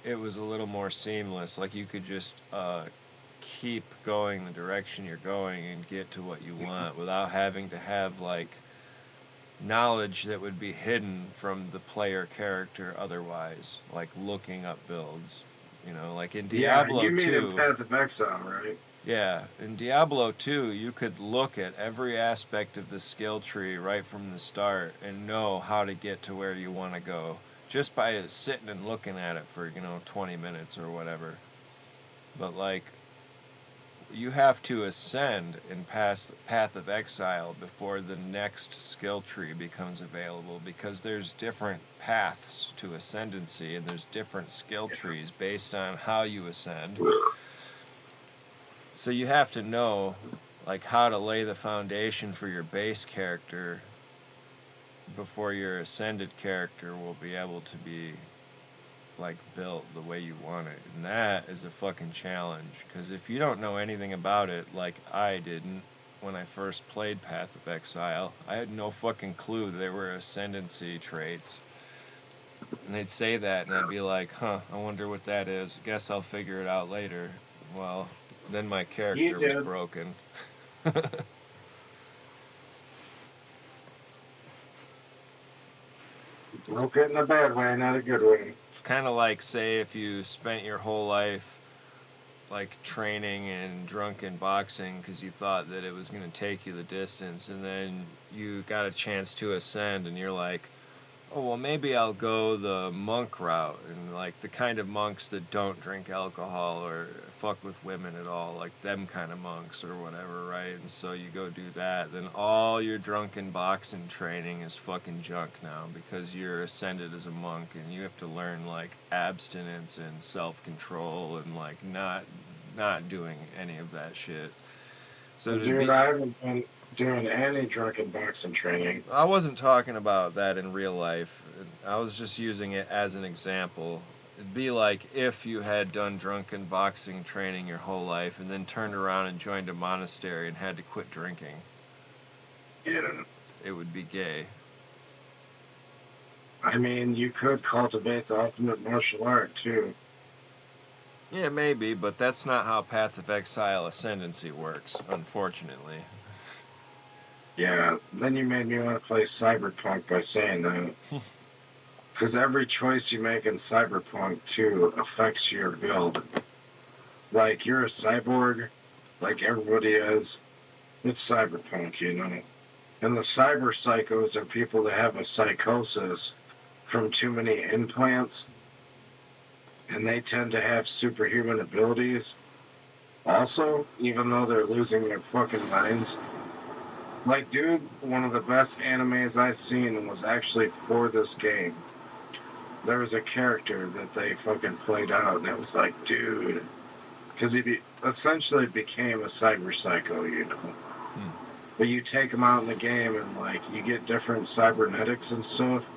it was a little more seamless. Like you could just keep going the direction you're going and get to what you want without having to have like knowledge that would be hidden from the player character otherwise, like looking up builds, like in Diablo 2. You mean in Path of Exile, right? Yeah, in Diablo 2, you could look at every aspect of the skill tree right from the start and know how to get to where you want to go just by sitting and looking at it for 20 minutes or whatever. But like, you have to ascend in Path of Exile before the next skill tree becomes available, because there's different paths to ascendancy and there's different skill trees based on how you ascend. So you have to know like how to lay the foundation for your base character before your ascended character will be able to be like built the way you want it, and that is a fucking challenge, because if you don't know anything about it, like I didn't when I first played Path of Exile, I had no fucking clue there were ascendancy traits, and they'd say that and I'd be like, I wonder what that is, guess I'll figure it out later. Well, then my character was broken. Broken in a bad way, not a good way. It's kind of like, say, if you spent your whole life like training and drunken boxing because you thought that it was going to take you the distance, and then you got a chance to ascend and you're like, oh, well, maybe I'll go the monk route, and like the kind of monks that don't drink alcohol or fuck with women at all, like them kind of monks or whatever, right? And so you go do that, then all your drunken boxing training is fucking junk now because you're ascended as a monk, and you have to learn like abstinence and self-control and like not doing any of that shit. So dude, I haven't been doing any drunken boxing training. I wasn't talking about that in real life. I was just using it as an example. It'd be like if you had done drunken boxing training your whole life and then turned around and joined a monastery and had to quit drinking. Yeah. It would be gay. I mean, you could cultivate the ultimate martial art, too. Yeah, maybe, but that's not how Path of Exile Ascendancy works, unfortunately. Yeah, then you made me want to play Cyberpunk by saying that. Because every choice you make in Cyberpunk, too, affects your build. Like, you're a cyborg, like everybody is. It's Cyberpunk, And the cyber psychos are people that have a psychosis from too many implants. And they tend to have superhuman abilities. Also, even though they're losing their fucking minds. Like, dude, one of the best animes I've seen was actually for this game. There was a character that they fucking played out, and it was like, dude. Because he essentially became a cyber psycho, But you take him out in the game, and, like, you get different cybernetics and stuff.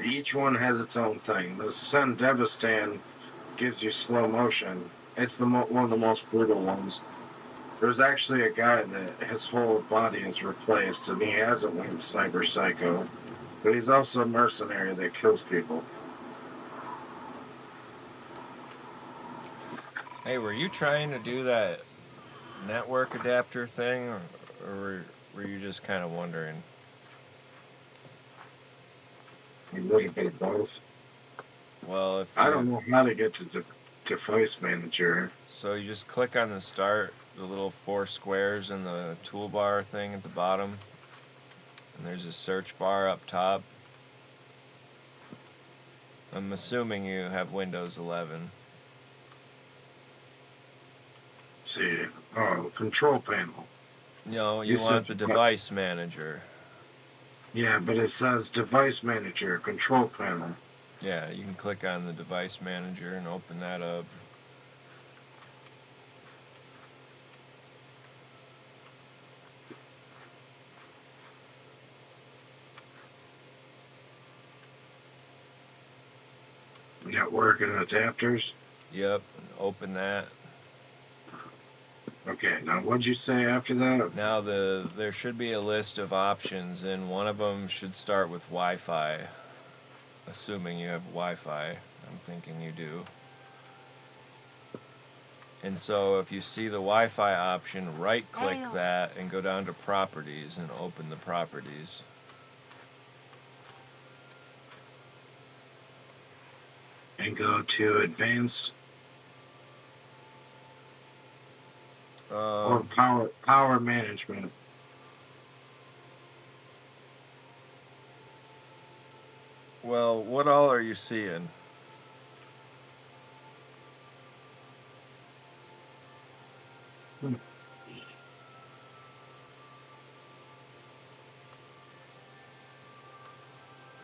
Each one has its own thing. The Sun Devastan gives you slow motion. It's one of the most brutal ones. There's actually a guy that his whole body is replaced, and he hasn't went Sniper Psycho. But he's also a mercenary that kills people. Hey, were you trying to do that network adapter thing, or were you just kind of wondering? A little bit of both. Well, I don't know how to get to device manager. So you just click on the start, the little 4 squares in the toolbar thing at the bottom, and there's a search bar up top. I'm assuming you have Windows 11. Let's see, control panel. No, you want the device manager. Yeah, but it says device manager, control panel. Yeah, you can click on the device manager and open that up. Network and adapters? Yep, open that. Okay, now what'd you say after that? Now there should be a list of options, and one of them should start with Wi-Fi. Assuming you have Wi-Fi. I'm thinking you do. And so if you see the Wi-Fi option, right-click that and go down to Properties and open the Properties. And go to Advanced or Power Management. Well, what all are you seeing?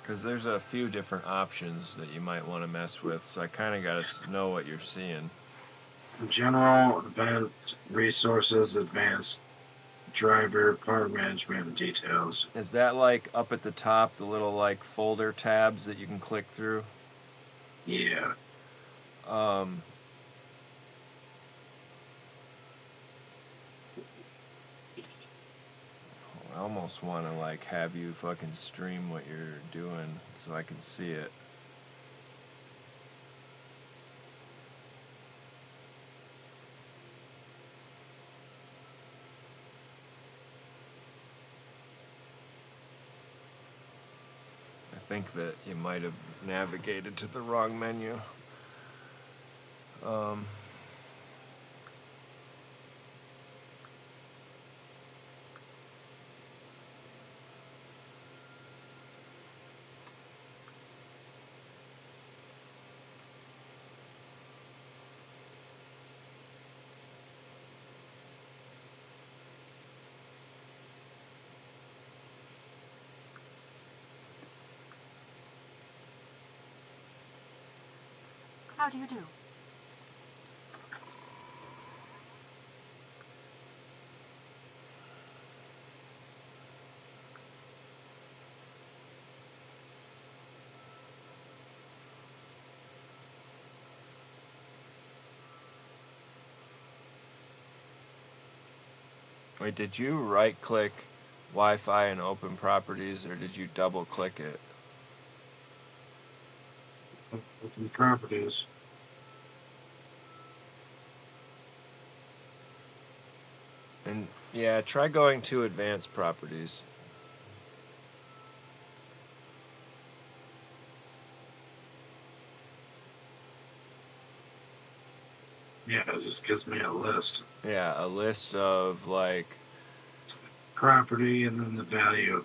Because there's a few different options that you might want to mess with, so I kind of got to know what you're seeing. General, Advanced, Resources, Advanced, Driver, Power Management, Details. Is that like up at the top, the little like folder tabs that you can click through? Yeah. I almost want to like have you fucking stream what you're doing so I can see it. I think that you might have navigated to the wrong menu. How do you do? Wait, did you right-click Wi-Fi and open properties, or did you double-click it? Open properties. And yeah, try going to advanced properties. Yeah, it just gives me a list. Yeah, a list of like property and then the value.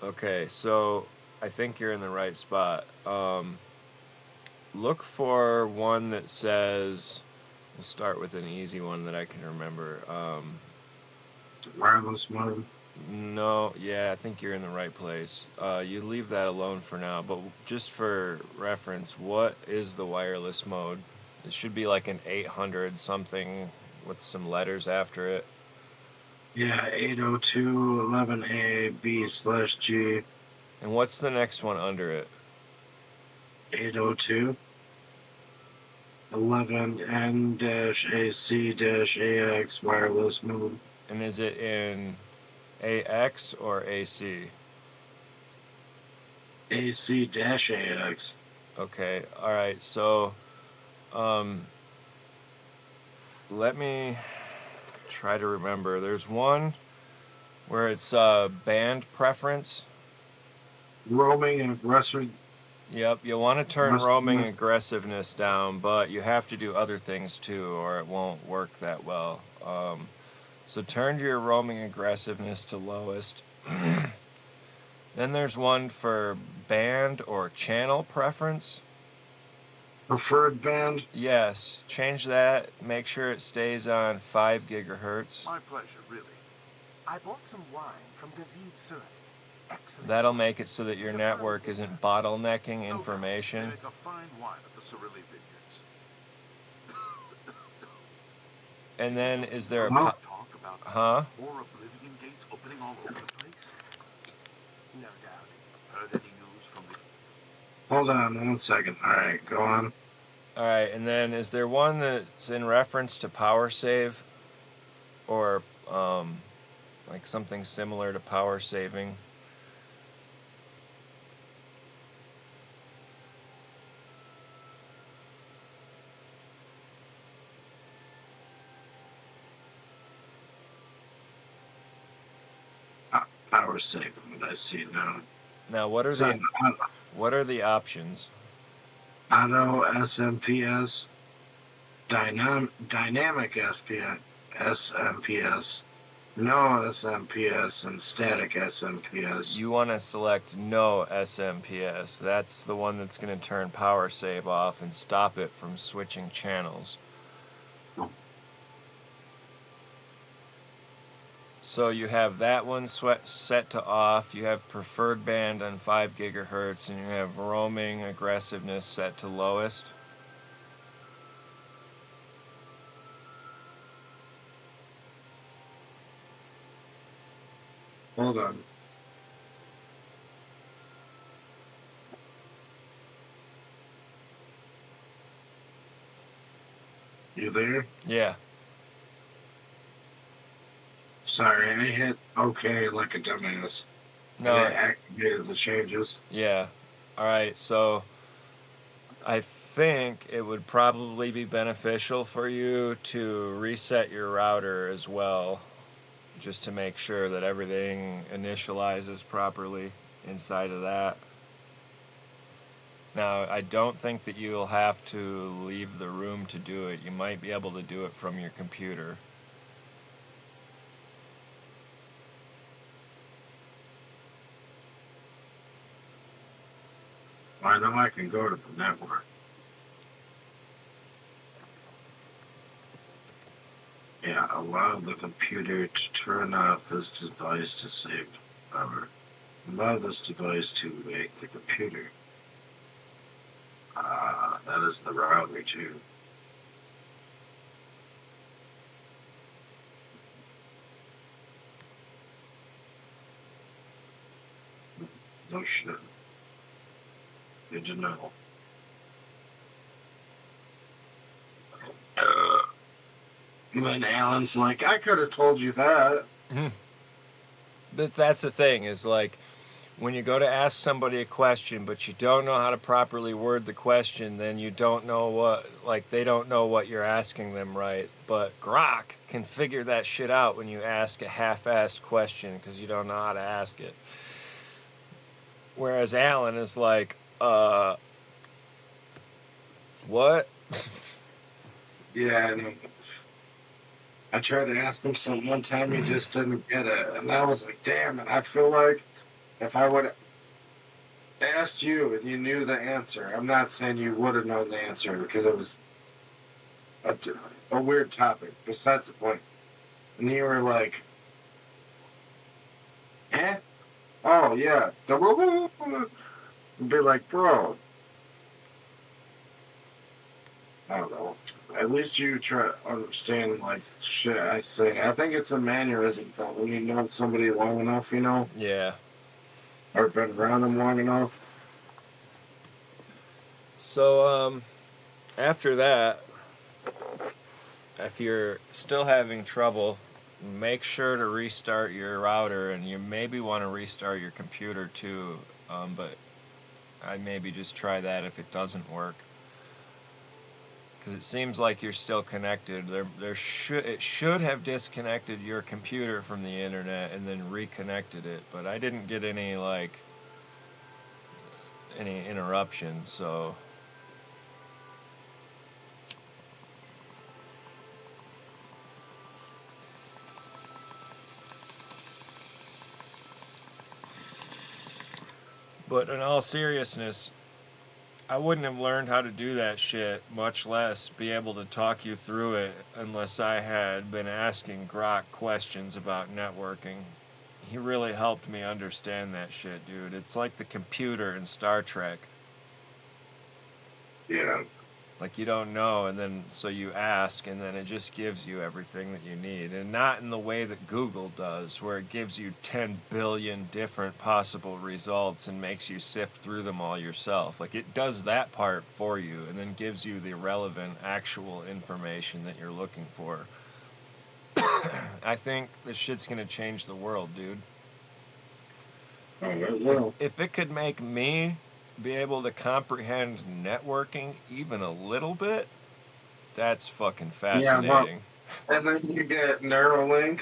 Okay, so I think you're in the right spot. Look for one that says, we'll start with an easy one that I can remember. Wireless mode? No, yeah, I think you're in the right place. You leave that alone for now, but just for reference, what is the wireless mode? It should be like an 800 something with some letters after it. Yeah, 802.11a b/g. And what's the next one under it? 802 11N-AC-AX wireless mode. And is it in AX or AC? AC-AX. Okay, alright, so let me try to remember. There's one where it's band preference. Roaming and aggressive. Yep, you'll want to turn roaming aggressiveness down, but you have to do other things too, or it won't work that well. So turn your roaming aggressiveness to lowest. Then there's one for band or channel preference. Preferred band? Yes, change that. Make sure it stays on 5 gigahertz. My pleasure, really. I bought some wine from David Surrey. Excellent. That'll make it so that your network isn't bottlenecking information. They make a fine wine at the Cerilli Vineyards. And then is there a talk about more oblivion gates opening all over the place? No doubt. Heard any news from the... Hold on 1 second. Alright, go on. Alright, and then is there one that's in reference to power save? Or like something similar to power saving? Power saving, what I see now. Now, what are the options? Auto SMPS, dynamic SMPS, no SMPS, and static SMPS. You want to select no SMPS. That's the one that's going to turn power save off and stop it from switching channels. So you have that one set to off, you have preferred band on 5 gigahertz, and you have roaming aggressiveness set to lowest. Hold on. You there? Yeah. Sorry, I hit OK like a dumbass. No. And I activated the changes. Yeah. Alright, so I think it would probably be beneficial for you to reset your router as well, just to make sure that everything initializes properly inside of that. Now, I don't think that you'll have to leave the room to do it. You might be able to do it from your computer. I know I can go to the network. Yeah, allow the computer to turn off this device to save power. Allow this device to wake the computer. That is the router too. No shit. Good to know. Then Alan's like, I could have told you that. But that's the thing, is like, when you go to ask somebody a question, but you don't know how to properly word the question, then you don't know what, like, they don't know what you're asking them right. But Grok can figure that shit out when you ask a half-assed question because you don't know how to ask it. Whereas Alan is like, what? Yeah, I know. I tried to ask him something one time, he just didn't get it. And I was like, damn it, I feel like if I would have asked you and you knew the answer, I'm not saying you would have known the answer because it was a weird topic, besides the point. And you were like, eh? Oh, yeah. And be like, bro. I don't know. At least you try to understand, like, shit I say. I think it's a mannerism thing. When you know somebody long enough, you know? Yeah. Or been around them long enough. So, after that, if you're still having trouble, make sure to restart your router, and you maybe want to restart your computer too, but I'd maybe just try that if it doesn't work. Because it seems like you're still connected. It should have disconnected your computer from the internet and then reconnected it, but I didn't get any interruptions, so. But in all seriousness, I wouldn't have learned how to do that shit, much less be able to talk you through it, unless I had been asking Grok questions about networking. He really helped me understand that shit, dude. It's like the computer in Star Trek. Yeah. Like, you don't know, and then so you ask, and then it just gives you everything that you need. And not in the way that Google does, where it gives you 10 billion different possible results and makes you sift through them all yourself. Like, it does that part for you, and then gives you the relevant, actual information that you're looking for. I think this shit's gonna change the world, dude. Oh, it will. If it could make me be able to comprehend networking even a little bit, that's fucking fascinating. Yeah, well, and then you get Neuralink.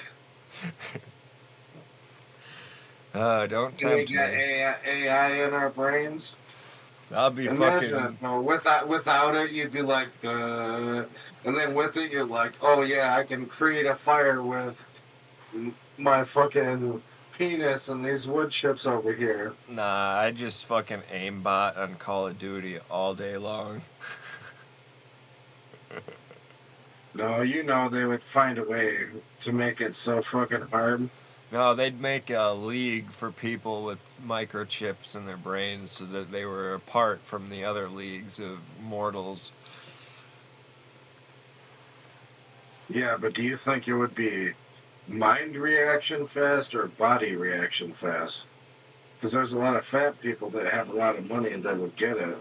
Don't tempt we got me. AI in our brains. I'll be Imagine, fucking. no, without it, you'd be like, and then with it, you're like, oh yeah, I can create a fire with my fucking penis and these wood chips over here. Nah, I just fucking aimbot on Call of Duty all day long. No, you know they would find a way to make it so fucking hard. No, they'd make a league for people with microchips in their brains so that they were apart from the other leagues of mortals. Yeah, but do you think it would be mind reaction fast or body reaction fast? Because there's a lot of fat people that have a lot of money that would get it.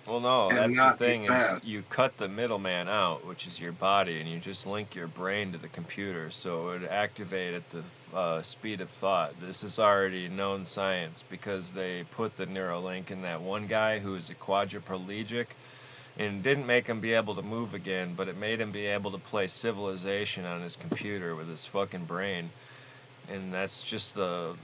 Well, no, And that's the not be thing is fat. you cut the middleman out, which is your body, and you just link your brain to the computer, so it would activate at the speed of thought. This is already known science because they put the Neuralink in that one guy who is a quadriplegic, and it didn't make him be able to move again, but it made him be able to play Civilization on his computer with his fucking brain. And that's just the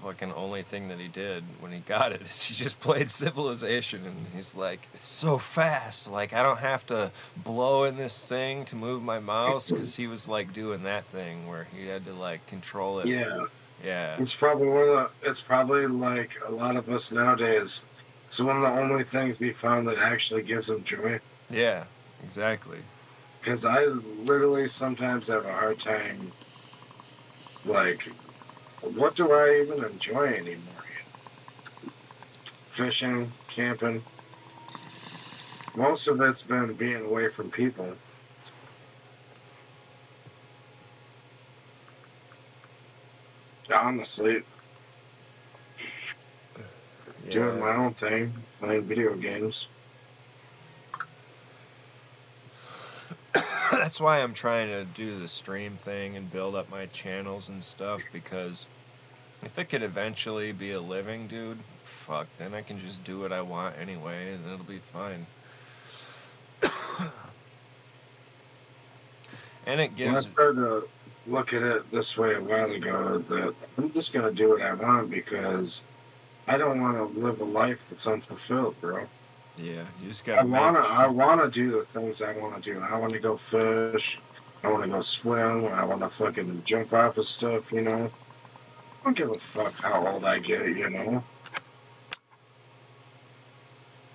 fucking only thing that he did when he got it is he just played Civilization, and he's like, it's so fast, like I don't have to blow in this thing to move my mouse, because he was like doing that thing where he had to like control it. Yeah. It's probably like a lot of us nowadays. It's one of the only things we found that actually gives them joy. Yeah, exactly. Because I literally sometimes have a hard time, like, what do I even enjoy anymore? Fishing, camping. Most of it's been being away from people. Honestly, doing my own thing, playing video games. That's why I'm trying to do the stream thing and build up my channels and stuff, because if it could eventually be a living, dude, fuck, then I can just do what I want anyway, and it'll be fine. And it gives. Well, I started to look at it this way a while ago, that I'm just going to do what I want because I don't want to live a life that's unfulfilled, bro. Yeah, you just gotta I wanna do the things I want to do. I want to go fish. I want to go swim. I want to fucking jump off of stuff, you know. I don't give a fuck how old I get, you know.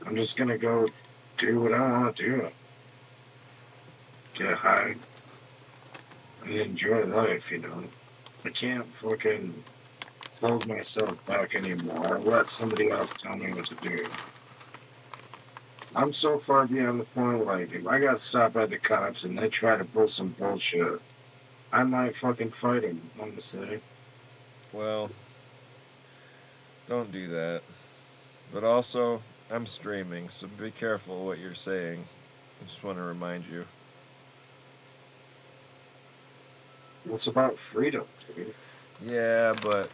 I'm just gonna go do what I want to do. Get high and enjoy life, you know. I can't fucking hold myself back anymore or let somebody else tell me what to do. I'm so far beyond the point, like, if I got stopped by the cops and they try to pull some bullshit, I might fucking fight them, honestly. Well, don't do that. But also, I'm streaming, so be careful what you're saying. I just want to remind you. It's about freedom, dude. Yeah, but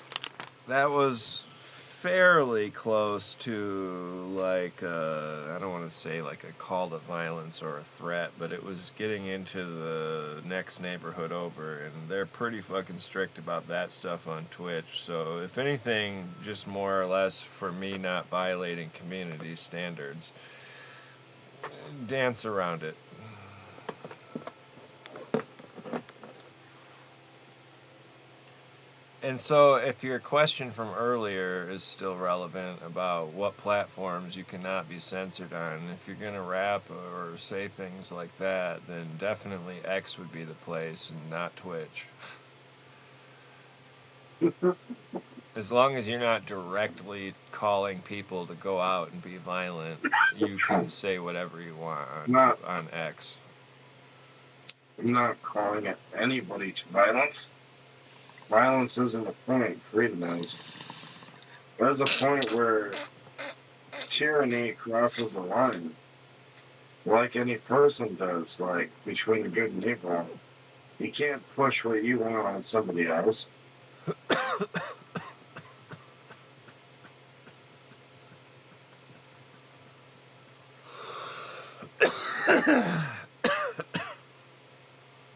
that was fairly close to like I don't want to say like a call to violence or a threat, but it was getting into the next neighborhood over, and they're pretty fucking strict about that stuff on Twitch. So if anything, just more or less for me not violating community standards, dance around it. And so, if your question from earlier is still relevant about what platforms you cannot be censored on, if you're going to rap or say things like that, then definitely X would be the place and not Twitch. As long as you're not directly calling people to go out and be violent, you can say whatever you want on X. I'm not calling it anybody to violence. Violence isn't a point, freedom is. There's a point where tyranny crosses a line. Like any person does, like between good and evil. You can't push what you want on somebody else.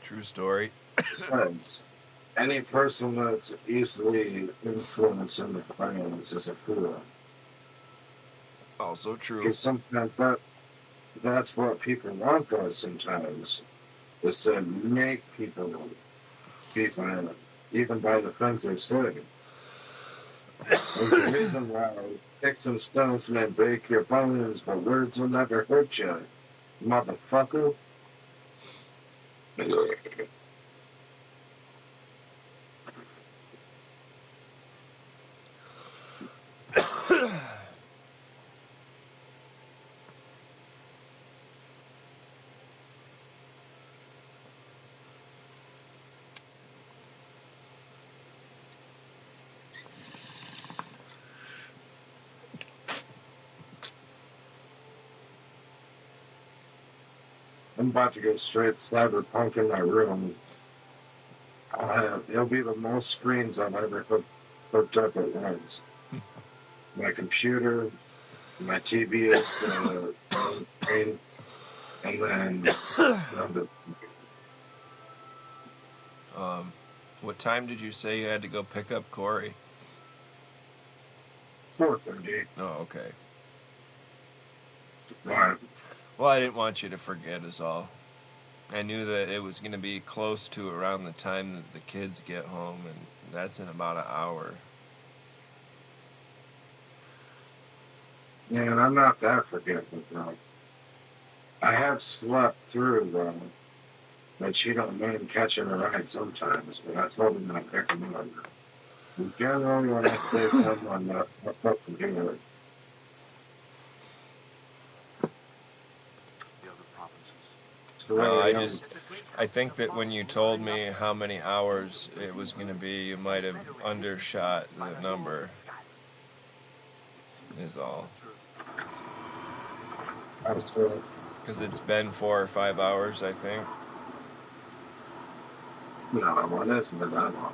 True story. Besides, any person that's easily influenced into violence is a fool. Also true. Because sometimes that's what people want, though, sometimes. Is to make people be violent, even by the things they say. There's a reason why sticks and stones may break your bones, but words will never hurt you, motherfucker. I'm about to go straight cyberpunk in my room. It'll be the most screens I've ever hooked up at once. My computer, my TV is the screen, and then the What time did you say you had to go pick up Corey? 4:30. Oh, okay. Right. Well, I didn't want you to forget is all. I knew that it was going to be close to around the time that the kids get home, and that's in about an hour. Yeah, and I'm not that forgetful, though. I have slept through, but you don't mind catching a ride sometimes, but I told him not pick him up. Generally, when I say something, I'm not fucking doing it. I think that when you told me how many hours it was going to be, you might have undershot the number. Is all. Absolutely. Because it's been 4 or 5 hours, I think. No, it hasn't been that long.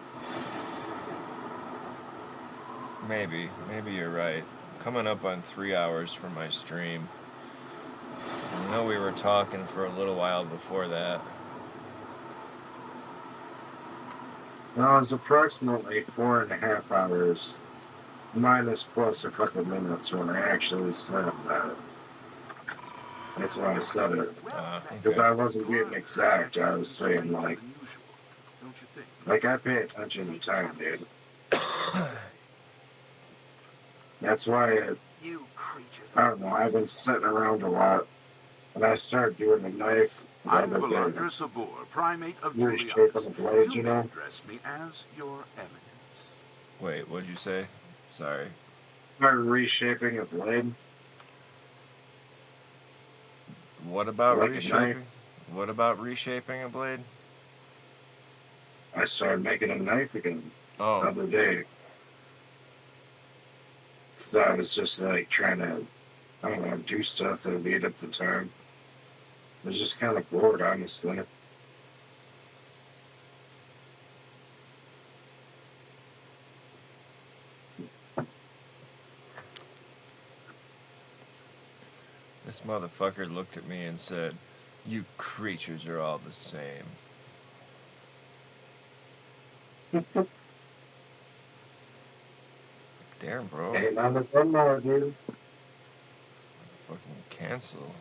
Maybe you're right. Coming up on 3 hours for my stream. I know we were talking for a little while before that. No, it's approximately 4.5 hours, minus plus a couple minutes when I actually said that. That's why I said it. Because I wasn't being exact. I was saying, like I pay attention to time, dude. That's why I don't know, I've been sitting around a lot. And I started doing a knife. I'm Valandra Sabor, primate of Reshaping the blade, you know? Address me as your eminence. Wait, what'd you say? Sorry. Started reshaping a blade. What about reshaping? What about reshaping a blade? I started making a knife again the other day. Because I was just like trying to I don't know, do stuff that beat up the time. I was just kind of bored, honestly. This motherfucker looked at me and said, "You creatures are all the same." Damn, bro. Hey, not a fun more, dude. Fucking cancel.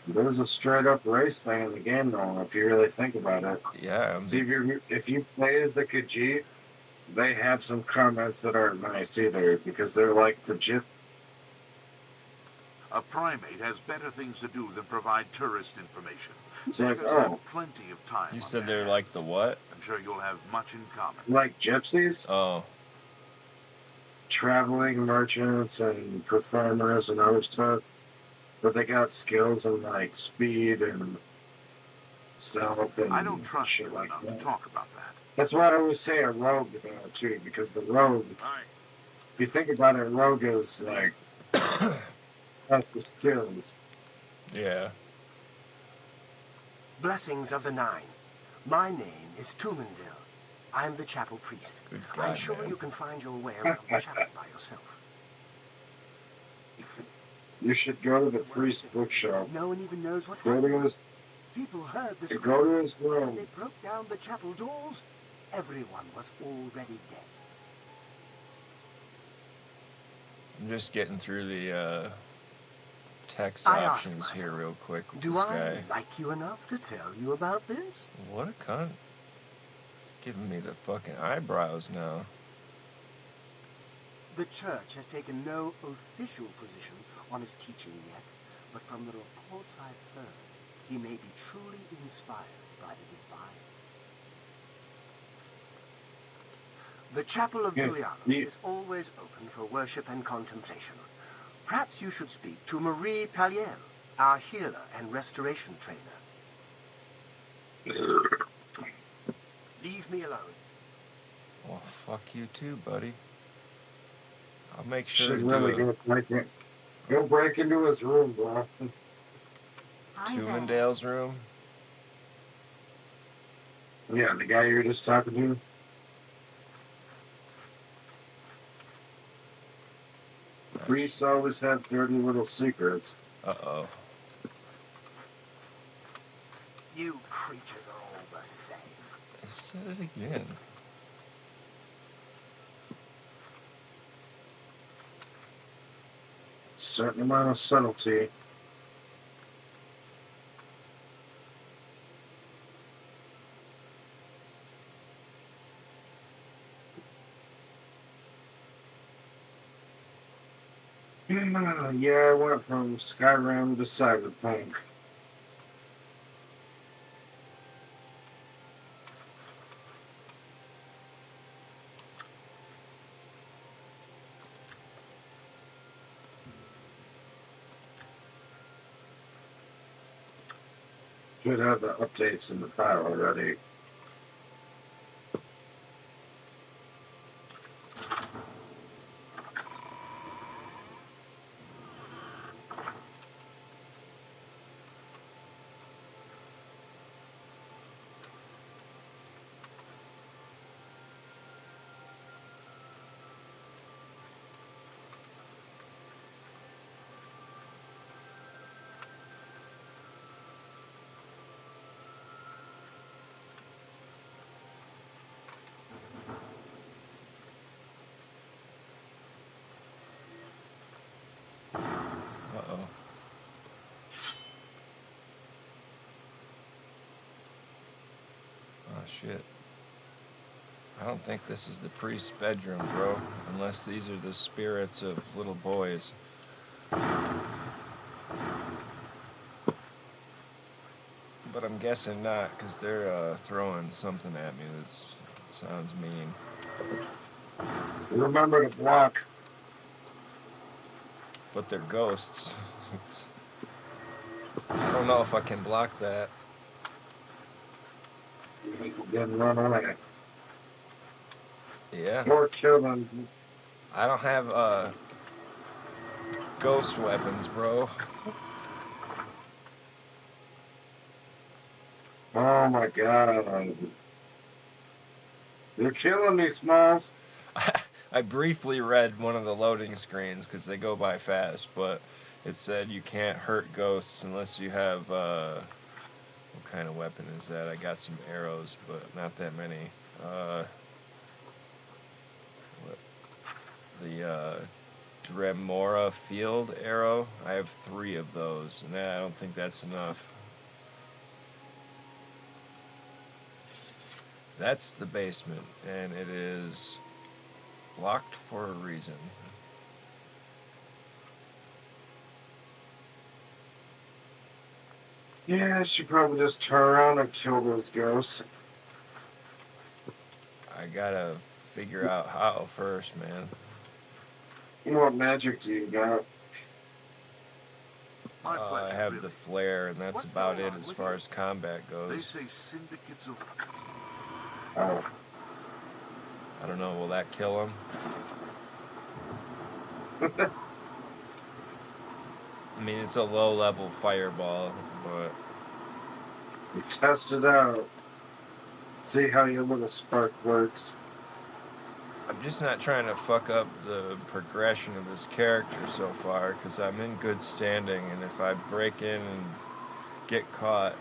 There's a straight up race thing in the game, though, if you really think about it. Yeah. See, if you play as the Khajiit, they have some comments that aren't nice either, because they're like the Jip. A primate has better things to do than provide tourist information. It's like, have plenty of time. You said they're like the what? I'm sure you'll have much in common. Like gypsies? Oh. Traveling merchants and performers and other stuff. But they got skills and like speed and stealth and I don't trust shit you like enough that. to talk about that. That's why I always say a rogue though too, because the rogue, if you think about it, rogue is like has the skills. Yeah. Blessings of the Nine. My name is Tumendil. I'm the chapel priest. Good God, I'm sure man. you can find your way around the chapel by yourself. You should go to the priest's bookshelf. No one even knows what Go happened. to his, People heard the go to his When room. they broke down the chapel doors, everyone was already dead. I'm just getting through the text I ask options myself, here real quick with Do this I guy. like you enough to tell you about this? What a cunt. Giving me the fucking eyebrows now. The church has taken no official position on his teaching yet, but from the reports I've heard, he may be truly inspired by the divines. The Chapel of Julianus is always open for worship and contemplation. Perhaps you should speak to Marie Pallier, our healer and restoration trainer. Leave me alone. Well, fuck you too, buddy. I'll make sure Should to really do go break into his room, bro. Tumendale's room. Yeah, the guy you were just talking to. Priests always have dirty little secrets. Uh-oh. You creatures are all the same. I said it again. Certain amount of subtlety. Yeah, I went from Skyrim to Cyberpunk. Should have the updates in the file already. Uh-oh. Oh, shit. I don't think this is the priest's bedroom, bro. Unless these are the spirits of little boys. But I'm guessing not, because they're throwing something at me that sounds mean. Remember to block. But they're ghosts. I don't know if I can block that. Then run away. Yeah. Or kill them. I don't have ghost weapons, bro. Oh my god. You're killing me, Smalls. I briefly read one of the loading screens because they go by fast, but it said you can't hurt ghosts unless you have, what kind of weapon is that? I got some arrows, but not that many. What? The, Dremora field arrow. I have 3 of those, and I don't think that's enough. That's the basement, and it is locked for a reason. Yeah, I should probably just turn around and kill those ghosts. I gotta figure out how first, man. You know what magic do you got? I have the flare, and that's about it as far as combat goes. They say syndicates of... Oh. I don't know, will that kill him? I mean, it's a low-level fireball, but... You test it out. See how your little spark works. I'm just not trying to fuck up the progression of this character so far, because I'm in good standing, and if I break in and get caught...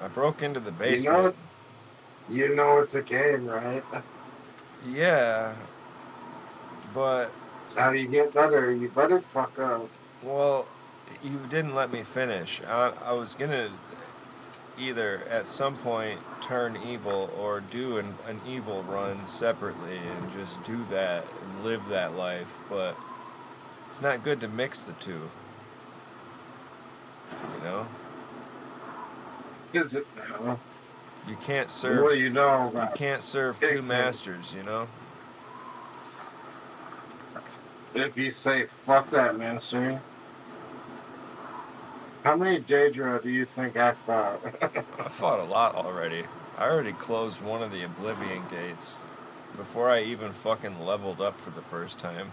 I broke into the basement. You know it's a game, right? Yeah, but... It's how you get better. You better fuck up. Well, you didn't let me finish. I was gonna either at some point turn evil or do an evil run separately and just do that and live that life, but it's not good to mix the two. You know? Is it now? You can't serve. What do you know You about can't serve two masters, you know? If you say fuck that master. How many Daedra do you think I fought? I fought a lot already. I already closed one of the oblivion gates before I even fucking leveled up for the first time.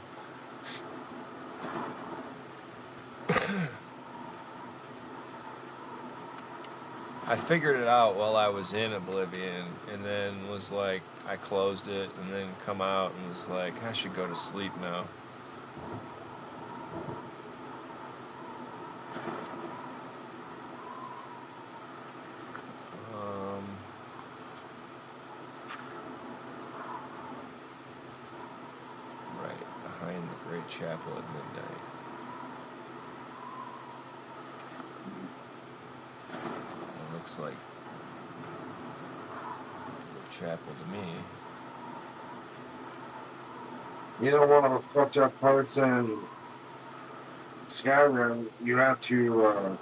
I figured it out while I was in oblivion, and then was like, I closed it, and then come out and was like, I should go to sleep now. Right behind the Great Chapel at midnight. It looks like the chapel to me. You know, one of the fucked up parts in Skyrim, you have to, on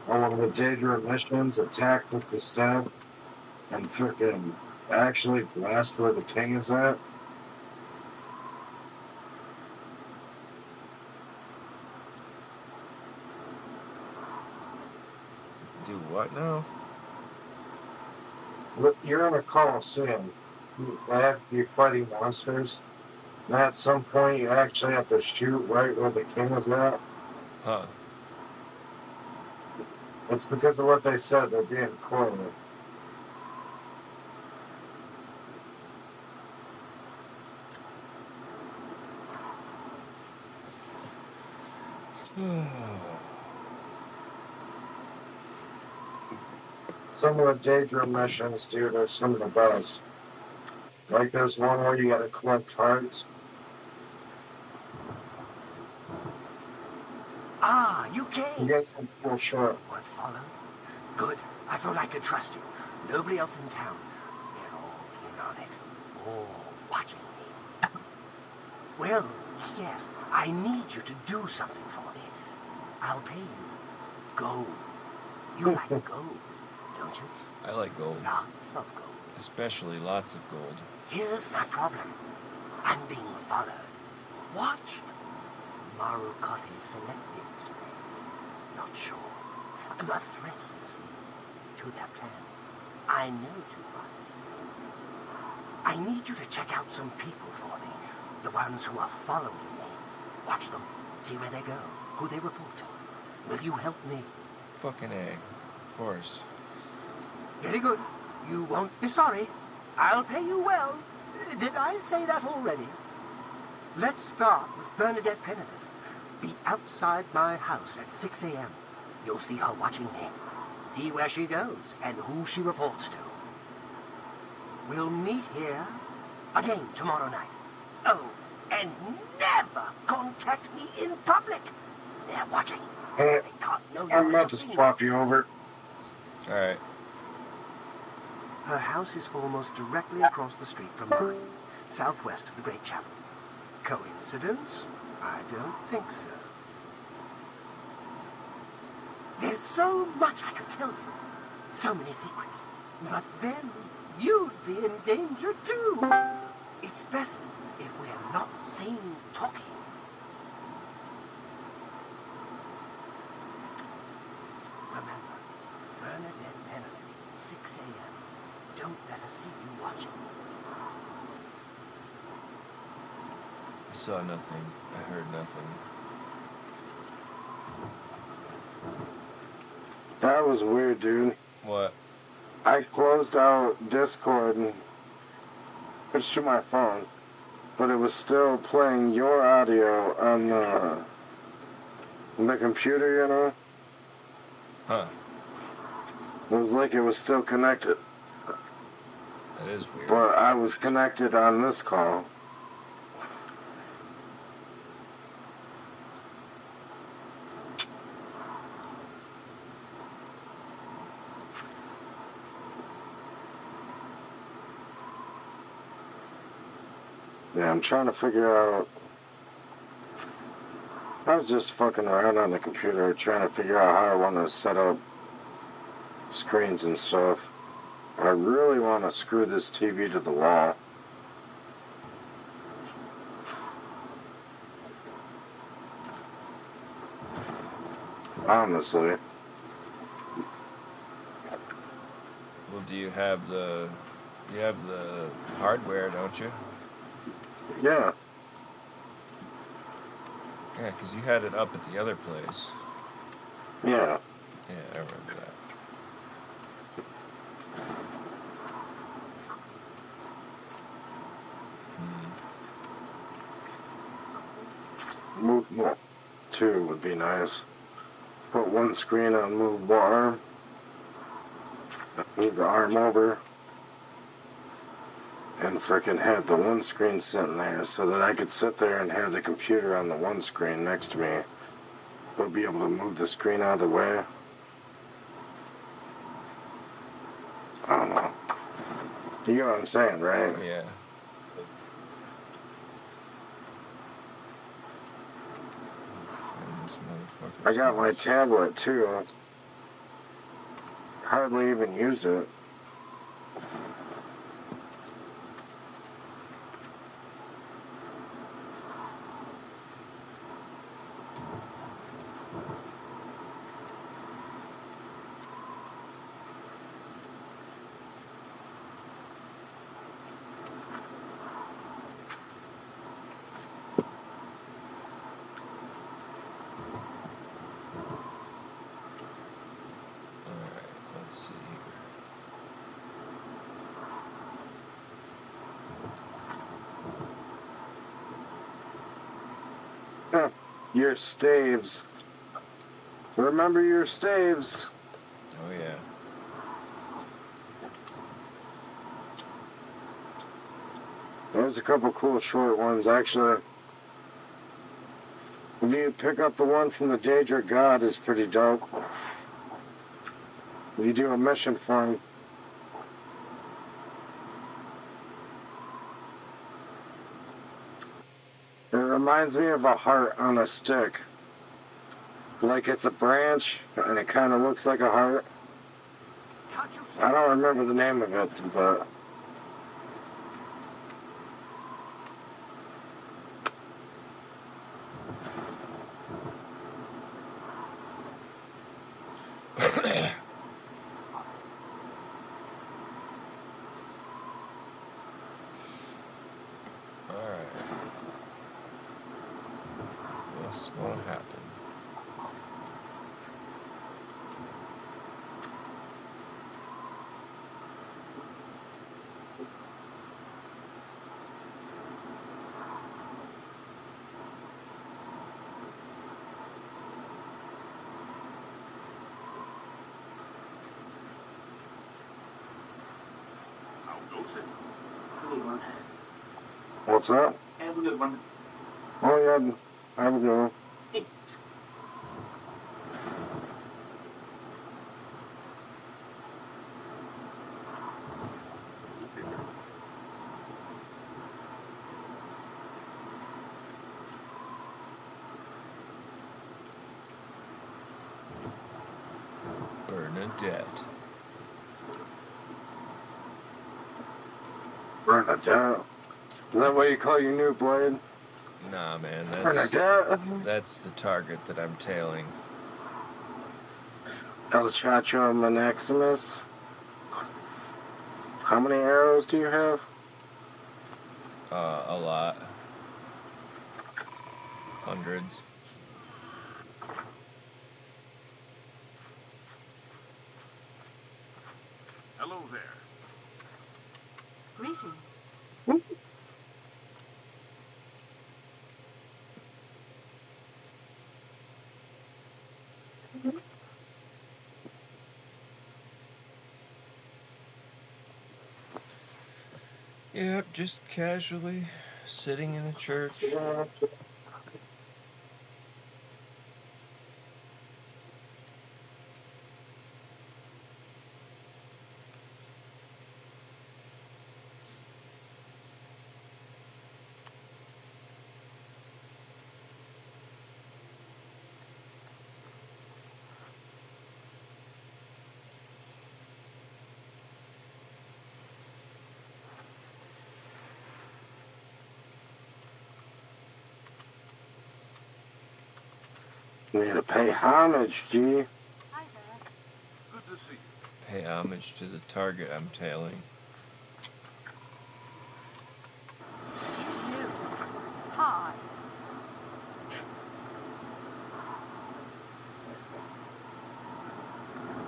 one of the Daedra missions, attack with the staff and freaking actually blast where the king is at. Do what now? Look, you're in a Colosseum. You're fighting monsters. And at some point, you actually have to shoot right where the king is at. Huh. It's because of what they said. They're being cornered. Some of the Daedra missions, dude, are some of the best. Like there's one where you gotta collect hearts. Ah, you came! You get some cool short. What followed? Good. I thought I could trust you. Nobody else in town. They're all in on it. All watching me. Well, yes, I need you to do something for me. I'll pay you. Gold. You like gold, don't you? I like gold. Lots of gold. Especially lots of gold. Here's my problem. I'm being followed. Watch. Marukotti selective display. Not sure. I'm a threat, you see, to their plans. I know too much. I need you to check out some people for me. The ones who are following me. Watch them. See where they go. who they report to. Will you help me? Fucking A. Of course. Very good. You won't be sorry. I'll pay you well. Did I say that already? Let's start with Bernadette Pennelis. Be outside my house at 6 a.m. You'll see her watching me. See where she goes and who she reports to. We'll meet here again tomorrow night. Oh, and never contact me in public. They're watching. They can't know I'm you're about to swap you over. All right. Her house is almost directly across the street from mine, southwest of the Great Chapel. Coincidence? I don't think so. There's so much I could tell you. So many secrets. But then you'd be in danger too. It's best if we're not seen talking. Remember, Bernadette Pennelis, 6 a.m. Don't let her see you watching. I saw nothing. I heard nothing. That was weird, dude. What? I closed out Discord and switched to my phone, but it was still playing your audio on the computer, you know? Huh. It was like it was still connected. That is weird. But I was connected on this call. Yeah, I'm trying to figure out. I was just fucking around on the computer trying to figure out how I want to set up screens and stuff. I really want to screw this TV to the wall. Honestly. Well, do you have the hardware, don't you? Yeah. Yeah, because you had it up at the other place. Yeah. Yeah, I remember that. Move more. 2 would be nice. Put one screen on movable arm. Move the arm over. And frickin' have the one screen sitting there so that I could sit there and have the computer on the one screen next to me, but be able to move the screen out of the way. I don't know. You know what I'm saying, right? Yeah. I got my tablet too. Hardly even used it. Let's see here. Your staves. Remember your staves. Oh, yeah. There's a couple cool short ones, actually. If you pick up the one from the Daedric God, is pretty dope. If you do a mission for him. It reminds me of a heart on a stick. Like it's a branch, and it kind of looks like a heart. I don't remember the name of it, but... Alright. What's gonna happen? What's up? Have a good one. Oh, yeah. Have a good one. Bernadette. Bernadette. Is that what you call your new blade? Nah, man, Bernadette. that's the target that I'm tailing. El Chacho Maximus. How many arrows do you have? A lot. Hundreds. Hello there. Greetings. Yep, just casually sitting in a church. You need to pay homage, G. Hi there. Good to see you. Pay homage to the target I'm tailing. It's you. Hi.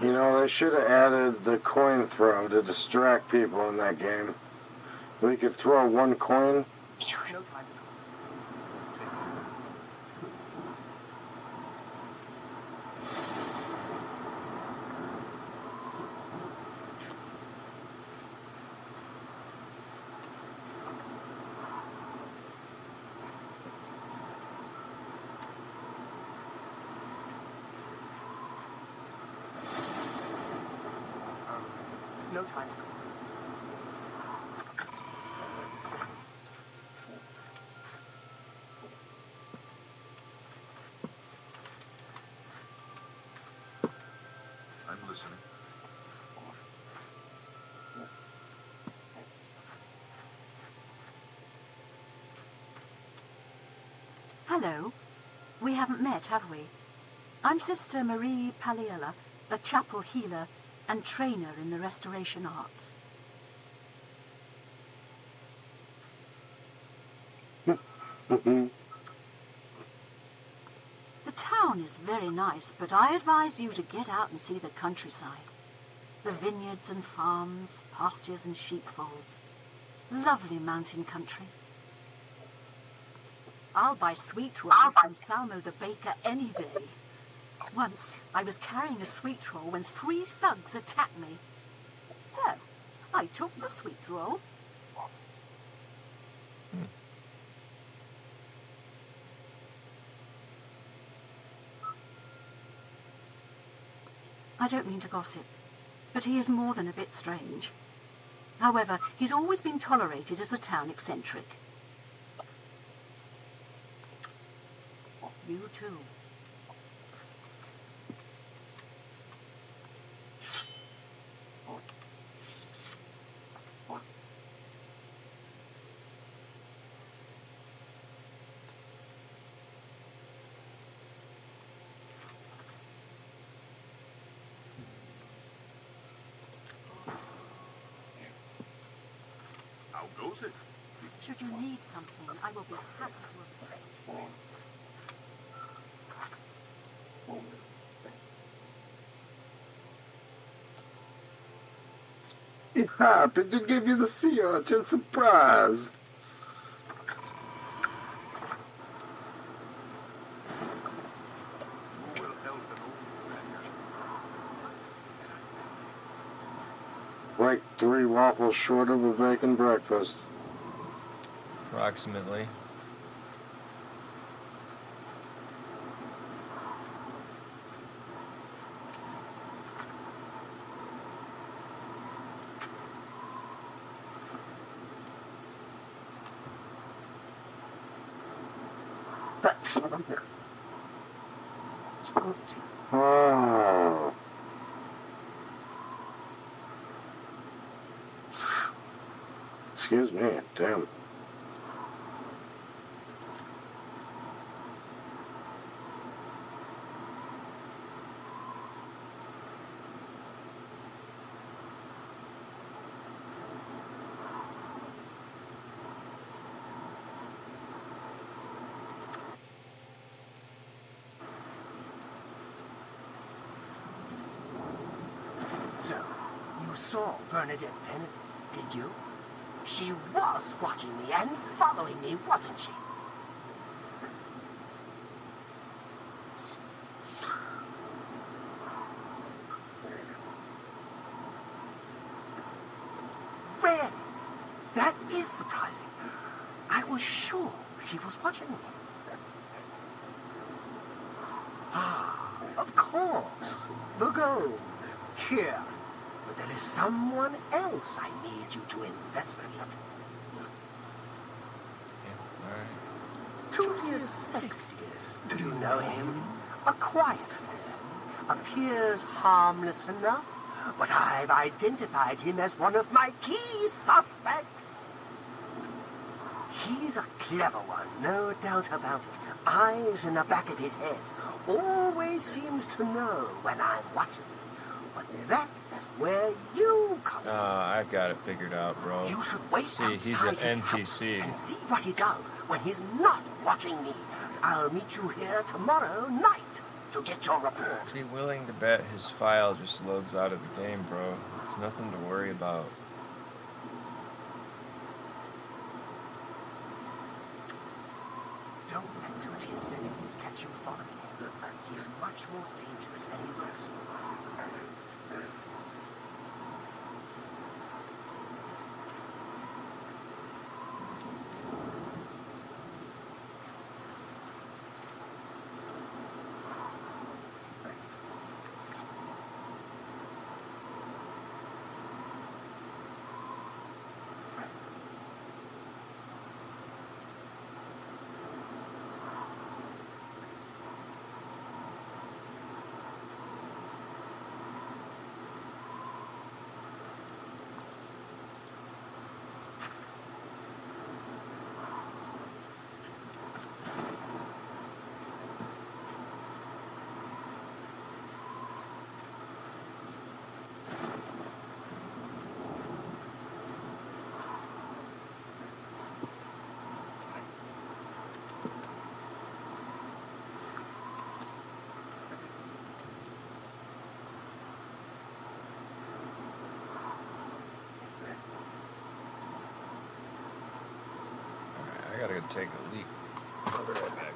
You know, they should have added the coin throw to distract people in that game. We could throw one coin. No time to talk. No time to talk. I'm listening. Hello. We haven't met, have we? I'm Sister Marie Paliella, a chapel healer and trainer in the restoration arts. The town is very nice, but I advise you to get out and see the countryside. The vineyards and farms, pastures and sheepfolds. Lovely mountain country. I'll buy sweet rolls from Salmo the baker any day. Once, I was carrying a sweet roll when 3 thugs attacked me. So, I took the sweet roll. I don't mean to gossip, but he is more than a bit strange. However, he's always been tolerated as a town eccentric. You too. How goes it? Should you need something, I will be happy to. He happened to give you the sea urchin surprise. Who will help an old beggar? Like 3 waffles short of a bacon breakfast. approximately. Oh. Excuse me, damn. So, you saw Bernadette Penedith, did you? She was watching me and following me, wasn't she? Really? That is surprising. I was sure she was watching me. Ah, of course. The gold. Here. But there is someone else I need you to investigate. Tutius Sextius. Do you know him? A quiet fellow. Appears harmless enough, but I've identified him as one of my key suspects. He's a clever one, no doubt about it. Eyes in the back of his head. Always seems to know when I'm watching. But that's where you come in. I've got it figured out, bro. You should wait See, he's outside an his NPC. house and see what he does when he's not watching me. I'll meet you here tomorrow night to get your report. Be willing to bet his file just loads out of the game, bro. It's nothing to worry about. Don't let Tutius Sextius catch you following him. He's much more dangerous than he looks. I gotta go take a leak. I'll be right back.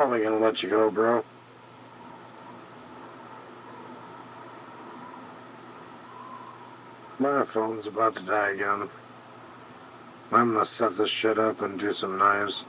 probably gonna let you go, bro. My phone's about to die again. I'm gonna set this shit up and do some knives.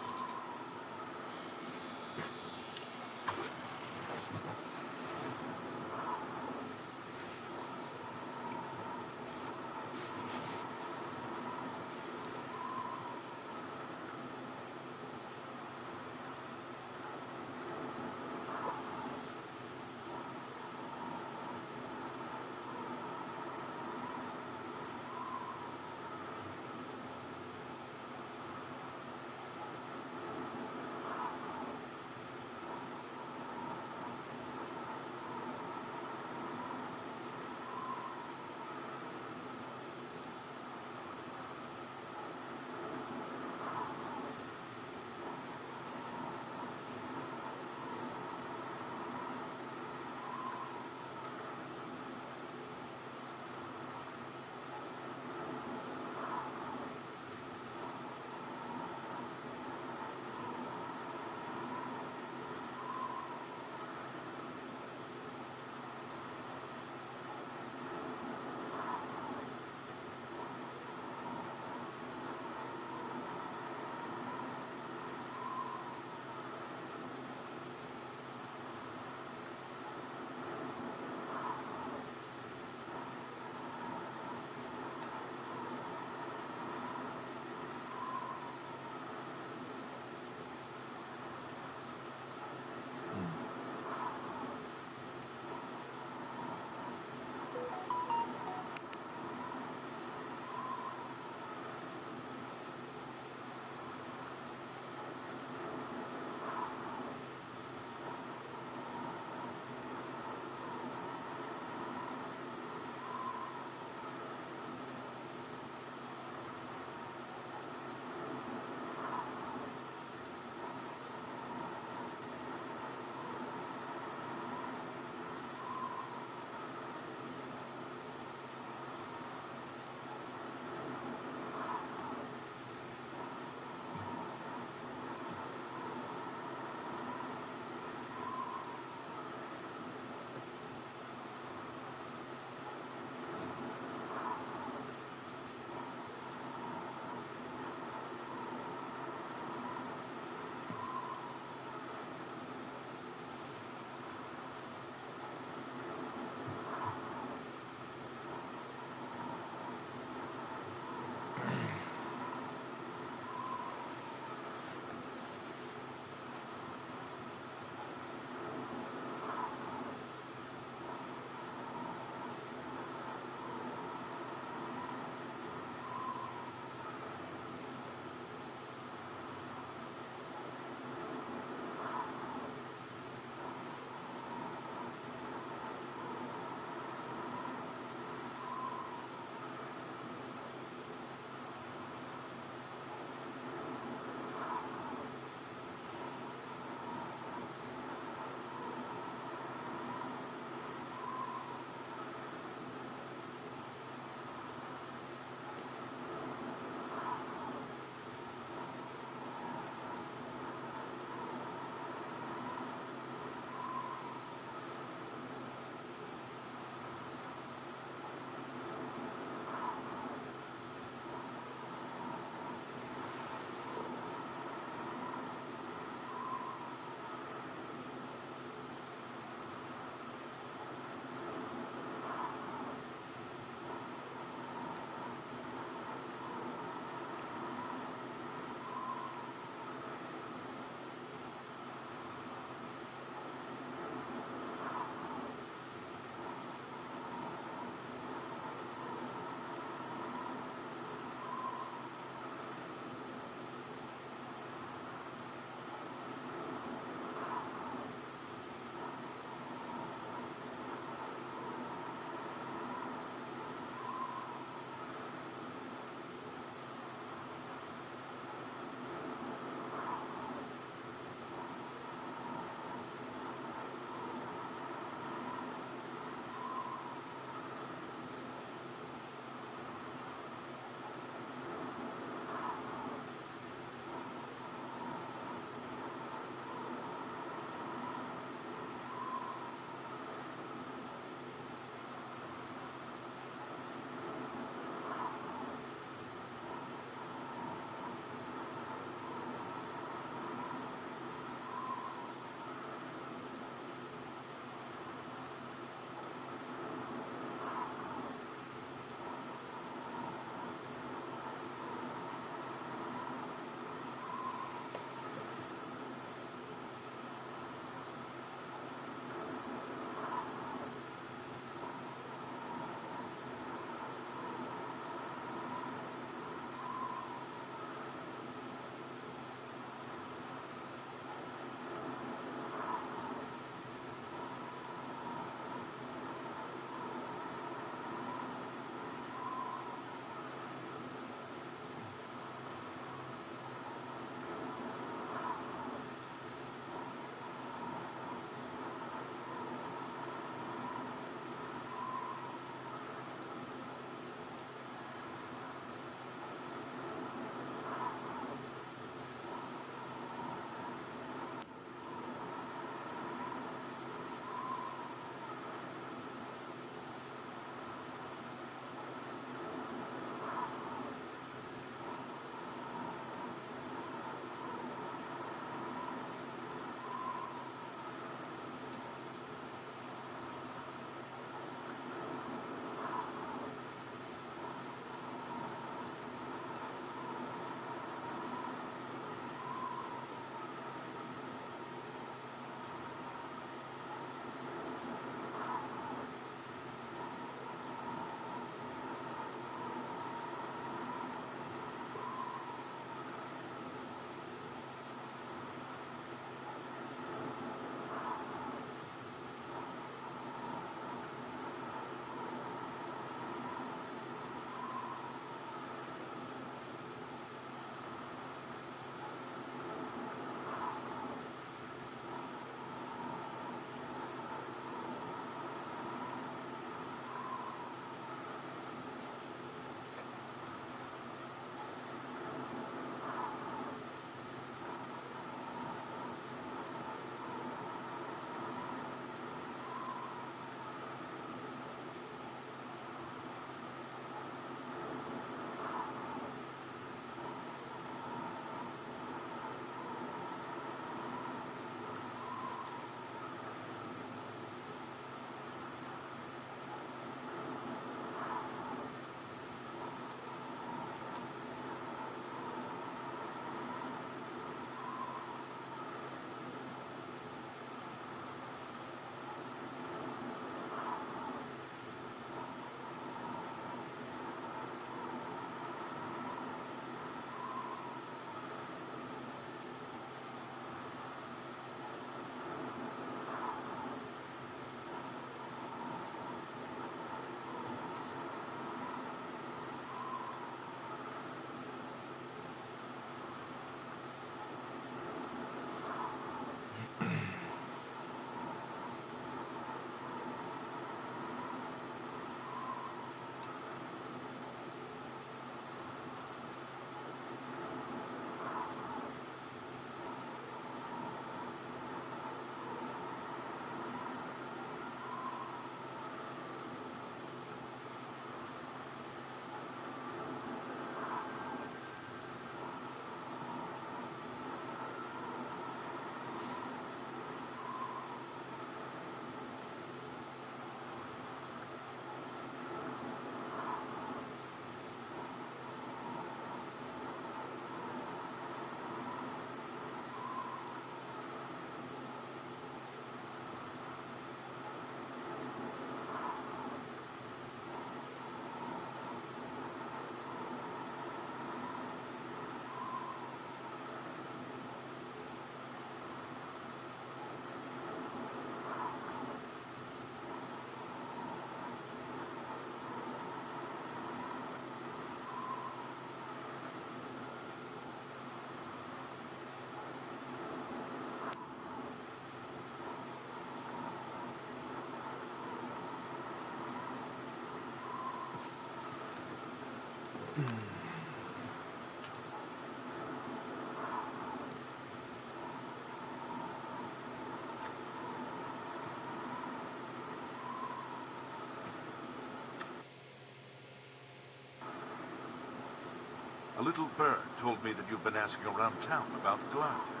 little bird told me that you've been asking around town about Glarther,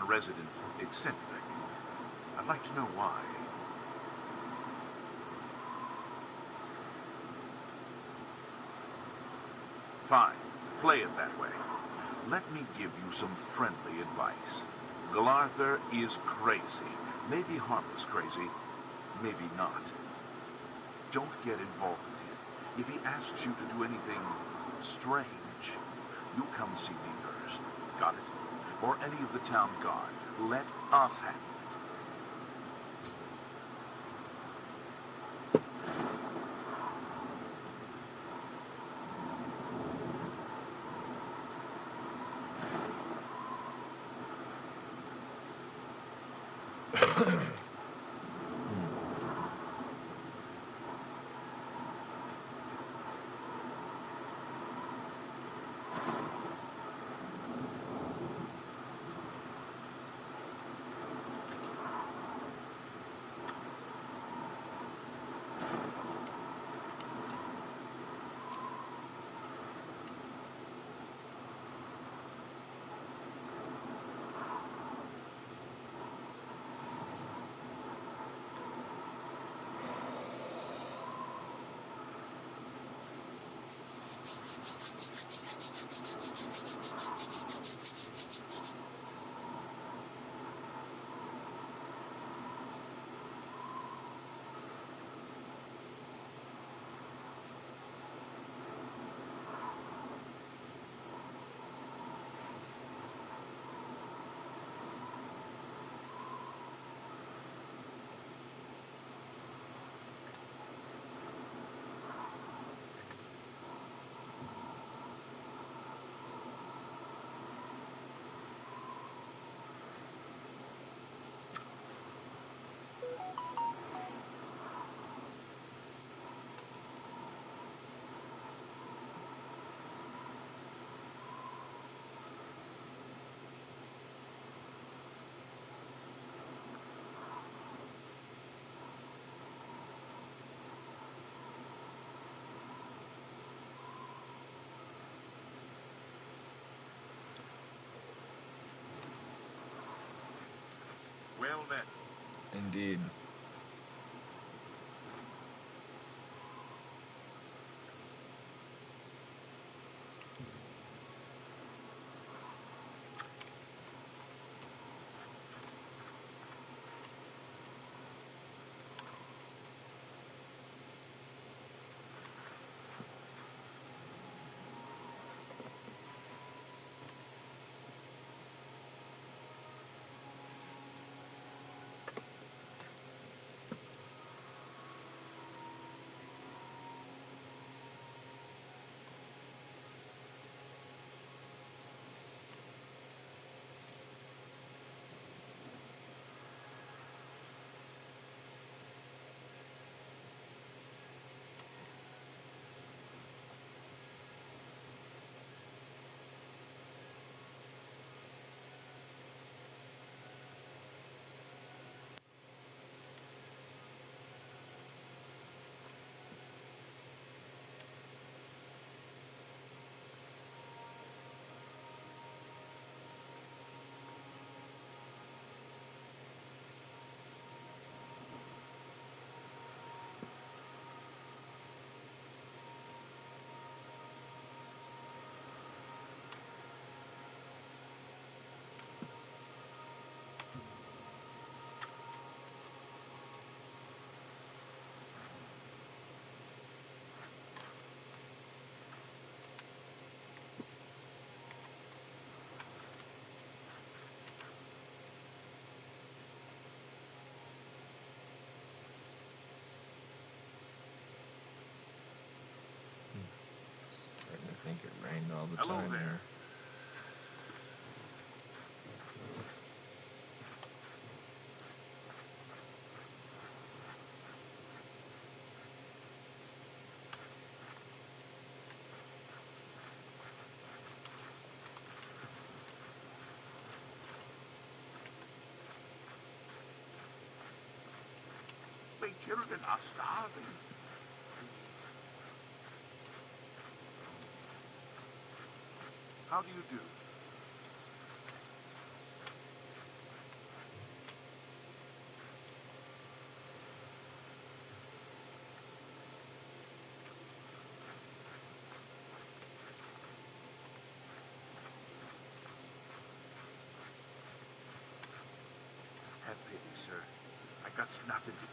a resident eccentric. I'd like to know why. Fine. Play it that way. Let me give you some friendly advice. Glarther is crazy. Maybe harmless crazy, maybe not. Don't get involved with him. If he asks you to do anything strange, you come see me first. Got it? Or any of the town guard. Let us handle it. Well met. Indeed. I think it rained all the Hello time there. here. My children are starving. How do you do? Have pity, sir. I got nothing to eat.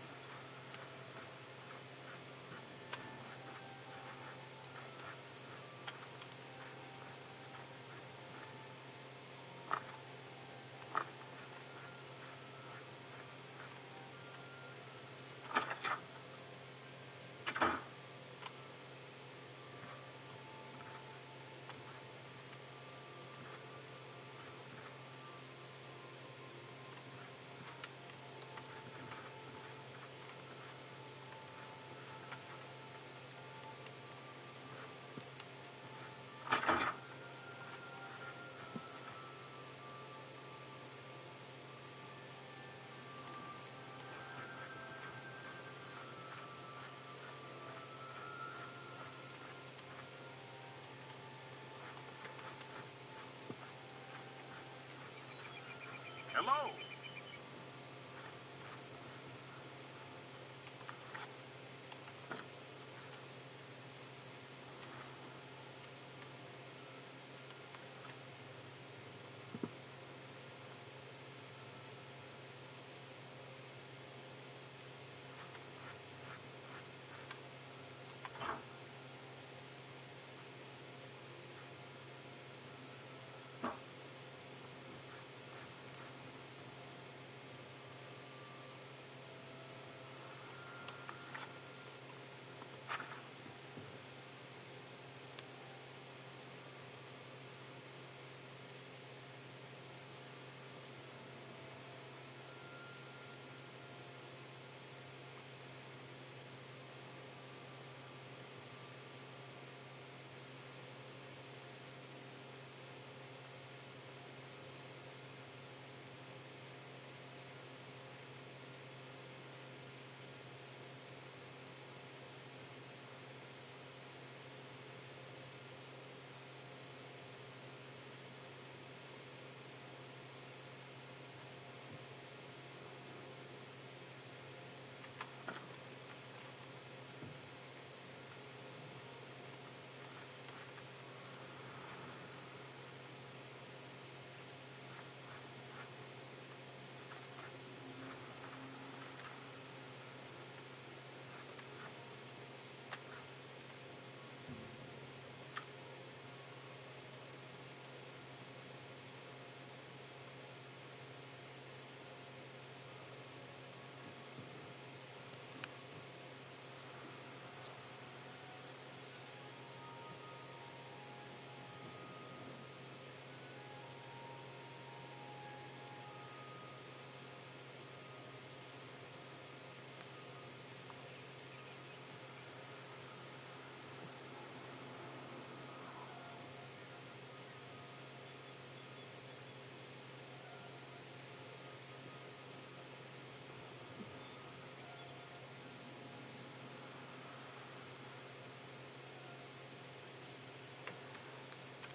Hello?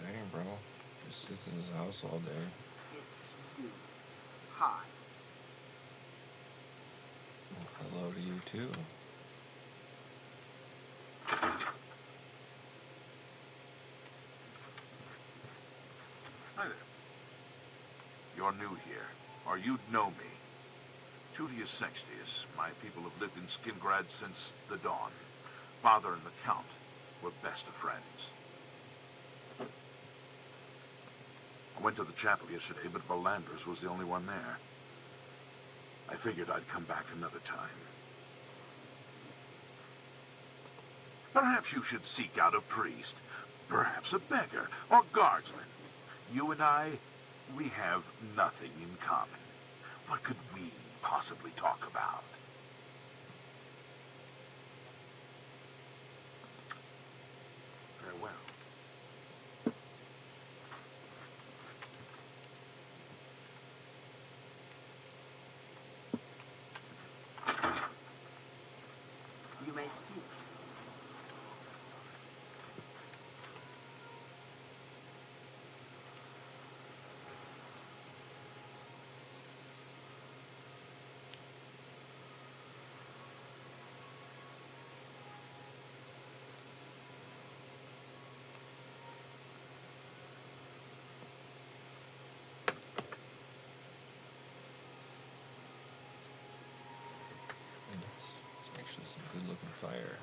Dang, bro. Just sits in his house all day. It's you. Hi. Well, hello to you, too. Hi there. You're new here, or you'd know me. Tutius Sextius, my people have lived in Skingrad since the dawn. Father and the Count were best of friends. I went to the chapel yesterday, but Volander's was the only one there. I figured I'd come back another time. Perhaps you should seek out a priest, perhaps a beggar, or guardsman. You and I, we have nothing in common. What could we possibly talk about? Farewell. You may speak. looking fire.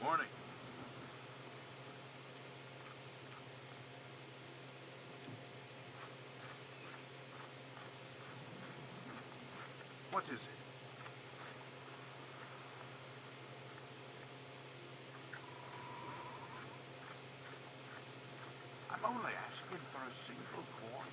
Morning. What is it? I'm only asking for a single coin.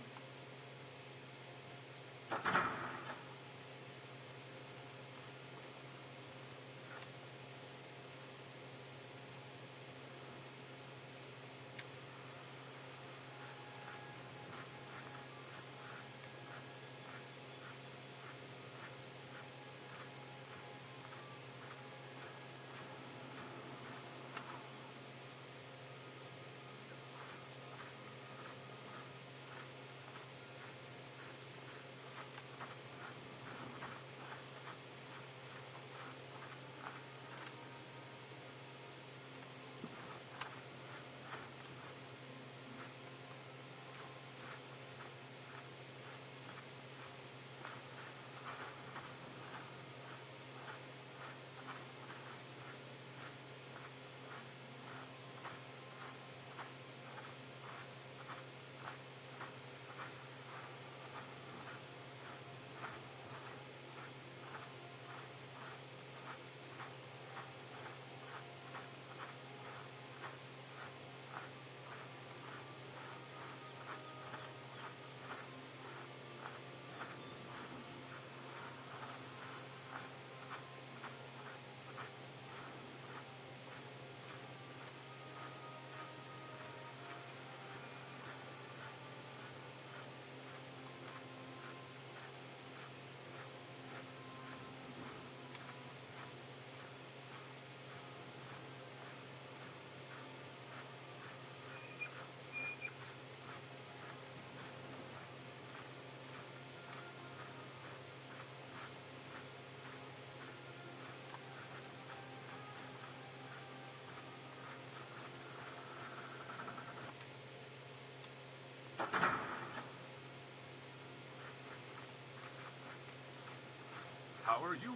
How are you?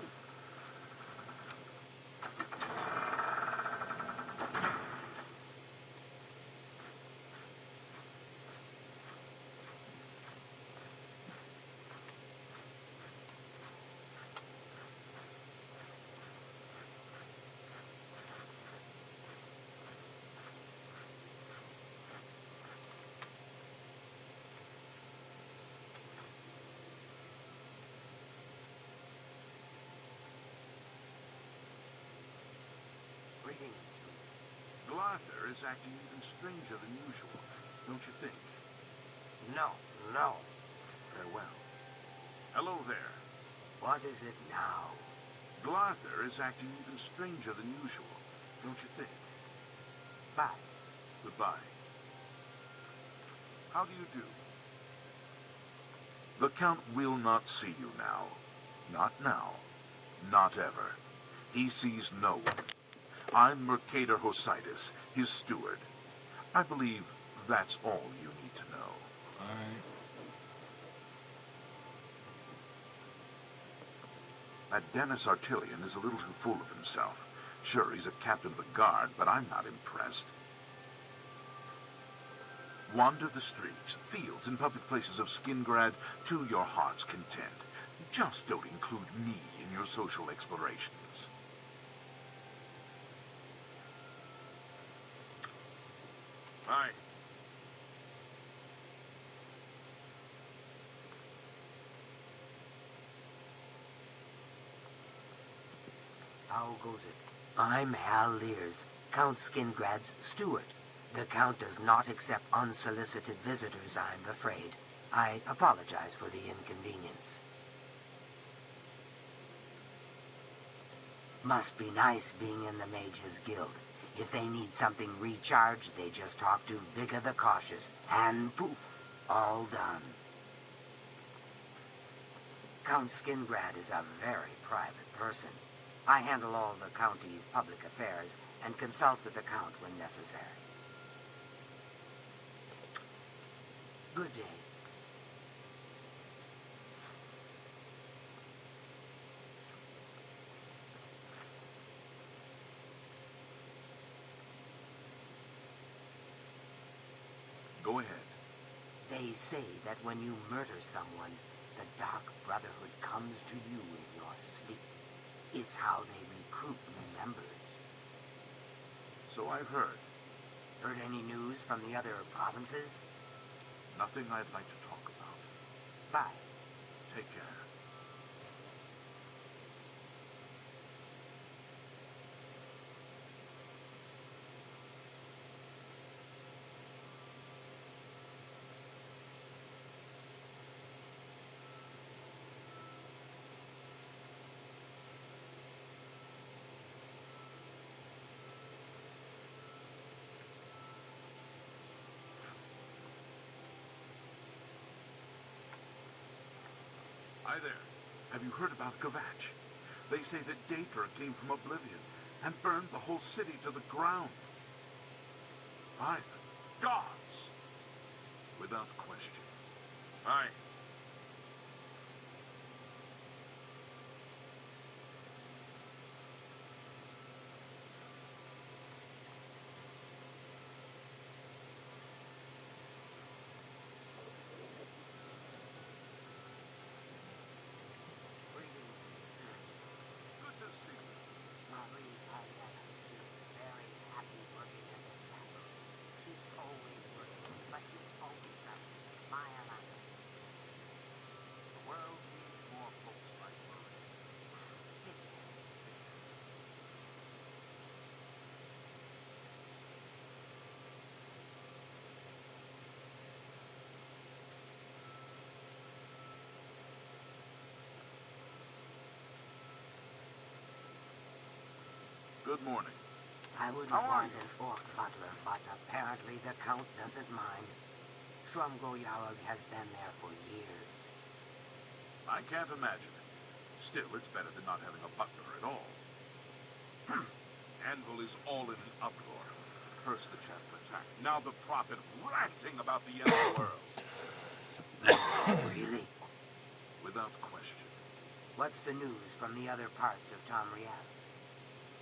Greetings to you. Glarther is acting even stranger than usual, don't you think? No, no. Farewell. Hello there. What is it now? Glarther is acting even stranger than usual, don't you think? Bye. Goodbye. How do you do? The Count will not see you now. Not now. Not ever. He sees no one. I'm Mercator Hositis, his steward. I believe that's all you need to know. Alright. That Dennis Artillion is a little too full of himself. Sure, he's a captain of the guard, but I'm not impressed. Wander the streets, fields, and public places of Skingrad to your heart's content. Just don't include me in your social explorations. Aye. How goes it? I'm Hal Lears, Count Skingrad's steward. The Count does not accept unsolicited visitors, I'm afraid. I apologize for the inconvenience. Must be nice being in the Mages Guild. If they need something recharged, they just talk to Vigga the Cautious, and poof, all done. Count Skingrad is a very private person. I handle all the county's public affairs and consult with the Count when necessary. Good day. Go ahead. They say that when you murder someone, the Dark Brotherhood comes to you in your sleep. It's how they recruit new members. So I've heard. Heard any news from the other provinces? Nothing I'd like to talk about. Bye. Take care. Hi there. Have you heard about Gavach? They say that Daedra came from Oblivion and burned the whole city to the ground. By the gods! Without question. Aye. Good to see you. Marie Pauletta seems very happy working at the trap. She's always working, but she's always got a smile on her face. The world needs more folks like Marie. Take care. Good morning. I wouldn't How are want an orc butler, but apparently the Count doesn't mind. Shrumgoyarog has been there for years. I can't imagine it. Still, it's better than not having a butler at all. Anvil is all in an uproar. First the chapel attack, now the prophet ranting about the end of the world. Really? Without question. What's the news from the other parts of Tamriel?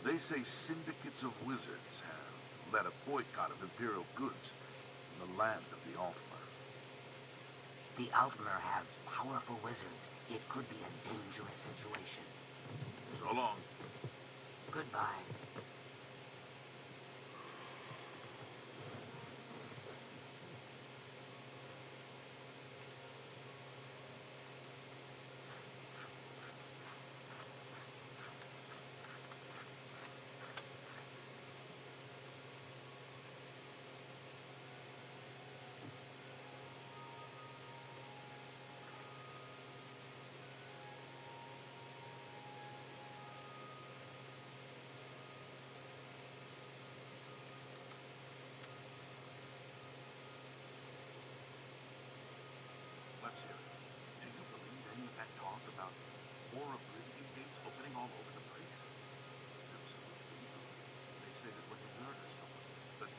They say syndicates of wizards have led a boycott of Imperial goods in the land of the Altmer. The Altmer have powerful wizards. It could be a dangerous situation. So long. Goodbye.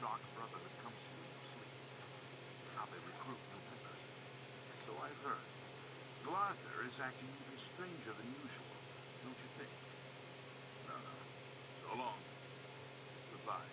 Dark Brotherhood comes to you in your sleep. It's how they recruit new members. So I've heard. Glarther is acting even stranger than usual, don't you think? No. So long. Goodbye.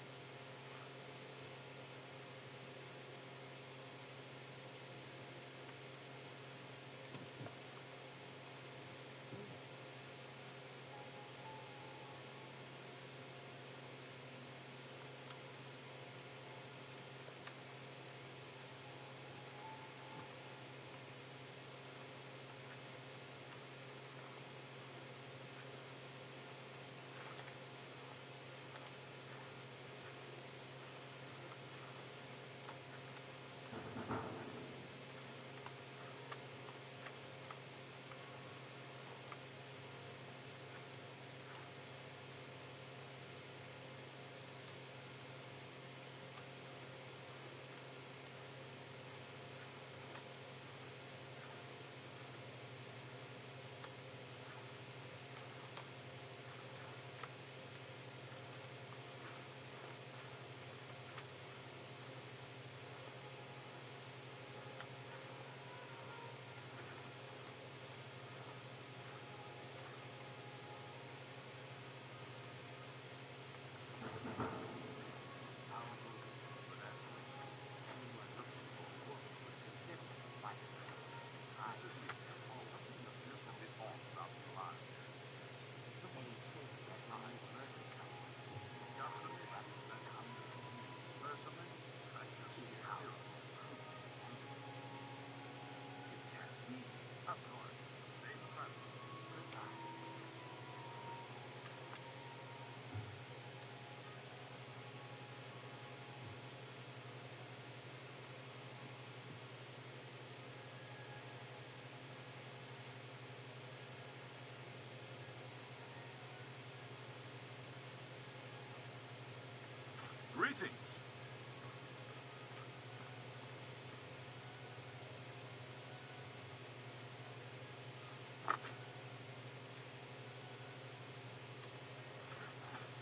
Greetings.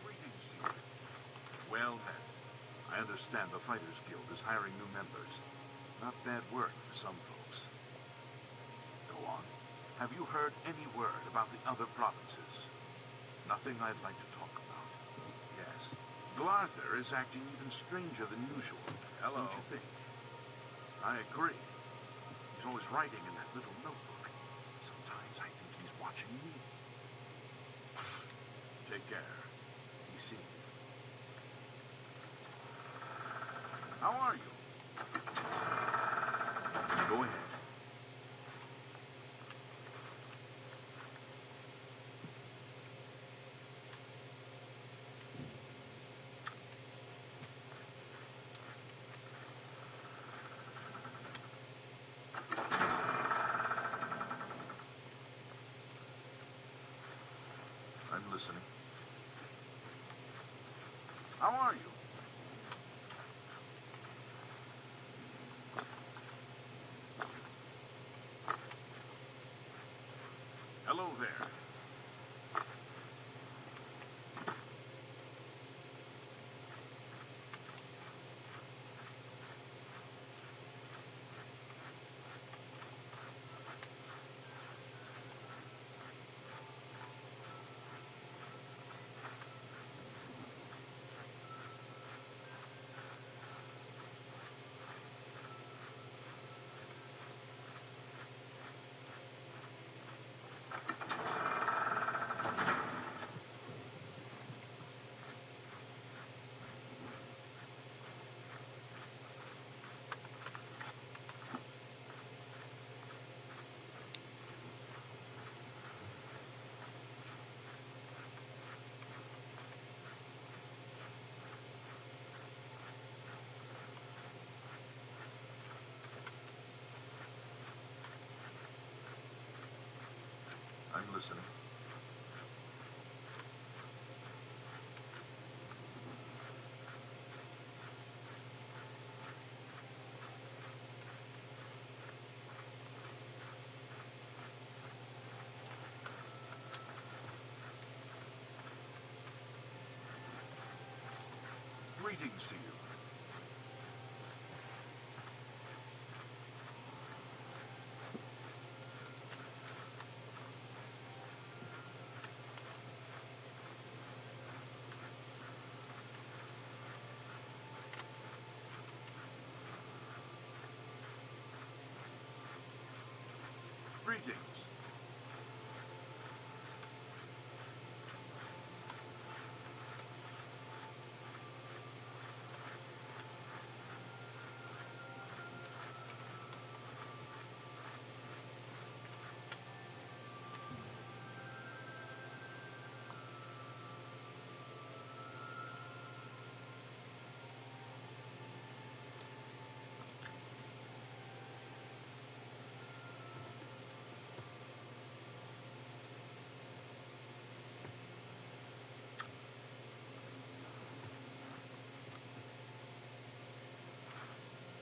Greetings to you. Well met. I understand the Fighters Guild is hiring new members. Not bad work for some folks. Go on. Have you heard any word about the other provinces? Nothing I'd like to talk about. Yes. Glarther is acting even stranger than usual. Hello. Don't you think? I agree. He's always writing in that little notebook. Sometimes I think he's watching me. Take care. Be seen. How are you? Go ahead. I'm listening. How are you? Hello there. I'm listening. Greetings to you. Greetings.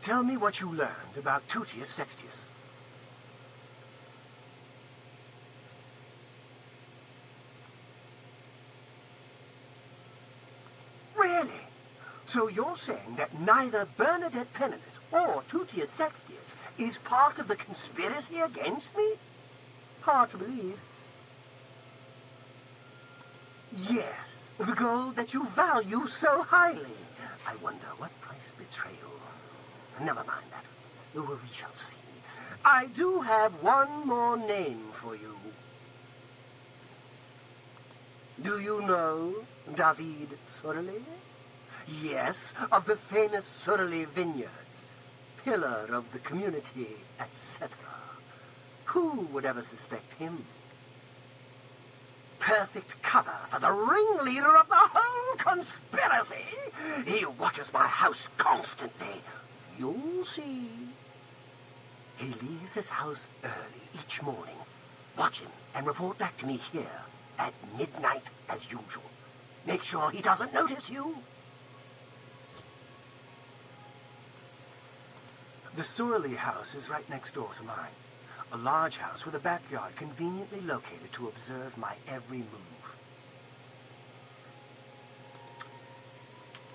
Tell me what you learned about Tutius Sextius. Really? So you're saying that neither Bernadette Penniless or Tutius Sextius is part of the conspiracy against me? Hard to believe. Yes, the gold that you value so highly. I wonder what price betrayal. Never mind that. We shall see. I do have one more name for you. Do you know David Sorelli? Yes, of the famous Sorelli vineyards. Pillar of the community, etc. Who would ever suspect him? Perfect cover for the ringleader of the whole conspiracy. He watches my house constantly. You'll see. He leaves his house early each morning. Watch him and report back to me here at midnight as usual. Make sure he doesn't notice you. The Sorelli house is right next door to mine. A large house with a backyard conveniently located to observe my every move.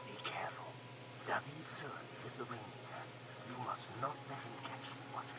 Be careful. David Sorelli is the ringleader. You must not let him catch you watching.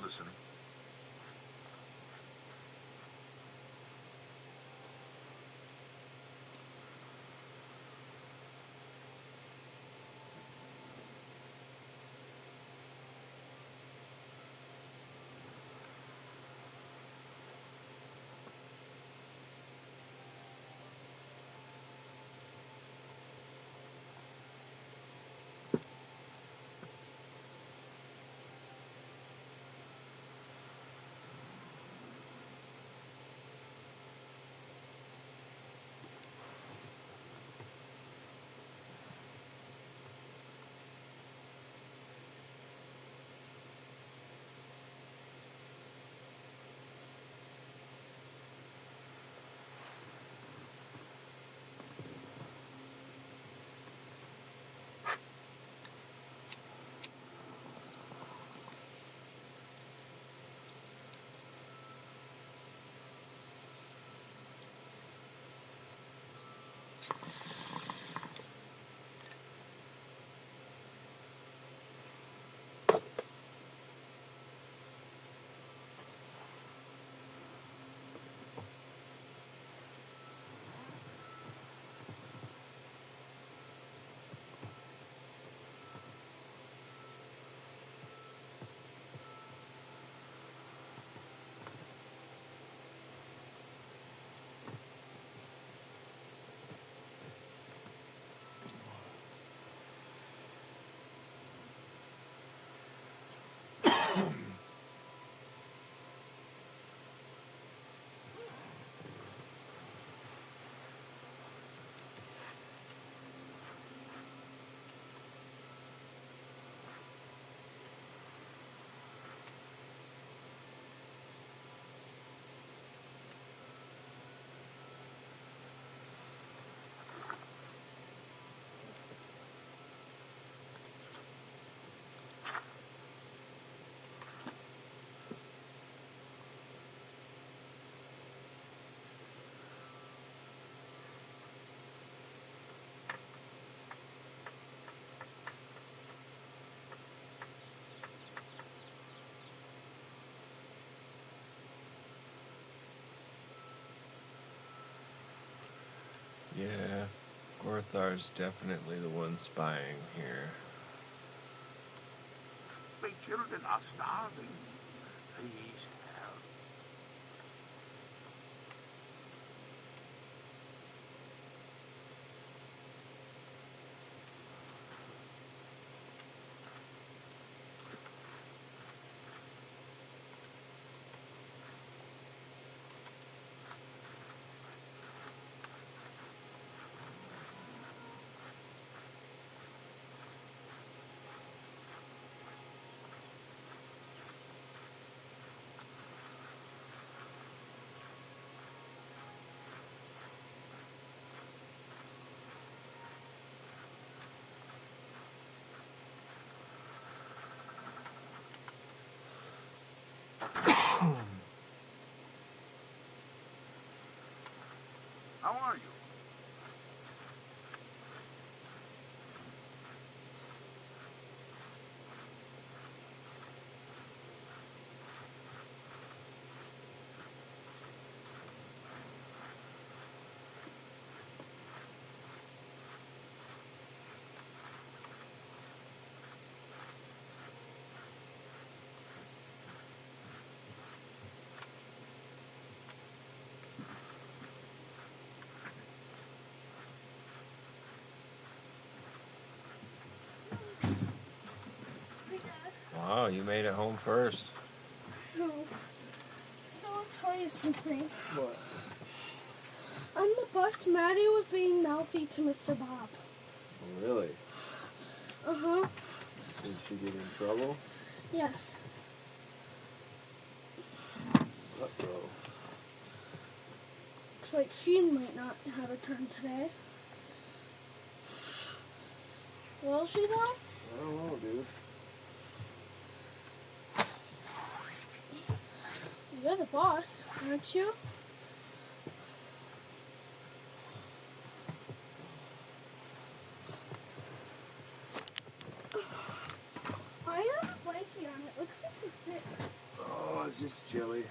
listening. Yeah, Gorthar's definitely the one spying here. My children are starving. Please help. How are you? Wow, you made it home first. No. So I'll tell you something. What? On the bus, Maddie was being mouthy to Mr. Bob. Oh, really? Uh-huh. Did she get in trouble? Yes. Uh-oh. Looks like she might not have a turn today. Will she, though? I don't know, dude. You're the boss, aren't you? I have a blankie on it. Looks like he's sick. was just chilly.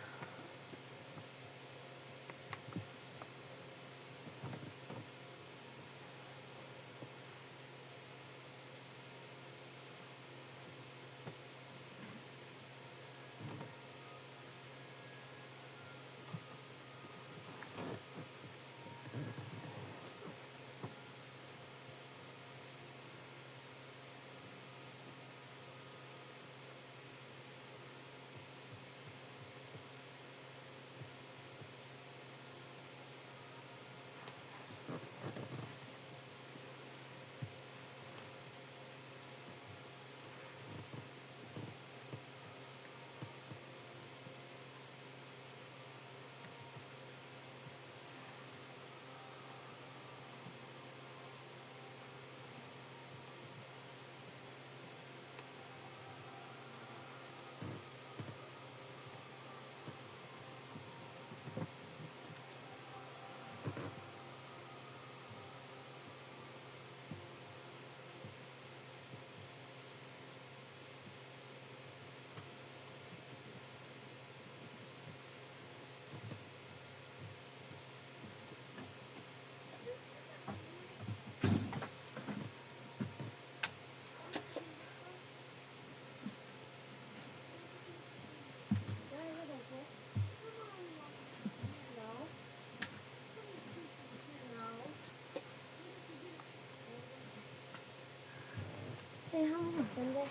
Hey, how many open this?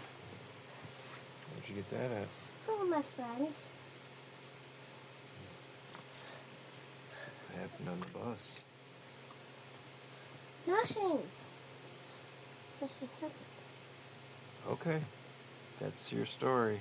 Where'd you get that at? Oh, my friends. What happened on the bus? Nothing. Nothing happened. Okay. That's your story.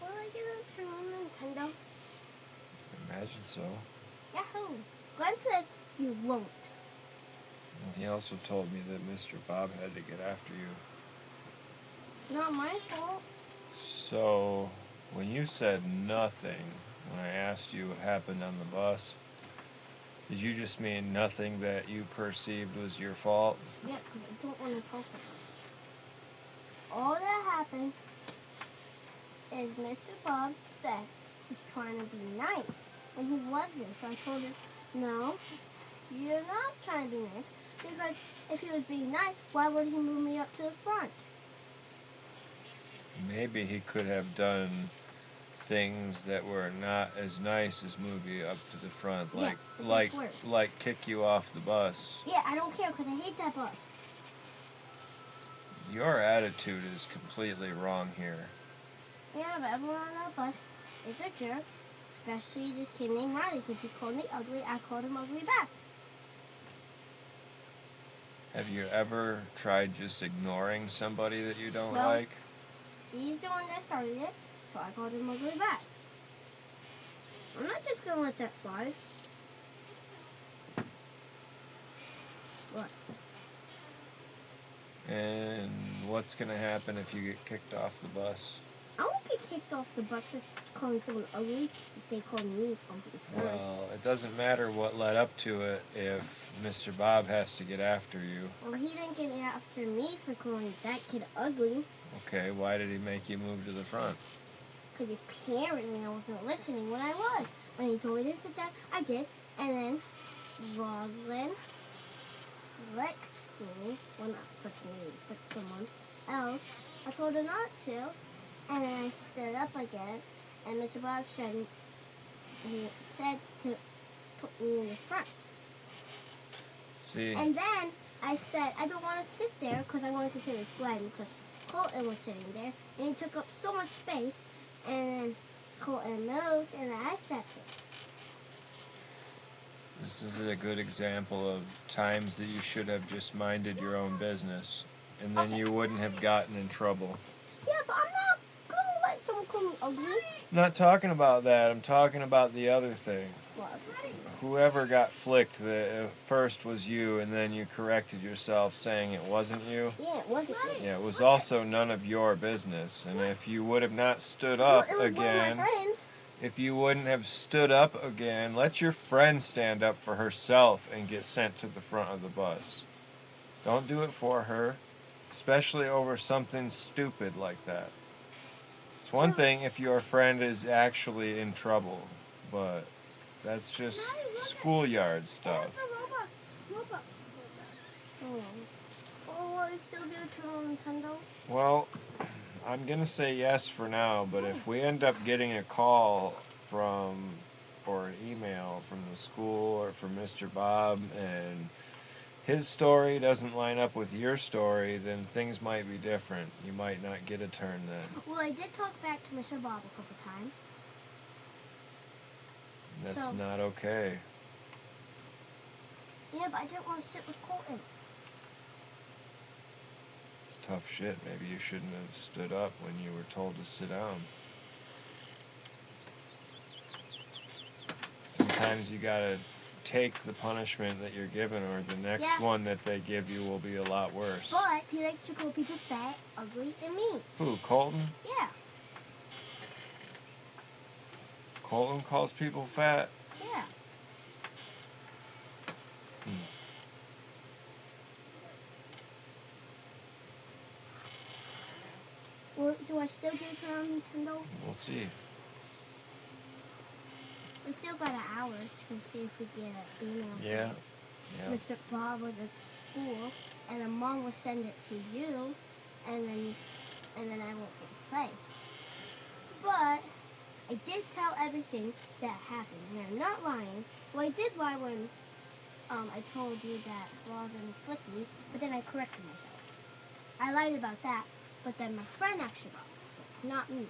Will I get a turn on Nintendo? Imagine so. Yahoo! Glenn said you won't. Well, he also told me that Mr. Bob had to get after you. Not my fault. So, when you said nothing, when I asked you what happened on the bus, did you just mean nothing that you perceived was your fault? Yeah, because I don't want to talk about it. All that happened is Mr. Bob said he's trying to be nice, and he wasn't. So I told him, no, you're not trying to be nice, because if he was being nice, why would he move me up to the front? Maybe he could have done things that were not as nice as move you up to the front, Yeah, like kick you off the bus. Yeah, I don't care because I hate that bus. Your attitude is completely wrong here. Yeah, but everyone on that bus is a jerk, especially this kid named Riley, because he called me ugly. I called him ugly back. Have you ever tried just ignoring somebody that you don't No. like? He's the one that started it, so I called him ugly back. I'm not just gonna let that slide. What? And what's going to happen if you get kicked off the bus? I won't get kicked off the bus for calling someone ugly if they call me ugly first. Well, it doesn't matter what led up to it if Mr. Bob has to get after you. Well, he didn't get after me for calling that kid ugly. Okay, why did he make you move to the front? Because apparently I wasn't listening when I was. When he told me to sit down, I did. And then Rosalind flicked me. Well, not flicked me, flicked someone else. I told her not to. And then I stood up again. And Mr. Bob said to put me in the front. See? And then I said, I don't want to sit there because I wanted to sit with Glenn because Colton was sitting there. And he took up so much space. And then Colton moved and then I sat there. This is a good example of times that you should have just minded your own business. And then you wouldn't have gotten in trouble. Yeah, but I'm not going to let someone call me ugly. I'm not talking about that. I'm talking about the other thing. What? Whoever got flicked first was you, and then you corrected yourself saying it wasn't you. Yeah, it wasn't me. Yeah, it was also none of your business. And if you would have not stood up Well, it was again, one of my friends. if you wouldn't have stood up again, let your friend stand up for herself and get sent to the front of the bus. Don't do it for her, especially over something stupid like that. It's one thing if your friend is actually in trouble, but that's just schoolyard stuff. Robot. Oh. Will I still get a turn on Nintendo? Well, I'm going to say yes for now, but if we end up getting a call or an email from the school or from Mr. Bob and his story doesn't line up with your story, then things might be different. You might not get a turn then. Well, I did talk back to Mr. Bob a couple times. That's not okay. Yeah, but I didn't want to sit with Colton. It's tough shit. Maybe you shouldn't have stood up when you were told to sit down. Sometimes you gotta take the punishment that you're given, or the next one that they give you will be a lot worse. But he likes to call people fat, ugly, and mean. Who, Colton? Yeah. Colton calls people fat? Yeah. Well, do I still get it on Nintendo? We'll see. We still got an hour to see if we get an email. Yeah. Mr. Bob at the school, and then Mom will send it to you, and then I won't get to play. But I did tell everything that happened, and I'm not lying. Well, I did lie when I told you that Robin flicked me, but then I corrected myself. I lied about that, but then my friend actually got flicked, not me.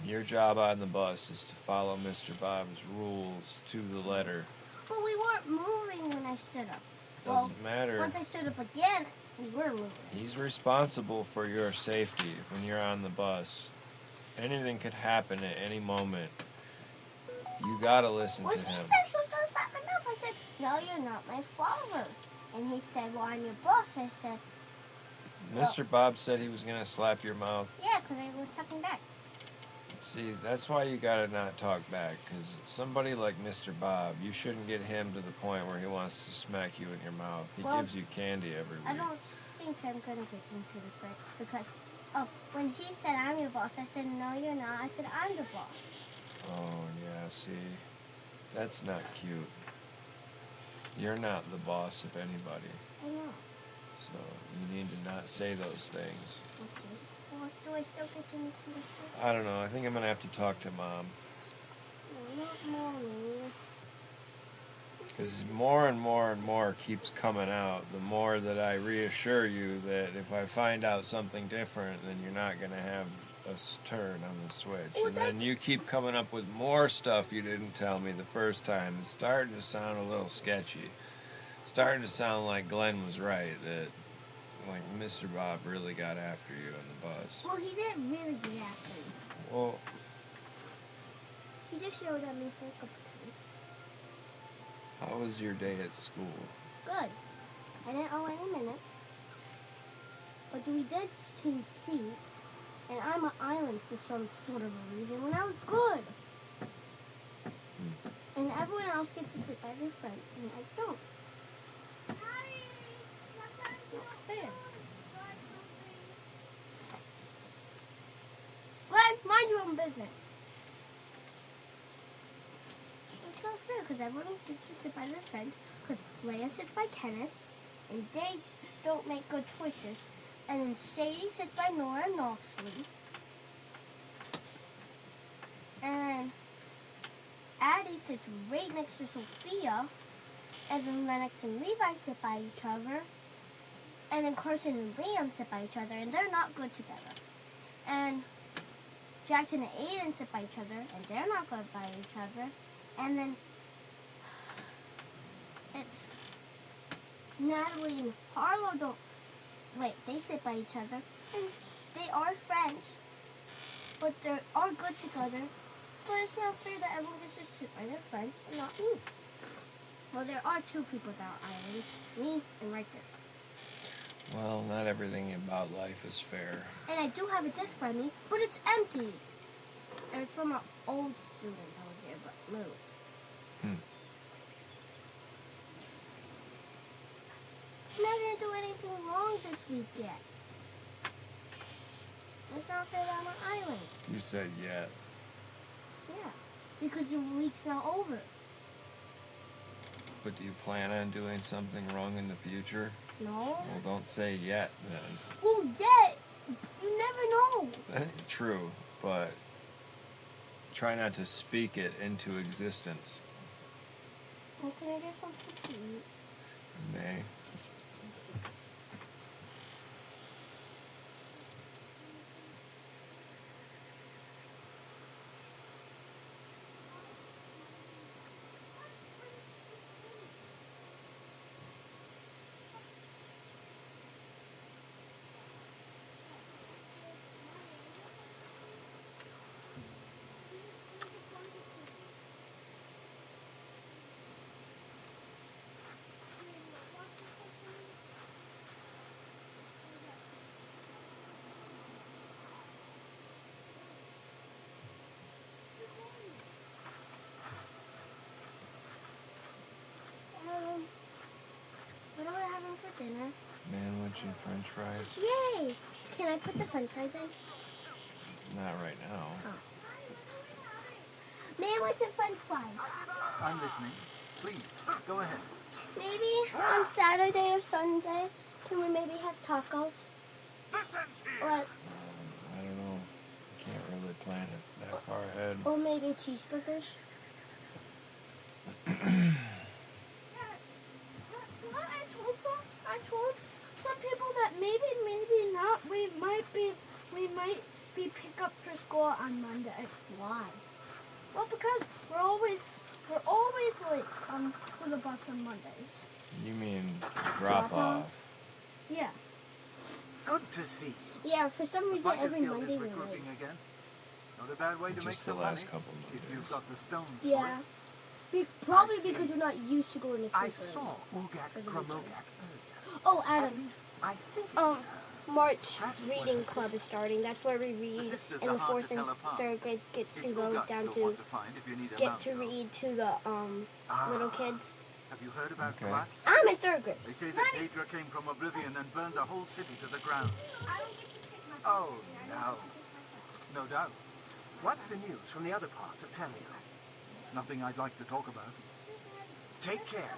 Your job on the bus is to follow Mr. Bob's rules to the letter. Well, we weren't moving when I stood up. Doesn't matter. Once I stood up again, we were moving. He's responsible for your safety when you're on the bus. Anything could happen at any moment. You gotta listen to him. He said he was gonna slap my mouth. I said, no, you're not my father. And he said, well, I'm your boss. I said, Mr. Bob said he was gonna slap your mouth. yeah, because I was talking back. See, that's why you gotta not talk back, because somebody like Mr. Bob, you shouldn't get him to the point where he wants to smack you in your mouth. He gives you candy every week. I don't think I'm gonna get into this way, because when he said I'm your boss, I said, no, you're not. I said, I'm the boss. Oh, yeah, see, that's not cute. You're not the boss of anybody. I know. So you need to not say those things. Okay. Well, do I still get into this way? I don't know. I think I'm going to have to talk to Mom. No, not Mommy. Because more and more and more keeps coming out, the more that I reassure you that if I find out something different, then you're not going to have a turn on the switch. Well, and then you keep coming up with more stuff you didn't tell me the first time. It's starting to sound a little sketchy. It's starting to sound like Glenn was right, that like Mr. Bob really got after you on the bus. Well, he didn't really get after me. Well, He just yelled at me for a couple times. how was your day at school? Good. I didn't owe any minutes. But we did change seats. And I'm an island for some sort of a reason when I was good. And everyone else gets to sit by their friend, and I don't. It's not fair. Glenn, mind your own business. It's not fair because everyone gets to sit by their friends. Because Leia sits by Kenneth, and they don't make good choices. And then Sadie sits by Nora and Noxley. And Addie sits right next to Sophia. And then Lennox and Levi sit by each other. And then Carson and Liam sit by each other, and they're not good together. And Jackson and Aiden sit by each other, and they're not good by each other. And then it's Natalie and Harlow don't. Wait, they sit by each other, and they are friends, but they are good together. But it's not fair that everyone gets to sit by their friends and not me. Well, there are two people that are islands, me and right there. Well, not everything about life is fair. And I do have a desk by me, but it's empty. And it's from an old student that was here, but moved. And I didn't do anything wrong this week yet. It's not fair that I'm an island. You said yet. Yeah, because the week's not over. But do you plan on doing something wrong in the future? No. Well, don't say yet then. Well, yet. You never know. True, but try not to speak it into existence. Well, can I get something to eat? May. What are we having for dinner? Sandwich and french fries? Yay! Can I put the french fries in? Not right now. Oh. Sandwich and french fries. I'm listening. Please, go ahead. Maybe on Saturday or Sunday, can we maybe have tacos? This ends here. Or, I don't know. Can't really plan it that far ahead. or maybe cheeseburgers? I told some people that maybe not. We might be pick up for school on Monday. Why? Well, because we're always late for the bus on Mondays. You mean drop off? Yeah. Good to see. Yeah, for some The reason Fighters every Guild Monday is we're late. recruiting again. Not a bad way to make Just the some last money couple if Mondays. you've got the stones for Yeah. it. Probably I see. because we're not used to going to sleep I early. saw Ugak For the Gromogak weekend. earlier. Oh, At Adam. least I think it was her. March Perhaps it was reading her club is sister. starting. That's where we read, sisters and are the hard 4th to and tell apart. 3rd grade gets It's to go Ugak down you'll to want to find if you need a get mount to girl. read to the little kids. Have you heard about Okay. Kalak? I'm in 3rd grade. They say that Daedra came from oblivion and burned the whole city to the ground. Oh, no. No doubt. What's the news from the other parts of Tamriel? Nothing I'd like to talk about. Take care.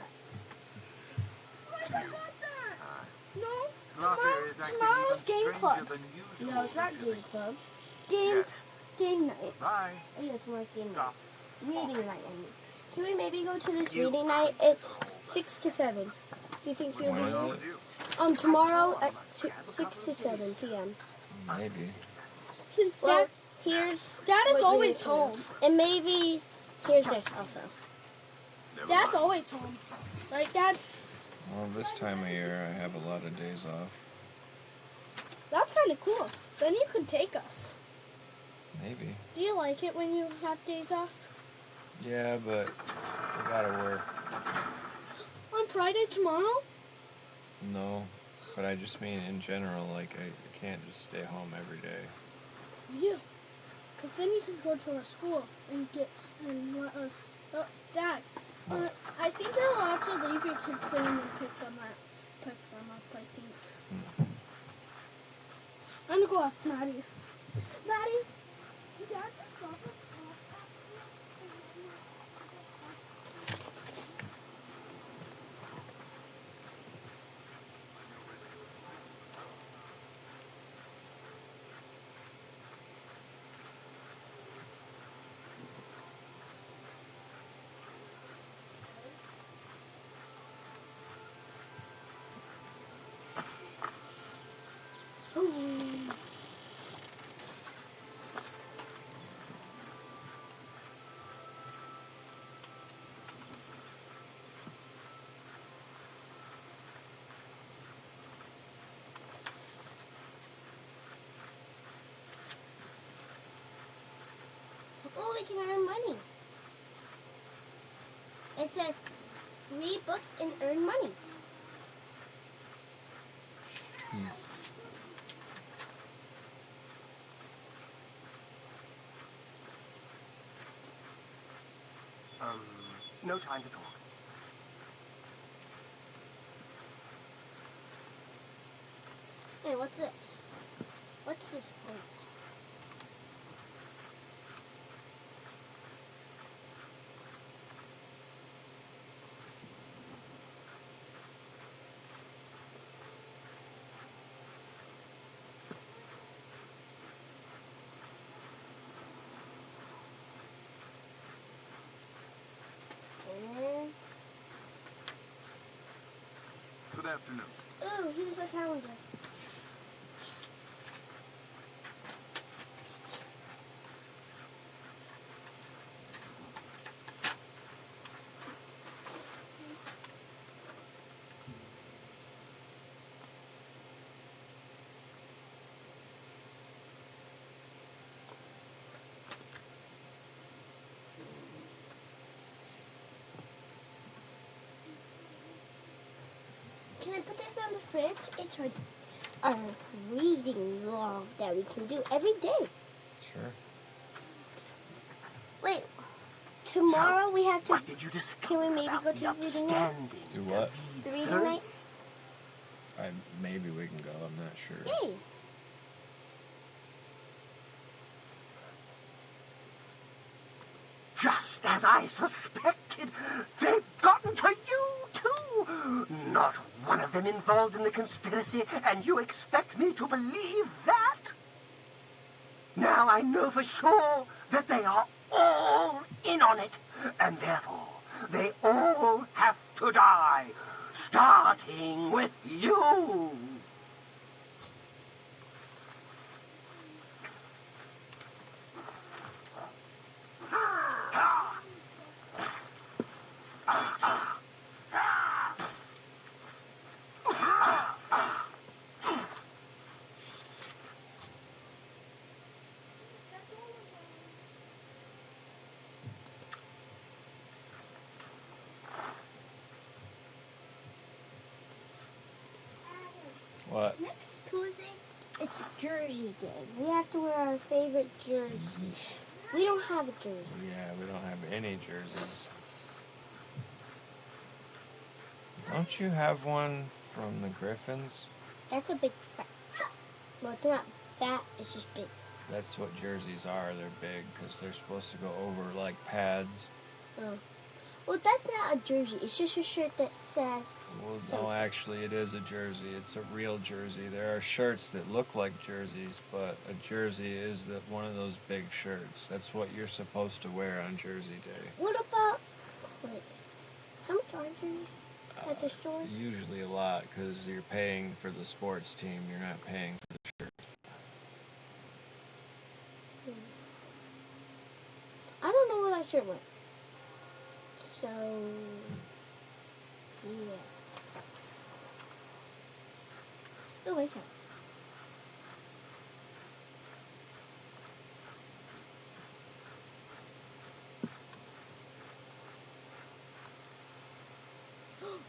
No. Gratha is acting tomorrow's even game stranger club. than usual. No, it's not don't you game think? club. Yes. Game night. Bye. Oh, yeah, tomorrow's game night. Stop. Reading night, I mean. Can we maybe go to this You reading night? It's 6 to 7. Do you think you'll When be is there? it? Tomorrow at 6 to 7 p.m. Maybe. Since Well, Dad here's is what always we need to home. know. And maybe here's this also. Dad's always home. Right, Dad? Well, this time of year, I have a lot of days off. That's kind of cool. Then you could take us. Maybe. Do you like it when you have days off? Yeah, but I gotta work. On Friday tomorrow? No, but I just mean in general, like I can't just stay home every day. Yeah. Because then you can go to our school and let us. Oh, Dad. I think you're allowed to leave your kids there and then pick them up. I think. I'm gonna go ask Maddie. Maddie, did Dad just drop us off? Oh, we can earn money. It says, read books and earn money. No time to talk. Hey, what's this? What's this place? Good afternoon. Oh, here's the calendar. Can I put this on the fridge? It's our reading log that we can do every day. Sure. Wait, tomorrow we have to. What did you discover? Can we maybe about go to the the reading night? upstanding Do what? The David, reading sir? night? Maybe we can go. I'm not sure. Yay! Just as I suspected, they've gotten to you too. Not one of them involved in the conspiracy, and you expect me to believe that? Now I know for sure that they are all in on it, and therefore they all have to die, starting with you. What? Next Tuesday, it's Jersey Day. We have to wear our favorite jersey. We don't have a jersey. Yeah, we don't have any jerseys. Don't you have one from the Griffins? That's a big fat. Well, it's not fat, it's just big. That's what jerseys are. They're big because they're supposed to go over like pads. Oh. Well, that's not a jersey. It's just a shirt that says... Well, no, actually, it is a jersey. It's a real jersey. There are shirts that look like jerseys, but a jersey is one of those big shirts. That's what you're supposed to wear on Jersey Day. What about... Wait. How much are jerseys at the store? Usually a lot because you're paying for the sports team. You're not paying for the shirt. I don't know where that shirt went. So... Yeah. Oh, wait.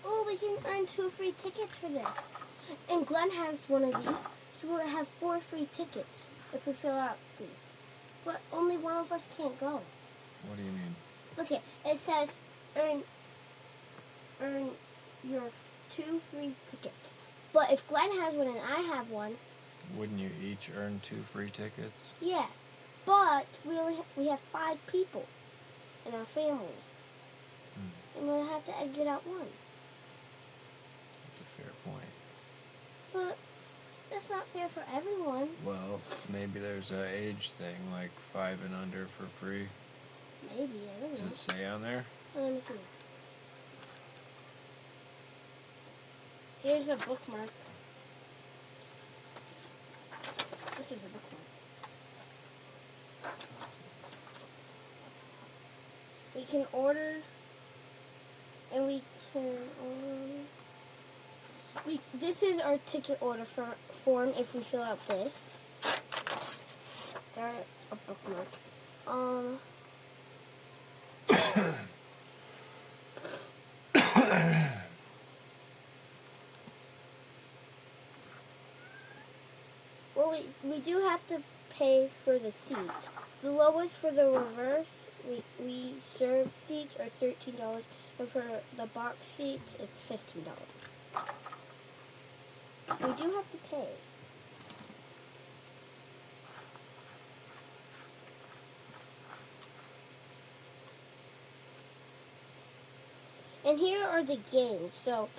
Oh, No, we can earn 2 free tickets for this. And Glenn has one of these, so we'll have 4 free tickets if we fill out these. But only one of us can't go. What do you mean? Look, it says earn your 2 free tickets. But if Glenn has one and I have one, wouldn't you each earn 2 free tickets? Yeah, but we have 5 people in our family, and we'll have to exit out one. That's a fair point. But that's not fair for everyone. Well, maybe there's an age thing, like 5 and under for free. Maybe, I don't know. Does it say on there? Let me see. Here's a bookmark. This is a bookmark. We can order, and we can this is our ticket order form if we fill out this. There's a bookmark. Well, we do have to pay for the seats. The lowest for the reverse, we serve seats are $13, and for the box seats, it's $15. We do have to pay. And here are the games. So,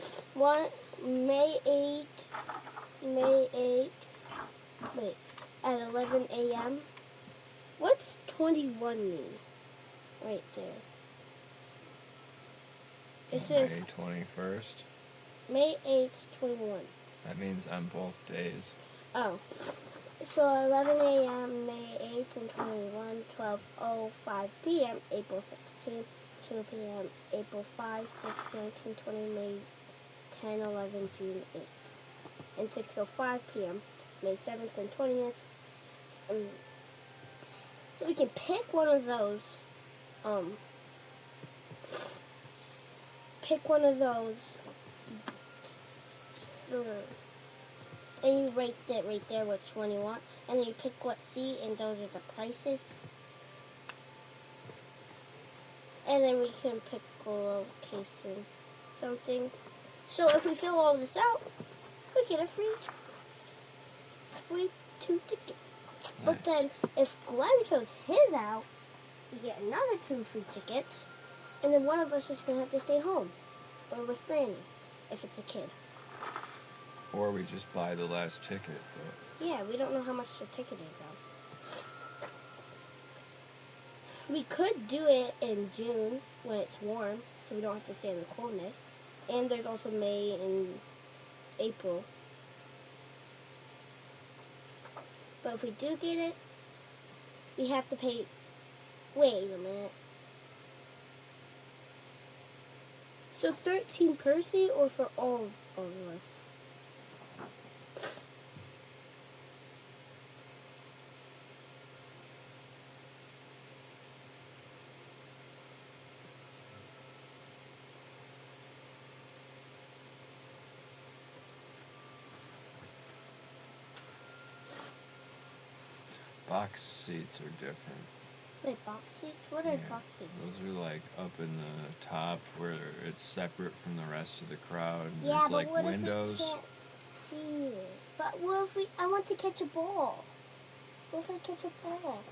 May 8th, wait, at 11 a.m. What's 21 mean? Right there. It says May 21st. May 8th, 21. That means on both days. Oh. So 11 a.m., May 8th and 21, 12:05 p.m., April 16, 2 p.m., April 5, 6, 19, 20, May 10, 11, June 8th. And 6:05 p.m., May 7th and 20th. So we can pick one of those. Pick one of those. And you rate it right there which one you want. And then you pick what seat, and those are the prices. And then we can pick a location something. So if we fill all this out, we get a free 2 tickets. Nice. But then if Glenn fills his out, we get another 2 free tickets. And then one of us is going to have to stay home. Or with Granny, if it's a kid. Or we just buy the last ticket. But Yeah, we don't know how much the ticket is, though. We could do it in June when it's warm, so we don't have to stay in the coldness. And there's also May and April. But if we do get it, we have to pay... Wait a minute. So 13 per seat or for all of us? box seats are different. Wait, box seats? What are box seats? Those are like up in the top where it's separate from the rest of the crowd. And Yeah, there's but like what windows. if we can't see it? But what if I want to catch a ball? What if I catch a ball?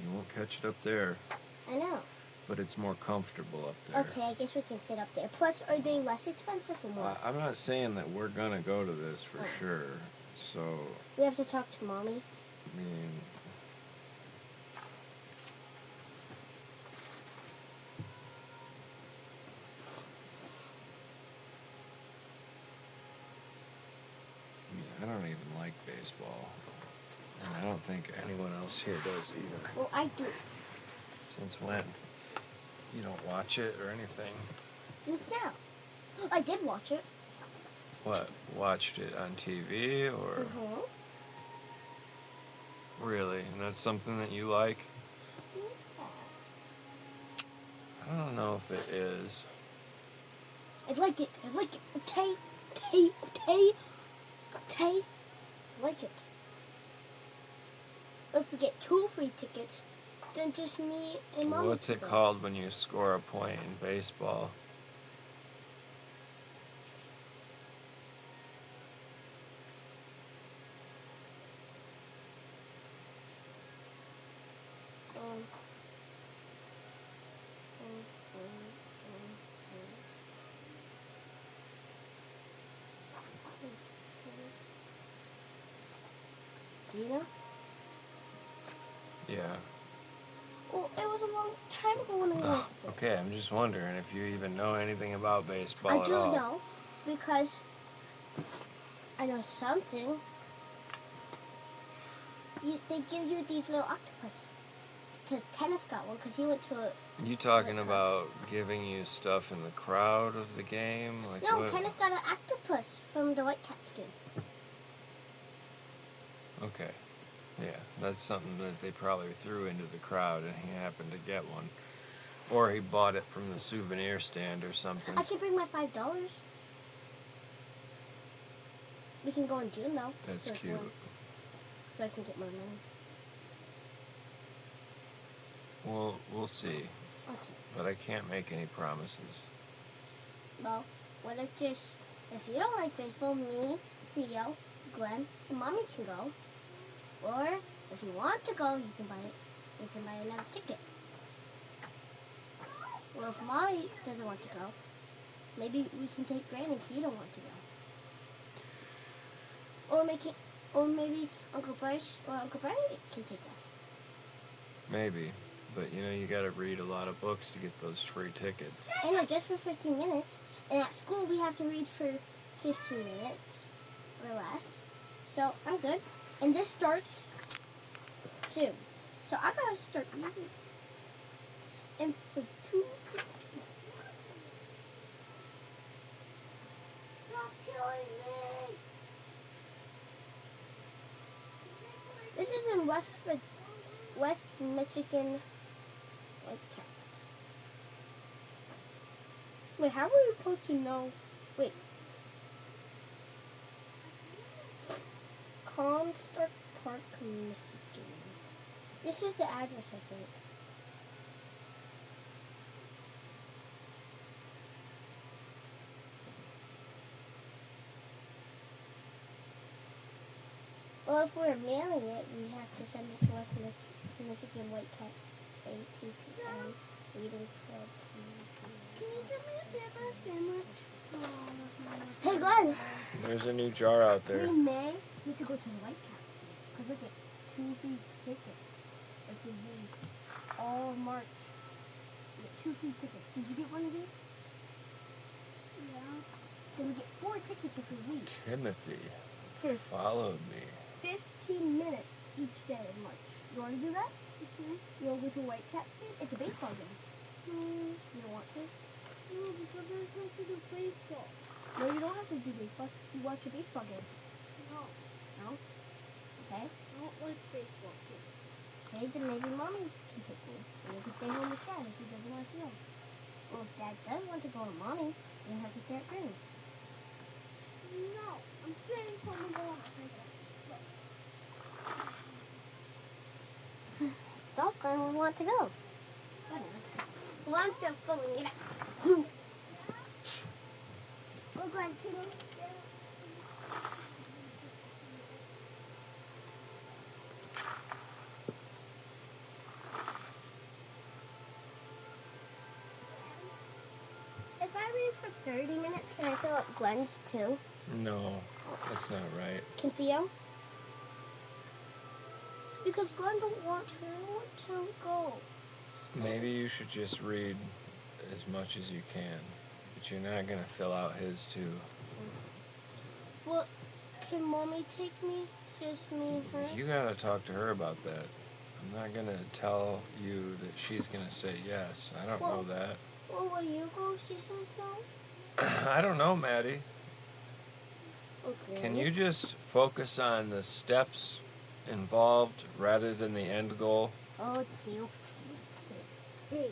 You won't catch it up there. I know. But it's more comfortable up there. Okay, I guess we can sit up there. Plus, are they less expensive or more? I'm not saying that we're gonna go to this for sure. So We have to talk to Mommy. I mean, I don't even like baseball. And I don't think anyone else here does either. Well, I do. Since when? You don't watch it or anything? Since now. I did watch it. What? Watched it on TV or? Mm-hmm. Really? And that's something that you like? Yeah. I I don't know if it is. I like it. Okay. I like it. If we get 2 free tickets, then just me and Mommy. What's it called when you score a point in baseball? Do you know? Yeah. Well, it was a long time ago when I watched it. Okay, I'm just wondering if you even know anything about baseball I at do all. know, because I know something. They give you these little octopus. Because Tennis got one, because he went to a... You talking about giving you stuff in the crowd of the game? Like No, what? Tennis got an octopus from the Whitecaps game. Okay. Yeah, that's something that they probably threw into the crowd and he happened to get one. Or he bought it from the souvenir stand or something. I can bring my $5. We can go in June, though. That's cute. So I can get more money. Well, we'll see. Okay. But I can't make any promises. Well, what if if you don't like baseball, me, Theo, Glenn, and Mommy can go. Or, if you want to go, you can buy another ticket. Well, if Mommy doesn't want to go, maybe we can take Granny if you don't want to go. Or maybe Uncle Bryce or Uncle Brian can take us. Maybe. But, you gotta read a lot of books to get those free tickets. I know, just for 15 minutes. And at school, we have to read for 15 minutes or less. So, I'm good. And this starts soon. So, I gotta start reading. And for 2 tickets. Stop killing me! This is in West Michigan Whitecaps. Wait, how are we supposed to know? Wait. Comstock Park, Michigan. This is the address, I think. Well, if we're mailing it, we have to send it to West Michigan Whitecaps ATTN Reading Club. Can you give me a paper sandwich? Hey, Glenn! There's a new jar out there. We may need to go to the Whitecaps because look at 2 free tickets if we read all of March. We get 2 free tickets. Did you get one of these? Yeah. Then we get 4 tickets if we read. Timothy For followed me. 15 minutes each day in March. You want to do that? Mm-hmm. You want to go to a Whitecaps game? It's a baseball game. No. You don't want to? No, because I have to do baseball. No, you don't have to do baseball. You watch a baseball game. No. No? Okay. I don't like baseball games. Okay, then maybe Mommy can take me. And you can stay home with Dad if he doesn't want to go. Well, if Dad does want to go with Mommy, then you have to stay at Granny's. No. I'm staying home alone. Don't Glenn will want to go. Well, I'm still filling it up. Well, Glenn, can you stay? If I read for 30 minutes, can I fill up Glenn's too? No, that's not right. Can Theo? Because Glenn don't want to go. Maybe you should just read as much as you can. But you're not going to fill out his too. Well, can Mommy take me? Just me and her? You got to talk to her about that. I'm not going to tell you that she's going to say yes. I don't know that. Well, will you go if she says no? I don't know, Maddie. Okay. Can you just focus on the steps involved rather than the end goal? Oh, cute. Hey.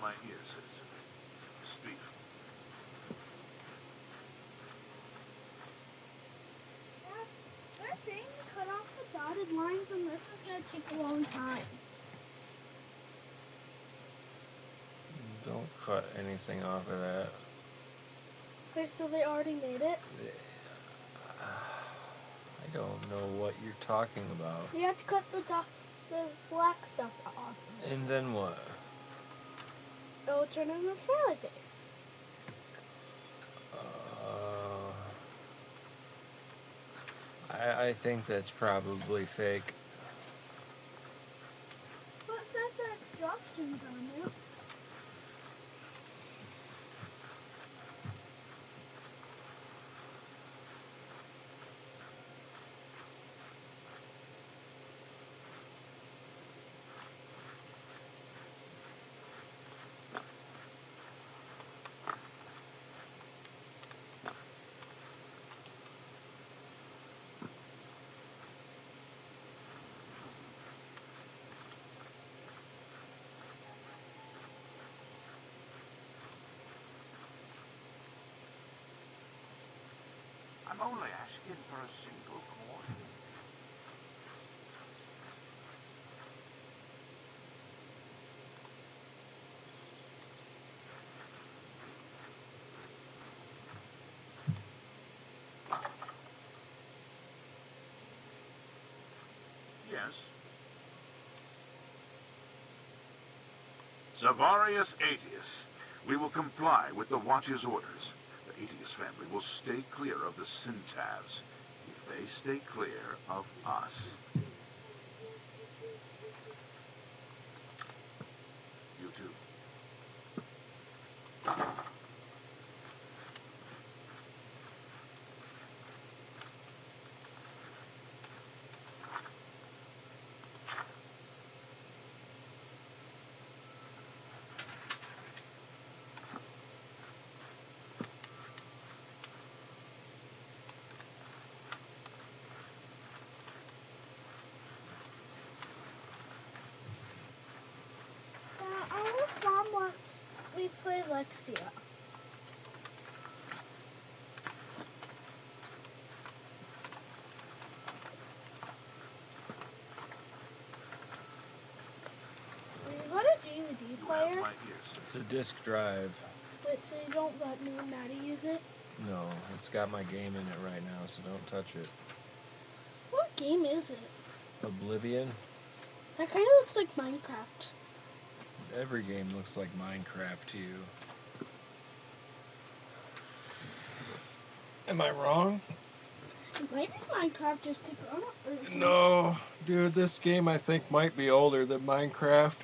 my ear, citizen. Speak. They're saying to cut off the dotted lines and this is going to take a long time. Don't cut anything off of that. Wait, so they already made it? I don't know what you're talking about. You have to cut the black stuff off. And then what? It will turn into a smiley face. I think that's probably fake. What said that instructions on it? I'm only asking for a single coin. Yes. Zavarius Aetius, we will comply with the Watch's orders. The Aetius family will stay clear of the Centavs if they stay clear of us. You too. I wish Mom let me play Lexia. You got a DVD player? It's a disc drive. Wait, so you don't let me and Maddie use it? No, it's got my game in it right now, so don't touch it. What game is it? Oblivion? That kind of looks like Minecraft. Every game looks like Minecraft to you. Am I wrong? It might be Minecraft, just a grown-up version. No, dude, this game I think might be older than Minecraft.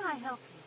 I help you?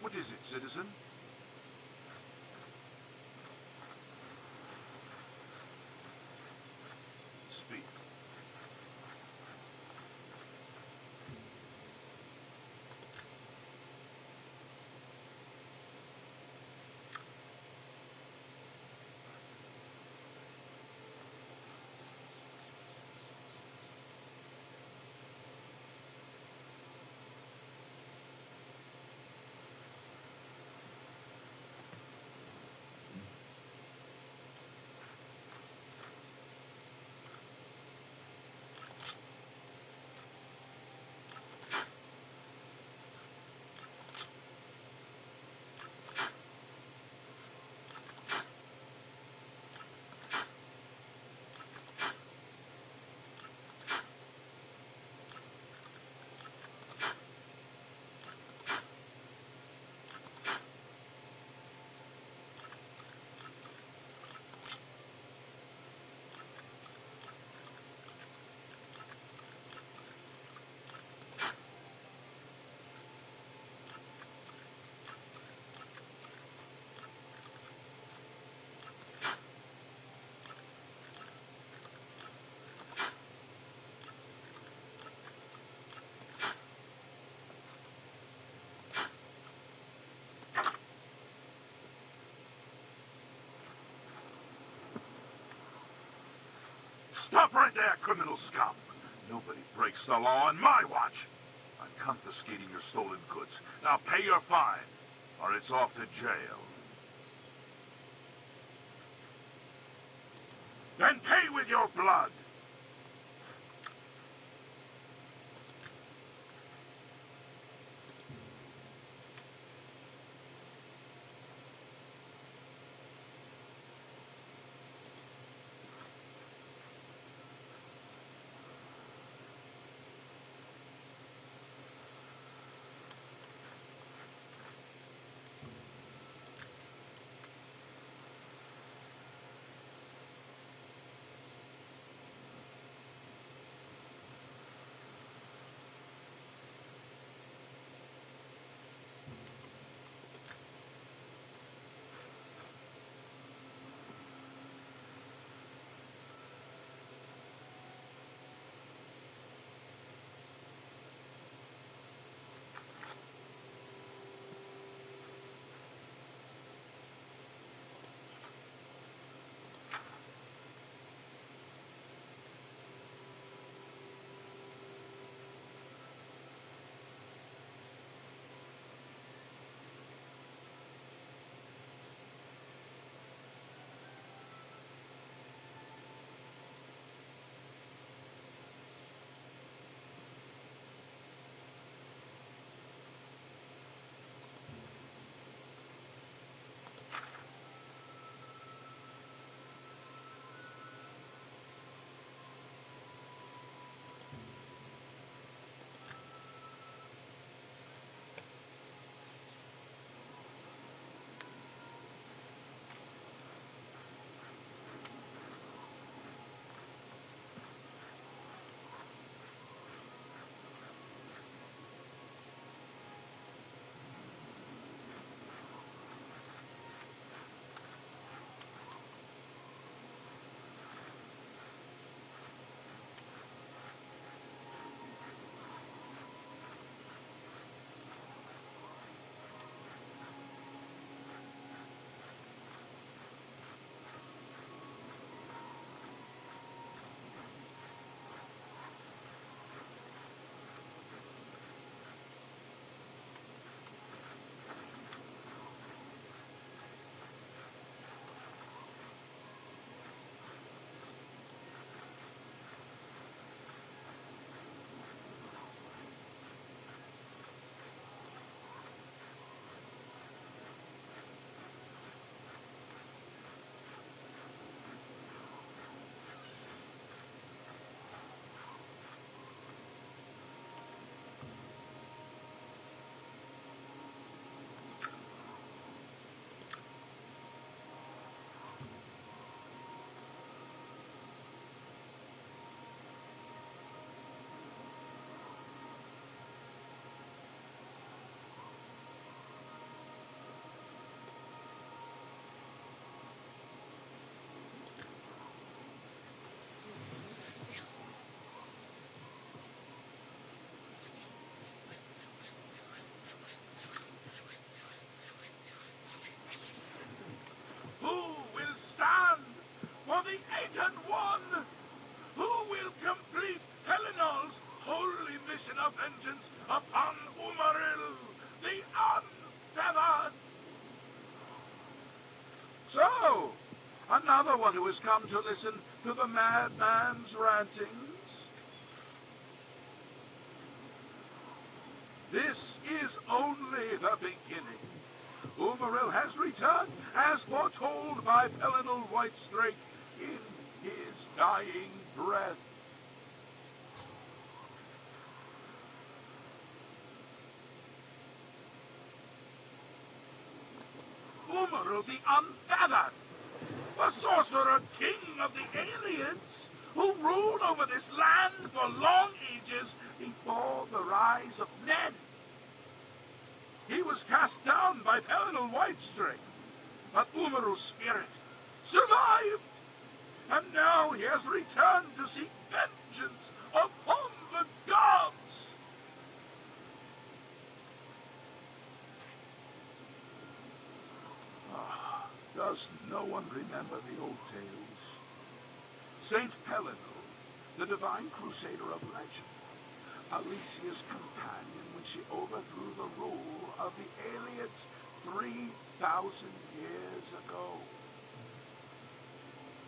What is it, citizen? Speak. Stop right there, criminal scum! Nobody breaks the law on my watch! I'm confiscating your stolen goods. Now pay your fine, or it's off to jail. Then pay with your blood! vengeance upon Umaril, the unfeathered. So, another one who has come to listen to the madman's rantings. This is only the beginning. Umaril has returned, as foretold by Pelinal Whitestrake in his dying breath. Umaril the Unfeathered, the sorcerer king of the aliens, who ruled over this land for long ages before the rise of men. He was cast down by Pelinal Whitestrake, but Umaril's spirit survived, and now he has returned to seek vengeance upon the gods. Does no one remember the old tales? Saint Pelinal, the divine crusader of legend, Alicia's companion when she overthrew the rule of the Aliads 3,000 years ago.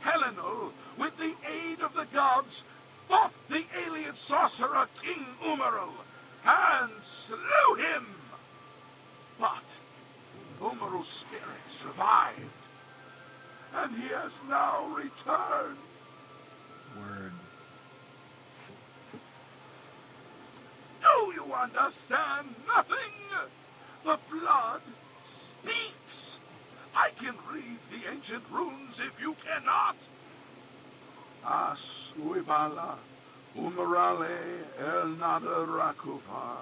Pelinal, with the aid of the gods, fought the Aliad sorcerer King Umaril and slew him. But Umaril's spirit survived, and he has now returned. Word. Do you understand nothing? The blood speaks. I can read the ancient runes if you cannot. As uibala umarale el nada rakuva.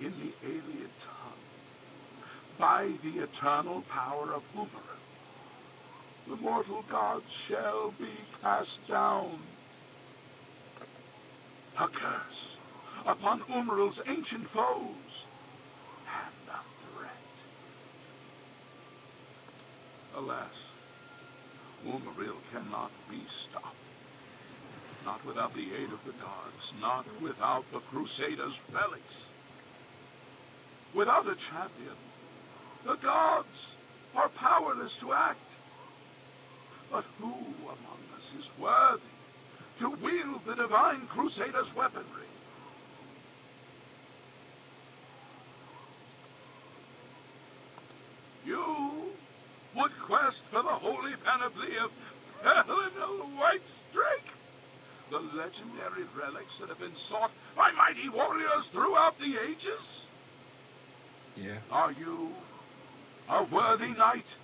In the Aliad tongue, by the eternal power of Umaril, the mortal gods shall be cast down. A curse upon Umaril's ancient foes, and a threat. Alas, Umaril cannot be stopped. Not without the aid of the gods, not without the Crusaders' relics. Without a champion, the gods are powerless to act. But who among us is worthy to wield the divine Crusader's weaponry? You would quest for the holy panoply of Pelinal Whitestrake, the legendary relics that have been sought by mighty warriors throughout the ages? Yeah. Are you a worthy knight?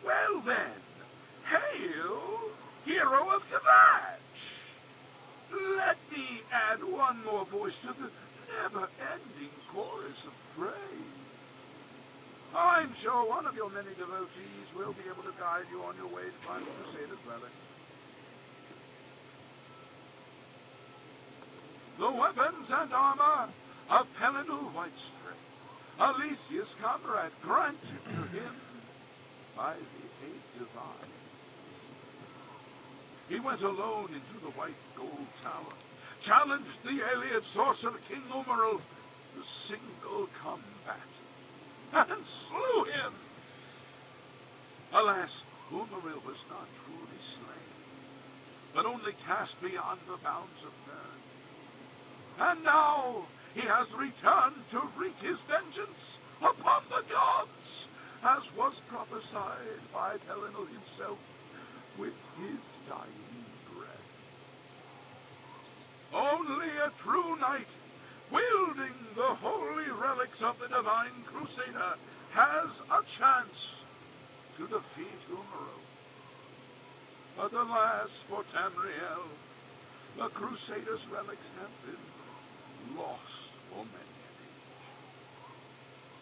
Well then, hail, hero of Kavach! Let me add one more voice to the never-ending chorus of praise. I'm sure one of your many devotees will be able to guide you on your way to find the Crusader's relics. The weapons and armor of Pelinal Whitestrake, Alicia's comrade, granted to him by the eight divines. He went alone into the white gold tower, challenged the Aliad sorcerer King Umaril to single combat, and slew him. Alas, Umaril was not truly slain, but only cast beyond the bounds of burn. And now he has returned to wreak his vengeance upon the gods, as was prophesied by Pelinal himself with his dying breath. Only a true knight, wielding the holy relics of the divine Crusader, has a chance to defeat Umaril. But alas for Tamriel, the Crusader's relics have been lost for many an age.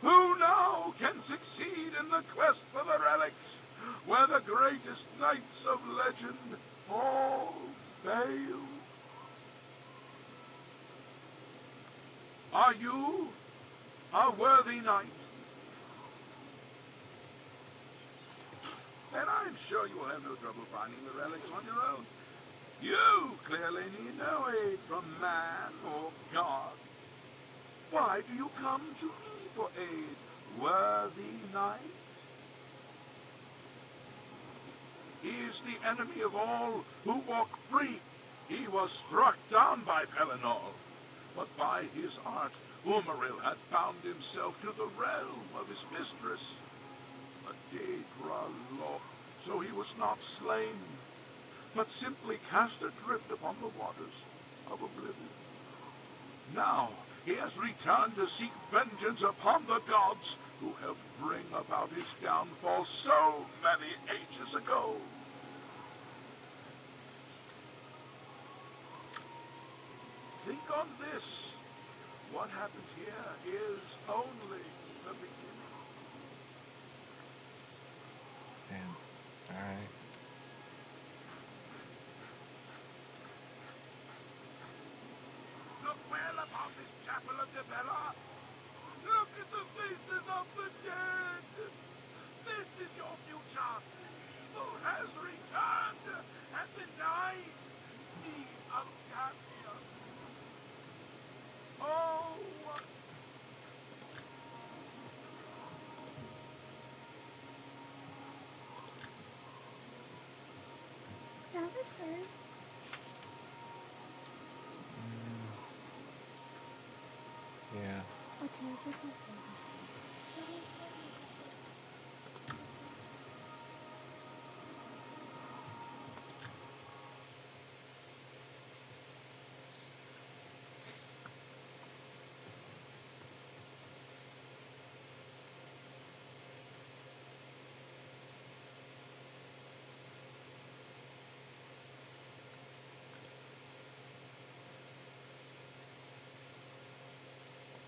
Who now can succeed in the quest for the relics, where the greatest knights of legend all fail? Are you a worthy knight? And I'm I'm sure you will have no trouble finding the relics on your own. You clearly need no aid from man or God. Why do you come to me for aid, worthy knight? He is the enemy of all who walk free. He was struck down by Pelennor, but by his art Umaril had bound himself to the realm of his mistress, a Daedra law, so he was not slain, but simply cast adrift upon the waters of oblivion. Now he has returned to seek vengeance upon the gods who helped bring about his downfall so many ages ago. Think on this. What happened here is only the beginning. Damn. Alright. Look well upon this chapel of Debella. Look at the faces of the dead. This is your future. Evil has returned, and the nine need a champion. Oh, Now the turn. Yeah. Okay, this is